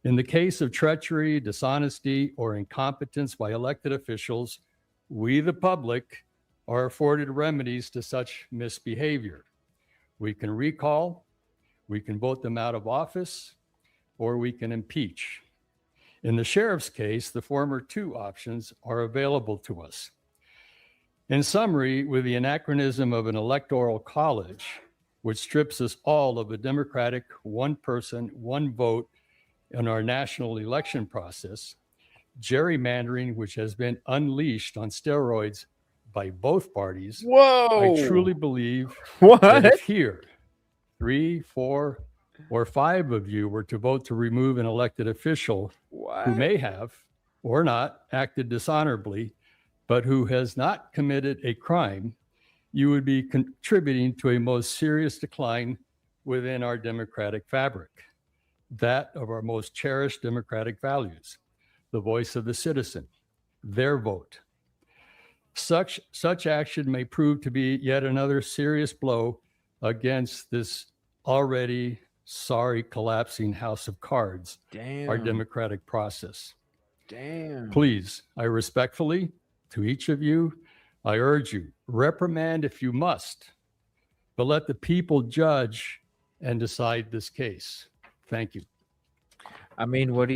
In the case of treachery, dishonesty, or incompetence by elected officials, we, the public, are afforded remedies to such misbehavior. We can recall, we can vote them out of office, or we can impeach. In the sheriff's case, the former two options are available to us. In summary, with the anachronism of an electoral college, which strips us all of a democratic one person, one vote in our national election process, gerrymandering, which has been unleashed on steroids by both parties, Whoa! I truly believe What? that if here 3, 4, or 5 of you were to vote to remove an elected official who may have or not acted dishonorably, but who has not committed a crime, you would be contributing to a most serious decline within our democratic fabric, that of our most cherished democratic values, the voice of the citizen, their vote. Such action may prove to be yet another serious blow against this already sorry collapsing house of cards, our Damn. democratic process. Damn. Please, I respectfully, to each of you, I urge you, reprimand if you must, but let the people judge and decide this case. Thank you. I mean, what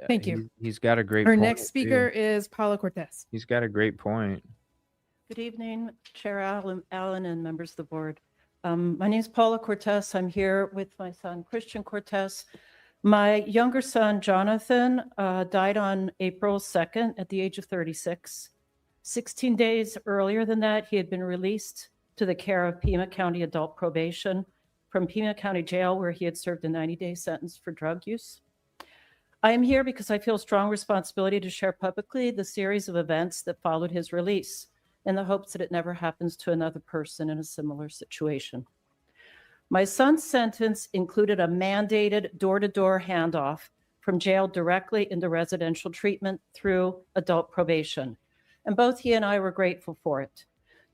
Thank you. He's got a great Our point. next speaker too. is Paula Cortez. He's got a great point. Good evening, Chair Allen and members of the board. My name is Paula Cortez. I'm here with my son, Christian Cortez. My younger son, Jonathan, died on April 2nd at the age of 36. 16 days earlier than that, he had been released to the care of Pima County Adult Probation from Pima County Jail, where he had served a 90-day sentence for drug use. I am here because I feel strong responsibility to share publicly the series of events that followed his release, in the hopes that it never happens to another person in a similar situation. My son's sentence included a mandated door-to-door handoff from jail directly into residential treatment through adult probation, and both he and I were grateful for it.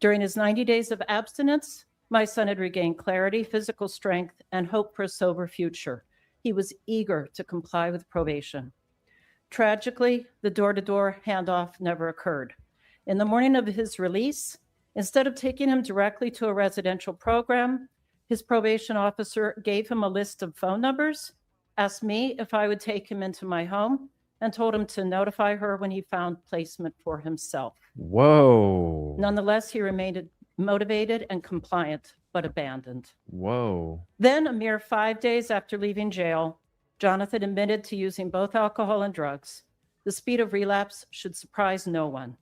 During his 90 days of abstinence, my son had regained clarity, physical strength, and hope for a sober future. He was eager to comply with probation. Tragically, the door-to-door handoff never occurred. In the morning of his release, instead of taking him directly to a residential program, his probation officer gave him a list of phone numbers, asked me if I would take him into my home, and told him to notify her when he found placement for himself. Whoa. Nonetheless, he remained motivated and compliant, but abandoned. Whoa. Then, a mere 5 days after leaving jail, Jonathan admitted to using both alcohol and drugs. The speed of relapse should surprise no one.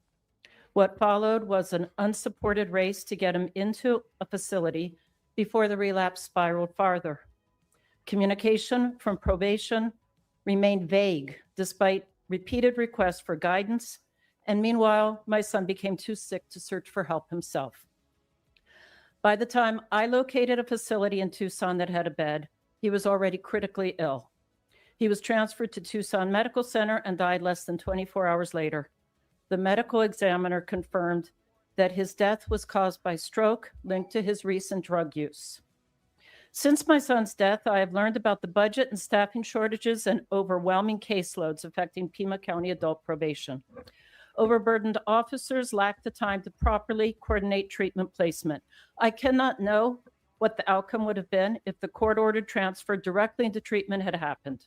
What followed was an unsupported race to get him into a facility before the relapse spiraled farther. Communication from probation remained vague despite repeated requests for guidance, and meanwhile, my son became too sick to search for help himself. By the time I located a facility in Tucson that had a bed, he was already critically ill. He was transferred to Tucson Medical Center and died less than 24 hours later. The medical examiner confirmed that his death was caused by stroke linked to his recent drug use. Since my son's death, I have learned about the budget and staffing shortages and overwhelming caseloads affecting Pima County Adult Probation. Overburdened officers lack the time to properly coordinate treatment placement. I cannot know what the outcome would have been if the court-ordered transfer directly into treatment had happened.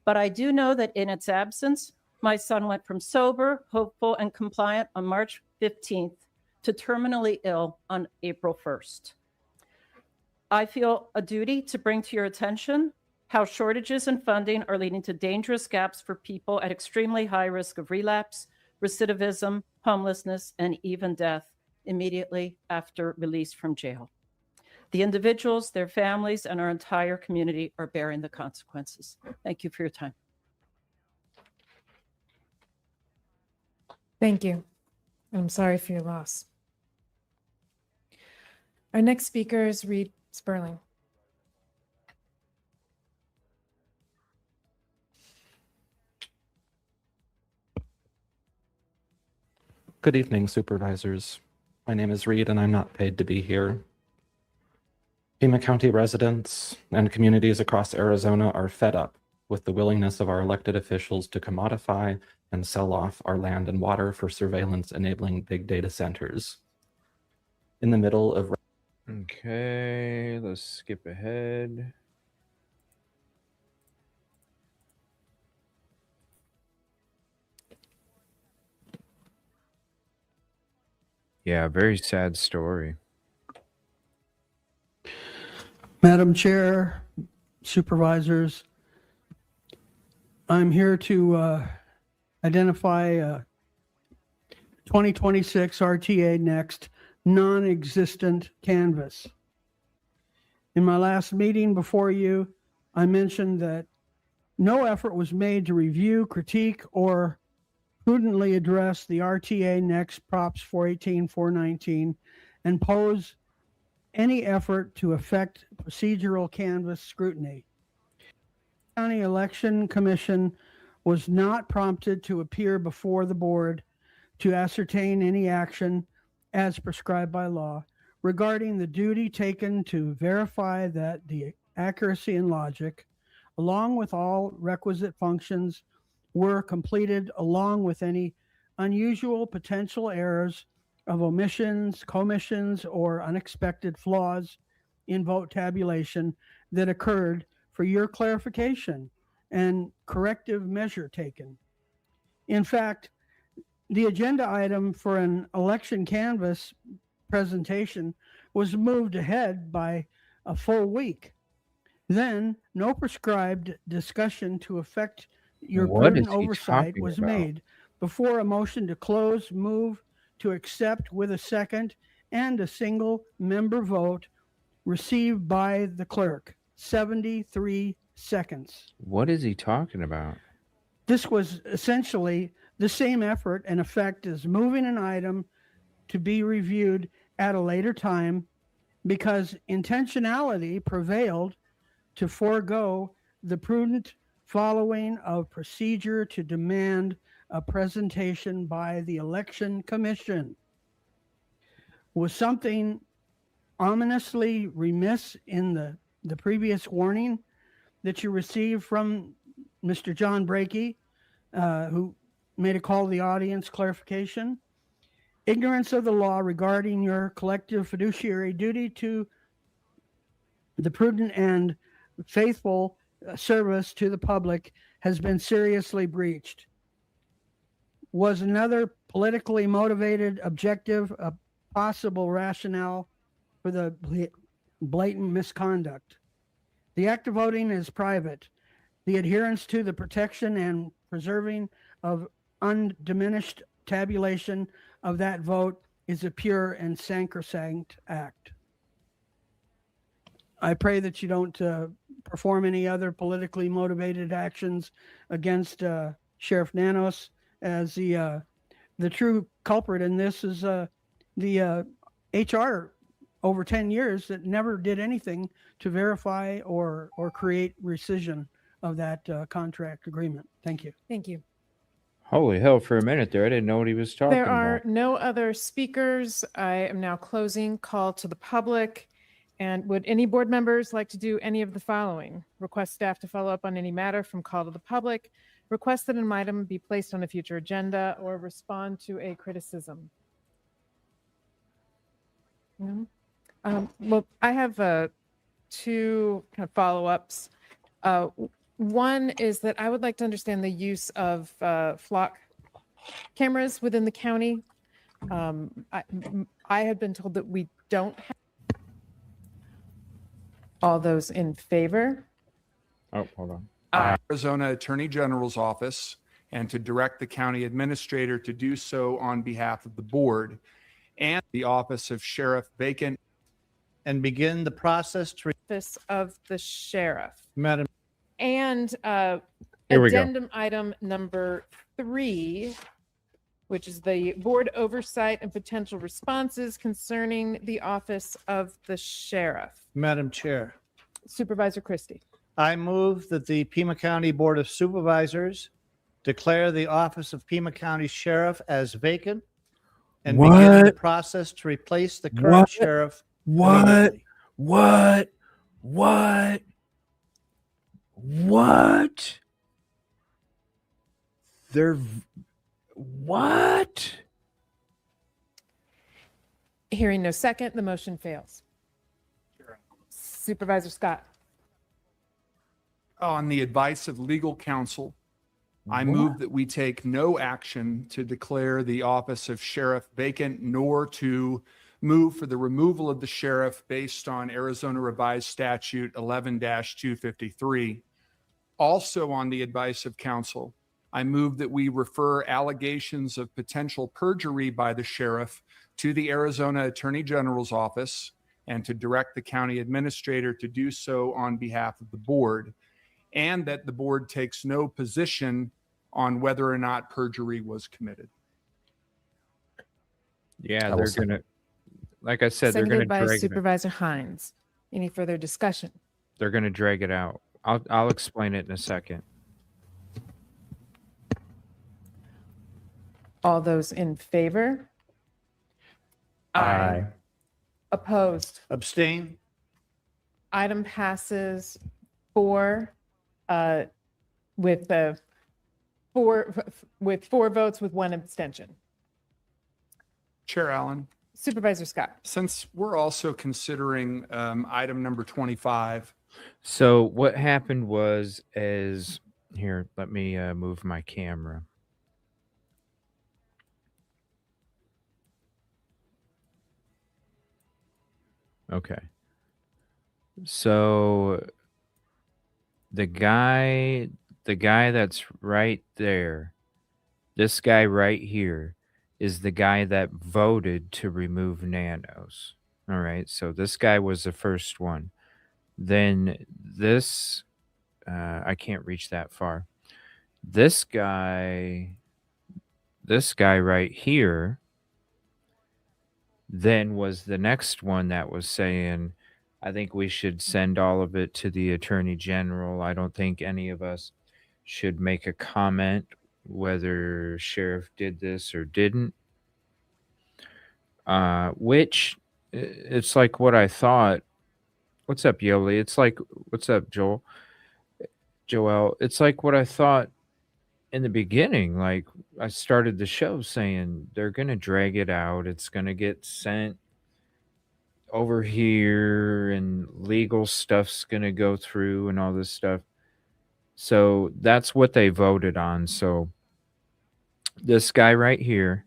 But I do know that in its absence, my son went from sober, hopeful, and compliant on March 15th to terminally ill on April 1st. I feel a duty to bring to your attention how shortages in funding are leading to dangerous gaps for people at extremely high risk of relapse, recidivism, homelessness, and even death immediately after release from jail. The individuals, their families, and our entire community are bearing the consequences. Thank you for your time. Thank you. I'm sorry for your loss. Our next speaker is Reed Sperling. Good evening, supervisors. My name is Reed, and I'm not paid to be here. Pima County residents and communities across Arizona are fed up with the willingness of our elected officials to commodify and sell off our land and water for surveillance enabling big data centers. In the middle of... Okay, let's skip ahead. Yeah, very sad story. Madam Chair, supervisors, I'm here to identify 2026 RTA Next non-existent canvas. In my last meeting before you, I mentioned that no effort was made to review, critique, or prudently address the RTA Next Props 418, 419, and pose any effort to affect procedural canvas scrutiny. The County Election Commission was not prompted to appear before the board to ascertain any action as prescribed by law regarding the duty taken to verify that the accuracy and logic, along with all requisite functions, were completed, along with any unusual potential errors of omissions, commissions, or unexpected flaws in vote tabulation that occurred for your clarification and corrective measure taken. In fact, the agenda item for an election canvas presentation was moved ahead by a full week. Then, no prescribed discussion to affect your What prudent is he oversight talking was about? made before a motion to close, move to accept with a second and a single member vote received by the clerk, 73 seconds. What is he talking about? This was essentially the same effort and effect as moving an item to be reviewed at a later time because intentionality prevailed to forego the prudent following of procedure to demand a presentation by the Election Commission. Was something ominously remiss in the previous warning that you received from Mr. John Brakey, who made a call to the audience clarification? Ignorance of the law regarding your collective fiduciary duty to the prudent and faithful service to the public has been seriously breached. Was another politically motivated objective a possible rationale for the blatant misconduct? The act of voting is private. The adherence to the protection and preserving of undiminished tabulation of that vote is a pure and sacrosanct act. I pray that you don't perform any other politically motivated actions against Sheriff Nanos, as the true culprit in this is the HR over 10 years that never did anything to verify or create rescission of that contract agreement. Thank you. Thank you. Holy hell, for a minute there, I didn't know what he was talking There are about. no other speakers. I am now closing call to the public. And would any board members like to do any of the following? Request staff to follow up on any matter from call to the public, request that an item be placed on a future agenda, or respond to a criticism. No? Well, I have two kind of follow-ups. One is that I would like to understand the use of flock cameras within the county. I have been told that we don't have. All those in favor? Oh, hold on. Arizona Attorney General's office and to direct the county administrator to do so on behalf of the board. and the office of sheriff vacant. And begin the process to. Office of the sheriff. Madam. And Here we go. addendum item number 3, which is the board oversight and potential responses concerning the office of the sheriff. Madam Chair, Supervisor Christie. I move that the Pima County Board of Supervisors declare the office of Pima County Sheriff as vacant and begin the process to replace the current sheriff. immediately. What? They're what? Hearing no second, the motion fails. Supervisor Scott. On the advice of legal counsel, I move that we take no action to declare the office of sheriff vacant, nor to move for the removal of the sheriff based on Arizona Revised Statute 11-253. Also on the advice of counsel, I move that we refer allegations of potential perjury by the sheriff to the Arizona Attorney General's office and to direct the county administrator to do so on behalf of the board, and that the board takes no position on whether or not perjury was committed. Yeah, they're going to, like I said, they're going to Seconded by drag it. Supervisor Hines. Any further discussion? They're going to drag it out. I'll explain it in a second. All those in favor? Aye. Opposed? Abstain? Item passes 4 with 4 votes with 1 abstention. Chair Allen, Supervisor Scott. since we're also considering item number 25, So what happened was, here, let me move my camera. Okay. So the guy that's right there, this guy right here, is the guy that voted to remove Nanos. All right. So this guy was the first one. Then this, I can't reach that far. This guy right here, then was the next one that was saying, I think we should send all of it to the Attorney General. I don't think any of us should make a comment whether Sheriff did this or didn't. Which, it's like what I thought. What's up, Yoli? It's like, what's up, Joel? It's like what I thought in the beginning. Like, I started the show saying they're going to drag it out. It's going to get sent over here and legal stuff's going to go through and all this stuff. So that's what they voted on. So this guy right here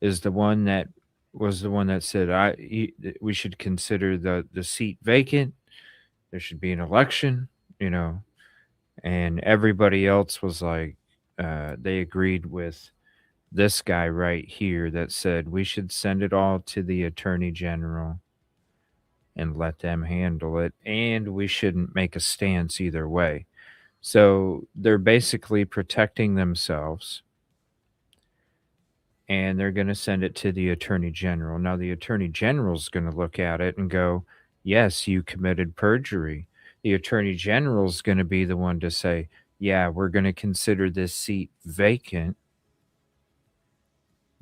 is the one that was the one that said we should consider the seat vacant. There should be an election, and everybody else was like, they agreed with this guy right here that said we should send it all to the Attorney General and let them handle it, and we shouldn't make a stance either way. So they're basically protecting themselves, and they're going to send it to the Attorney General. Now, the Attorney General is going to look at it and go, yes, you committed perjury. The Attorney General is going to be the one to say, yeah, we're going to consider this seat vacant,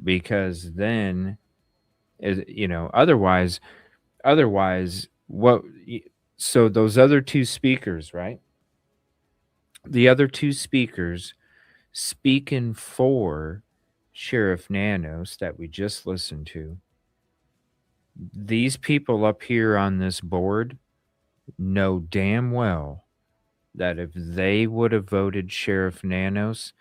because then, otherwise, what? So those other two speakers, right? The other two speakers speaking for Sheriff Nanos that we just listened to, these people up here on this board know damn well that if they would have voted Sheriff Nanos,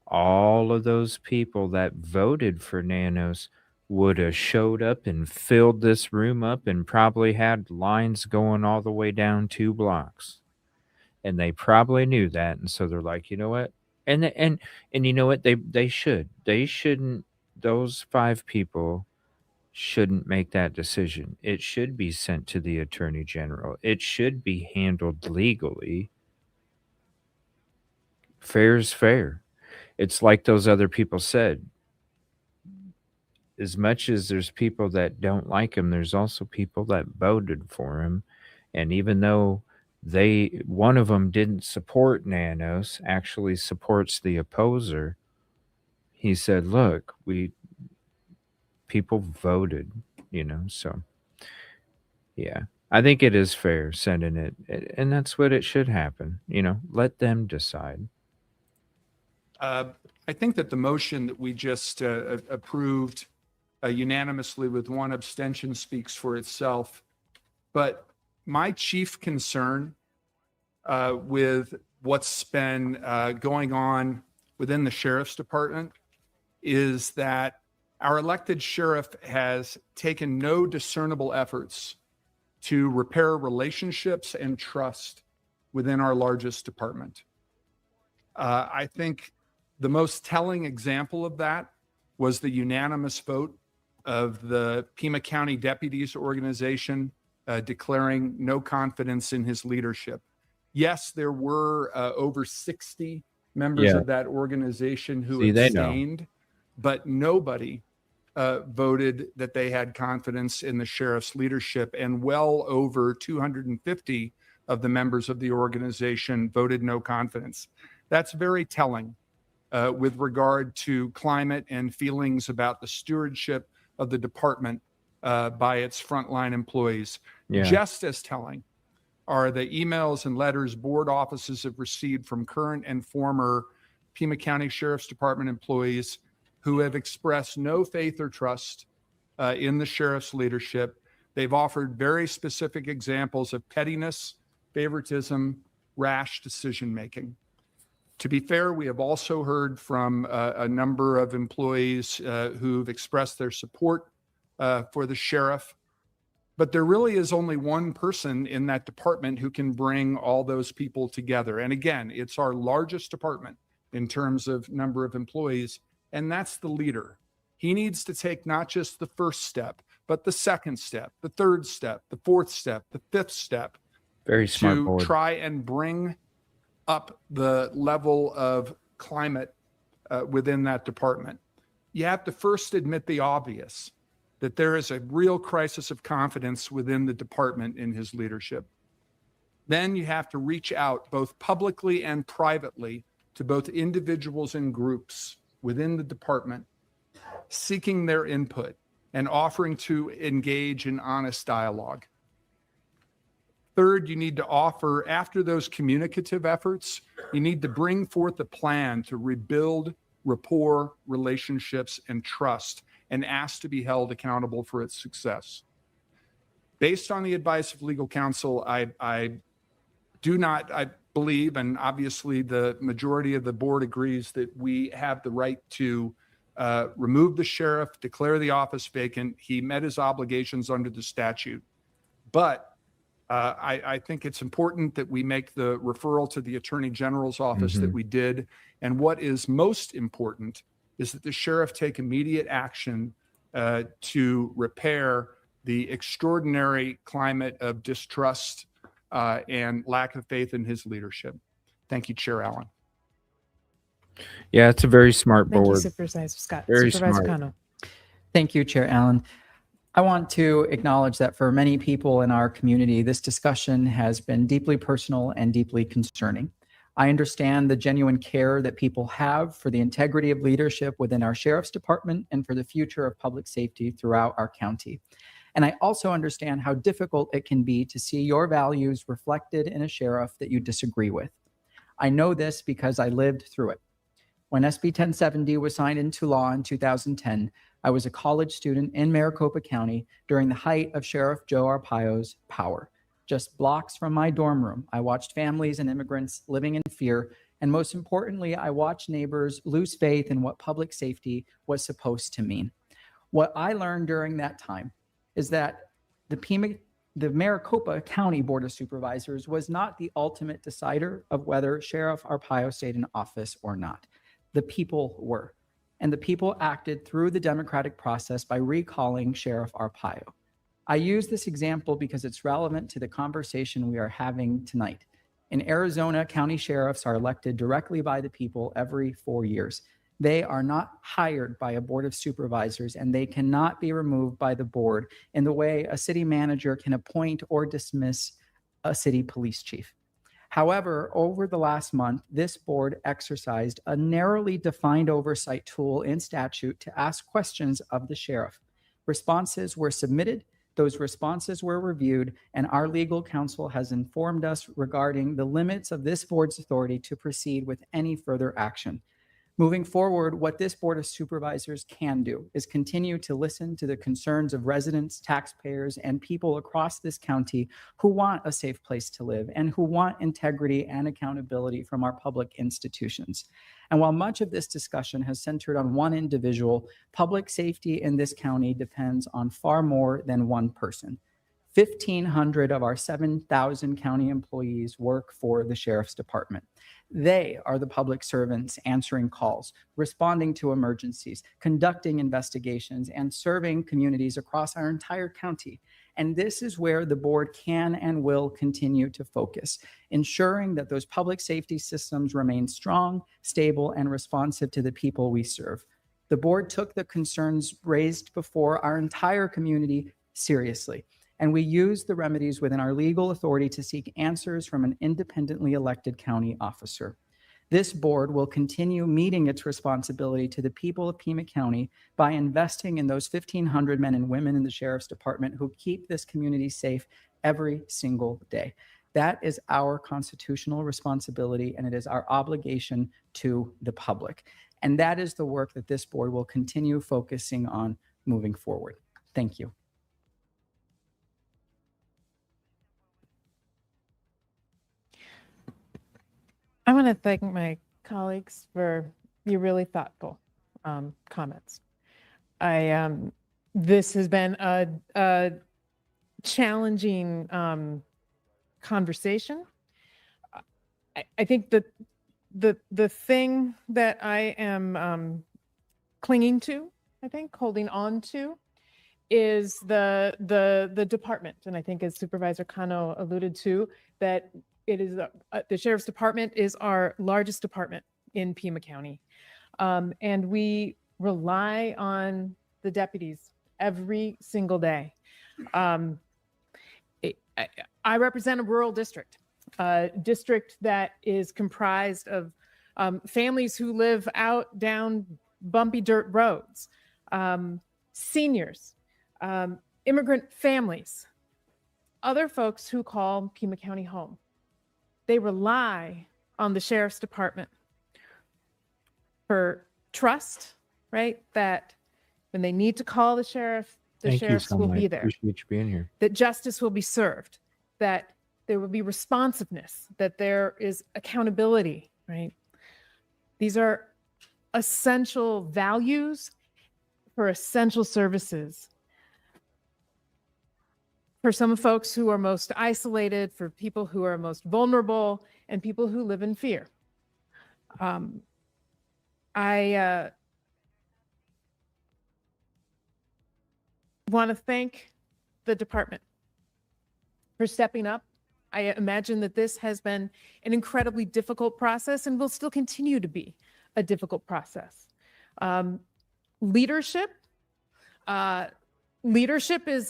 all of those people that voted for Nanos would have showed up and filled this room up and probably had lines going all the way down 2 blocks. And they probably knew that. And so they're like, you know what? And you know what? They shouldn't. Those 5 people shouldn't make that decision. It should be sent to the attorney general. It should be handled legally. Fair is fair. It's like those other people said. As much as there's people that don't like him, there's also people that voted for him. And even though one of them didn't support Nanos, actually supports the opposer, he said, look, people voted, so yeah. I think it is fair sending it, and that's what it should happen, let them decide. I think that the motion that we just approved unanimously with one abstention speaks for itself. But my chief concern with what's been going on within the sheriff's department is that our elected sheriff has taken no discernible efforts to repair relationships and trust within our largest department. I think the most telling example of that was the unanimous vote of the Pima County Deputies Organization declaring no confidence in his leadership. Yes, there were over 60 members of that organization who abstained, but nobody voted that they had confidence in the sheriff's leadership, and well over 250 of the members of the organization voted no confidence. That's very telling with regard to climate and feelings about the stewardship of the department by its frontline employees. Yeah. Just as telling are the emails and letters board offices have received from current and former Pima County Sheriff's Department employees who have expressed no faith or trust in the sheriff's leadership. They've offered very specific examples of pettiness, favoritism, rash decision-making. To be fair, we have also heard from a number of employees who've expressed their support for the sheriff, but there really is only one person in that department who can bring all those people together. And again, it's our largest department in terms of number of employees, and that's the leader. He needs to take not just the first step, but the second step, the third step, the fourth step, the fifth step. Very smart to board. Try and bring up the level of climate within that department. You have to first admit the obvious, that there is a real crisis of confidence within the department in his leadership. Then you have to reach out both publicly and privately to both individuals and groups within the department, seeking their input and offering to engage in honest dialogue. Third, you need to offer, after those communicative efforts, you need to bring forth a plan to rebuild rapport, relationships, and trust, and ask to be held accountable for its success. Based on the advice of legal counsel, I believe, and obviously the majority of the board agrees, that we have the right to remove the sheriff, declare the office vacant. He met his obligations under the statute. But I think it's important that we make the referral to the Attorney General's office that we did. And what is most important is that the sheriff take immediate action to repair the extraordinary climate of distrust and lack of faith in his leadership. Thank you, Chair Allen. Yeah, it's a very smart Thank board. you, Supervisor Scott. Very Supervisor smart. Cano. Thank you, Chair Allen. I want to acknowledge that for many people in our community, this discussion has been deeply personal and deeply concerning. I understand the genuine care that people have for the integrity of leadership within our sheriff's department and for the future of public safety throughout our county. And I also understand how difficult it can be to see your values reflected in a sheriff that you disagree with. I know this because I lived through it. When SB 1070 was signed into law in 2010, I was a college student in Maricopa County during the height of Sheriff Joe Arpaio's power. Just blocks from my dorm room, I watched families and immigrants living in fear, and most importantly, I watched neighbors lose faith in what public safety was supposed to mean. What I learned during that time is that the Maricopa County Board of Supervisors was not the ultimate decider of whether Sheriff Arpaio stayed in office or not. The people were. and the people acted through the democratic process by recalling Sheriff Arpaio. I use this example because it's relevant to the conversation we are having tonight. In Arizona, county sheriffs are elected directly by the people every 4 years. They are not hired by a board of supervisors, and they cannot be removed by the board in the way a city manager can appoint or dismiss a city police chief. However, over the last month, this board exercised a narrowly defined oversight tool in statute to ask questions of the sheriff. Responses were submitted, those responses were reviewed, and our legal counsel has informed us regarding the limits of this board's authority to proceed with any further action. Moving forward, what this Board of Supervisors can do is continue to listen to the concerns of residents, taxpayers, and people across this county who want a safe place to live and who want integrity and accountability from our public institutions. And while much of this discussion has centered on one individual, public safety in this county depends on far more than one person. 1,500 of our 7,000 county employees work for the Sheriff's Department. They are the public servants answering calls, responding to emergencies, conducting investigations, and serving communities across our entire county. And this is where the board can and will continue to focus, ensuring that those public safety systems remain strong, stable, and responsive to the people we serve. The board took the concerns raised before our entire community seriously, and we use the remedies within our legal authority to seek answers from an independently elected county officer. This board will continue meeting its responsibility to the people of Pima County by investing in those 1,500 men and women in the Sheriff's Department who keep this community safe every single day. That is our constitutional responsibility, and it is our obligation to the public. And that is the work that this board will continue focusing on moving forward. Thank you. I want to thank my colleagues for your really thoughtful comments. This has been a challenging conversation. I think that the thing that I am clinging to, I think, holding on to, is the department. And I think, as Supervisor Cano alluded to, that it is the Sheriff's Department is our largest department in Pima County. And we rely on the deputies every single day. I represent a rural district, a district that is comprised of families who live out down bumpy dirt roads, seniors, immigrant families, other folks who call Pima County home. They rely on the Sheriff's Department for trust, right? That when they need to call the sheriff, the sheriffs will be there. Appreciate you being here. That justice will be served, that there will be responsiveness, that there is accountability, right? These are essential values for essential services. For some folks who are most isolated, for people who are most vulnerable, and people who live in fear. I want to thank the department for stepping up. I imagine that this has been an incredibly difficult process and will still continue to be a difficult process. Leadership is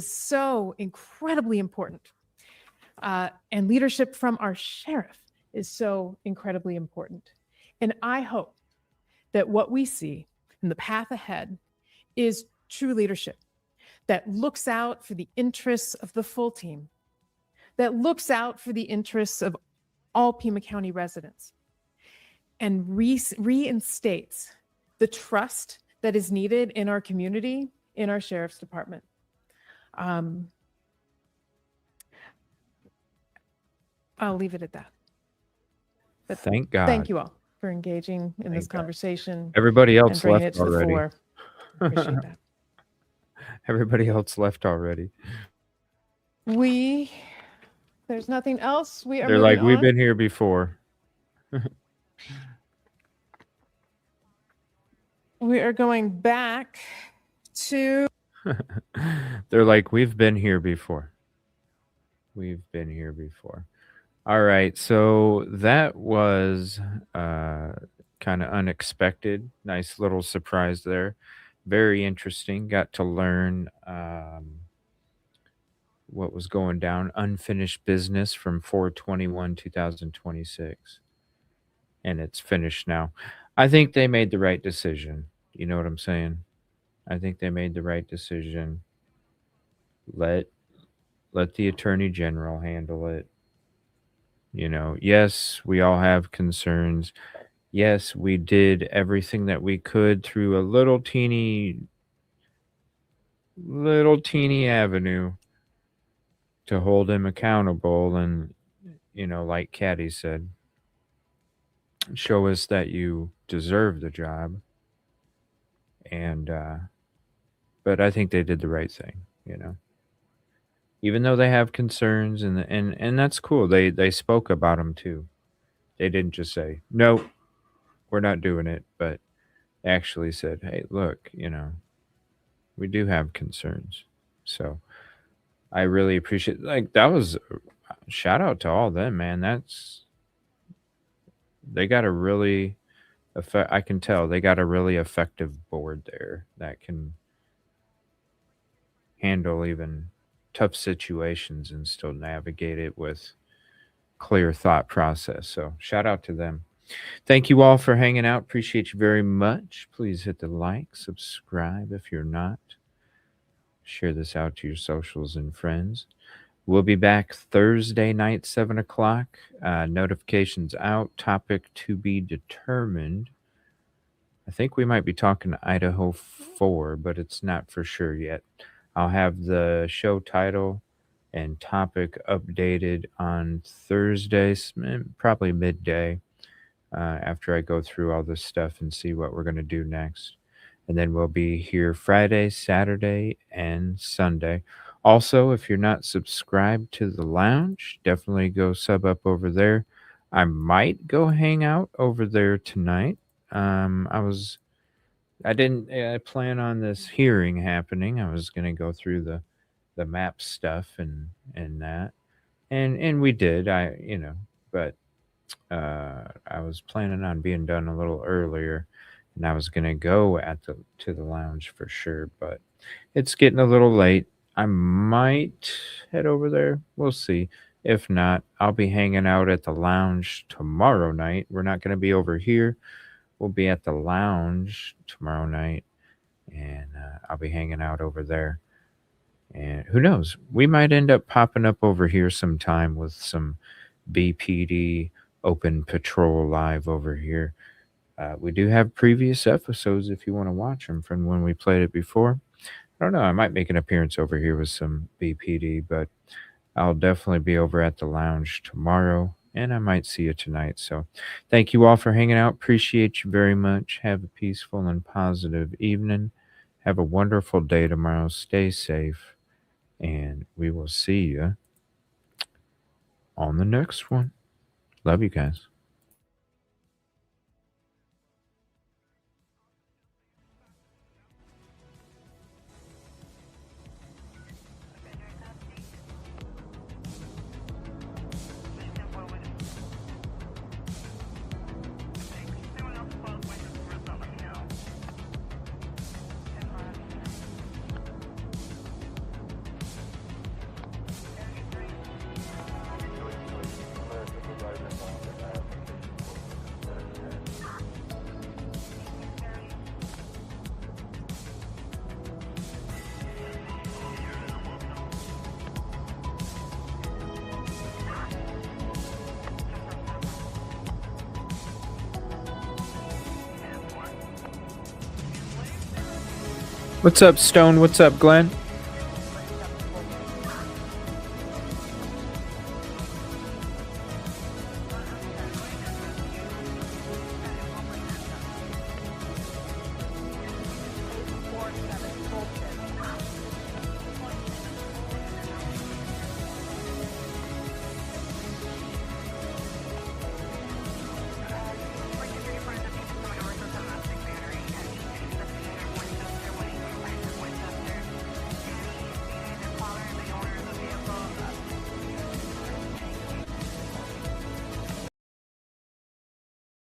so incredibly important. And leadership from our sheriff is so incredibly important. And I hope that what we see in the path ahead is true leadership that looks out for the interests of the full team, that looks out for the interests of all Pima County residents, and reinstates the trust that is needed in our community, in our Sheriff's Department. I'll leave it at that. But Thank God. Thank you all for engaging in this conversation. Everybody else and bringing left it to the already. fore. Appreciate that. Everybody else left already. There's nothing else. We are They're like, moving we've on. been here before. we are going back to They're like, we've been here before. We've been here before. All right. So that was kind of unexpected. Nice little surprise there. Very interesting. Got to learn what was going down. Unfinished business from 4/21/2026. And it's finished now. I think they made the right decision. You know what I'm saying? I think they made the right decision. Let the Attorney General handle it. You know, yes, we all have concerns. Yes, we did everything that we could through a little teeny avenue to hold him accountable. And, you know, like Caddy said, show us that you deserve the job. And, but I think they did the right thing, you know. Even though they have concerns, and that's cool. They spoke about them too. They didn't just say, "Nope, we're not doing it," but they actually said, "Hey, look, you know, we do have concerns." So I really appreciate, like, that was shout out to all them, man. They got a really I can tell they got a really effective board there that can handle even tough situations and still navigate it with clear thought process. So shout out to them. Thank you all for hanging out. Appreciate you very much. Please hit the like, subscribe if you're not. Share this out to your socials and friends. We'll be back Thursday night, 7 o'clock. Notifications out. Topic to be determined. I think we might be talking Idaho 4, but it's not for sure yet. I'll have the show title and topic updated on Thursday, probably midday, after I go through all this stuff and see what we're going to do next. And then we'll be here Friday, Saturday, and Sunday. Also, if you're not subscribed to the lounge, definitely go sub up over there. I might go hang out over there tonight. I didn't plan on this hearing happening. I was going to go through the map stuff and that. And we did, but I was planning on being done a little earlier, and I was going to go to the lounge for sure, but it's getting a little late. I might head over there. We'll see. If not, I'll be hanging out at the lounge tomorrow night. We're not going to be over here. We'll be at the lounge tomorrow night, and I'll be hanging out over there. And who knows? We might end up popping up over here sometime with some BPD Open Patrol live over here. We do have previous episodes if you want to watch them from when we played it before. I don't know. I might make an appearance over here with some BPD, but I'll definitely be over at the lounge tomorrow. And I might see you tonight. So thank you all for hanging out. Appreciate you very much. Have a peaceful and positive evening. Have a wonderful day tomorrow. Stay safe. And we will see you on the next one. Love you guys. What's up, Stone? What's up, Glenn?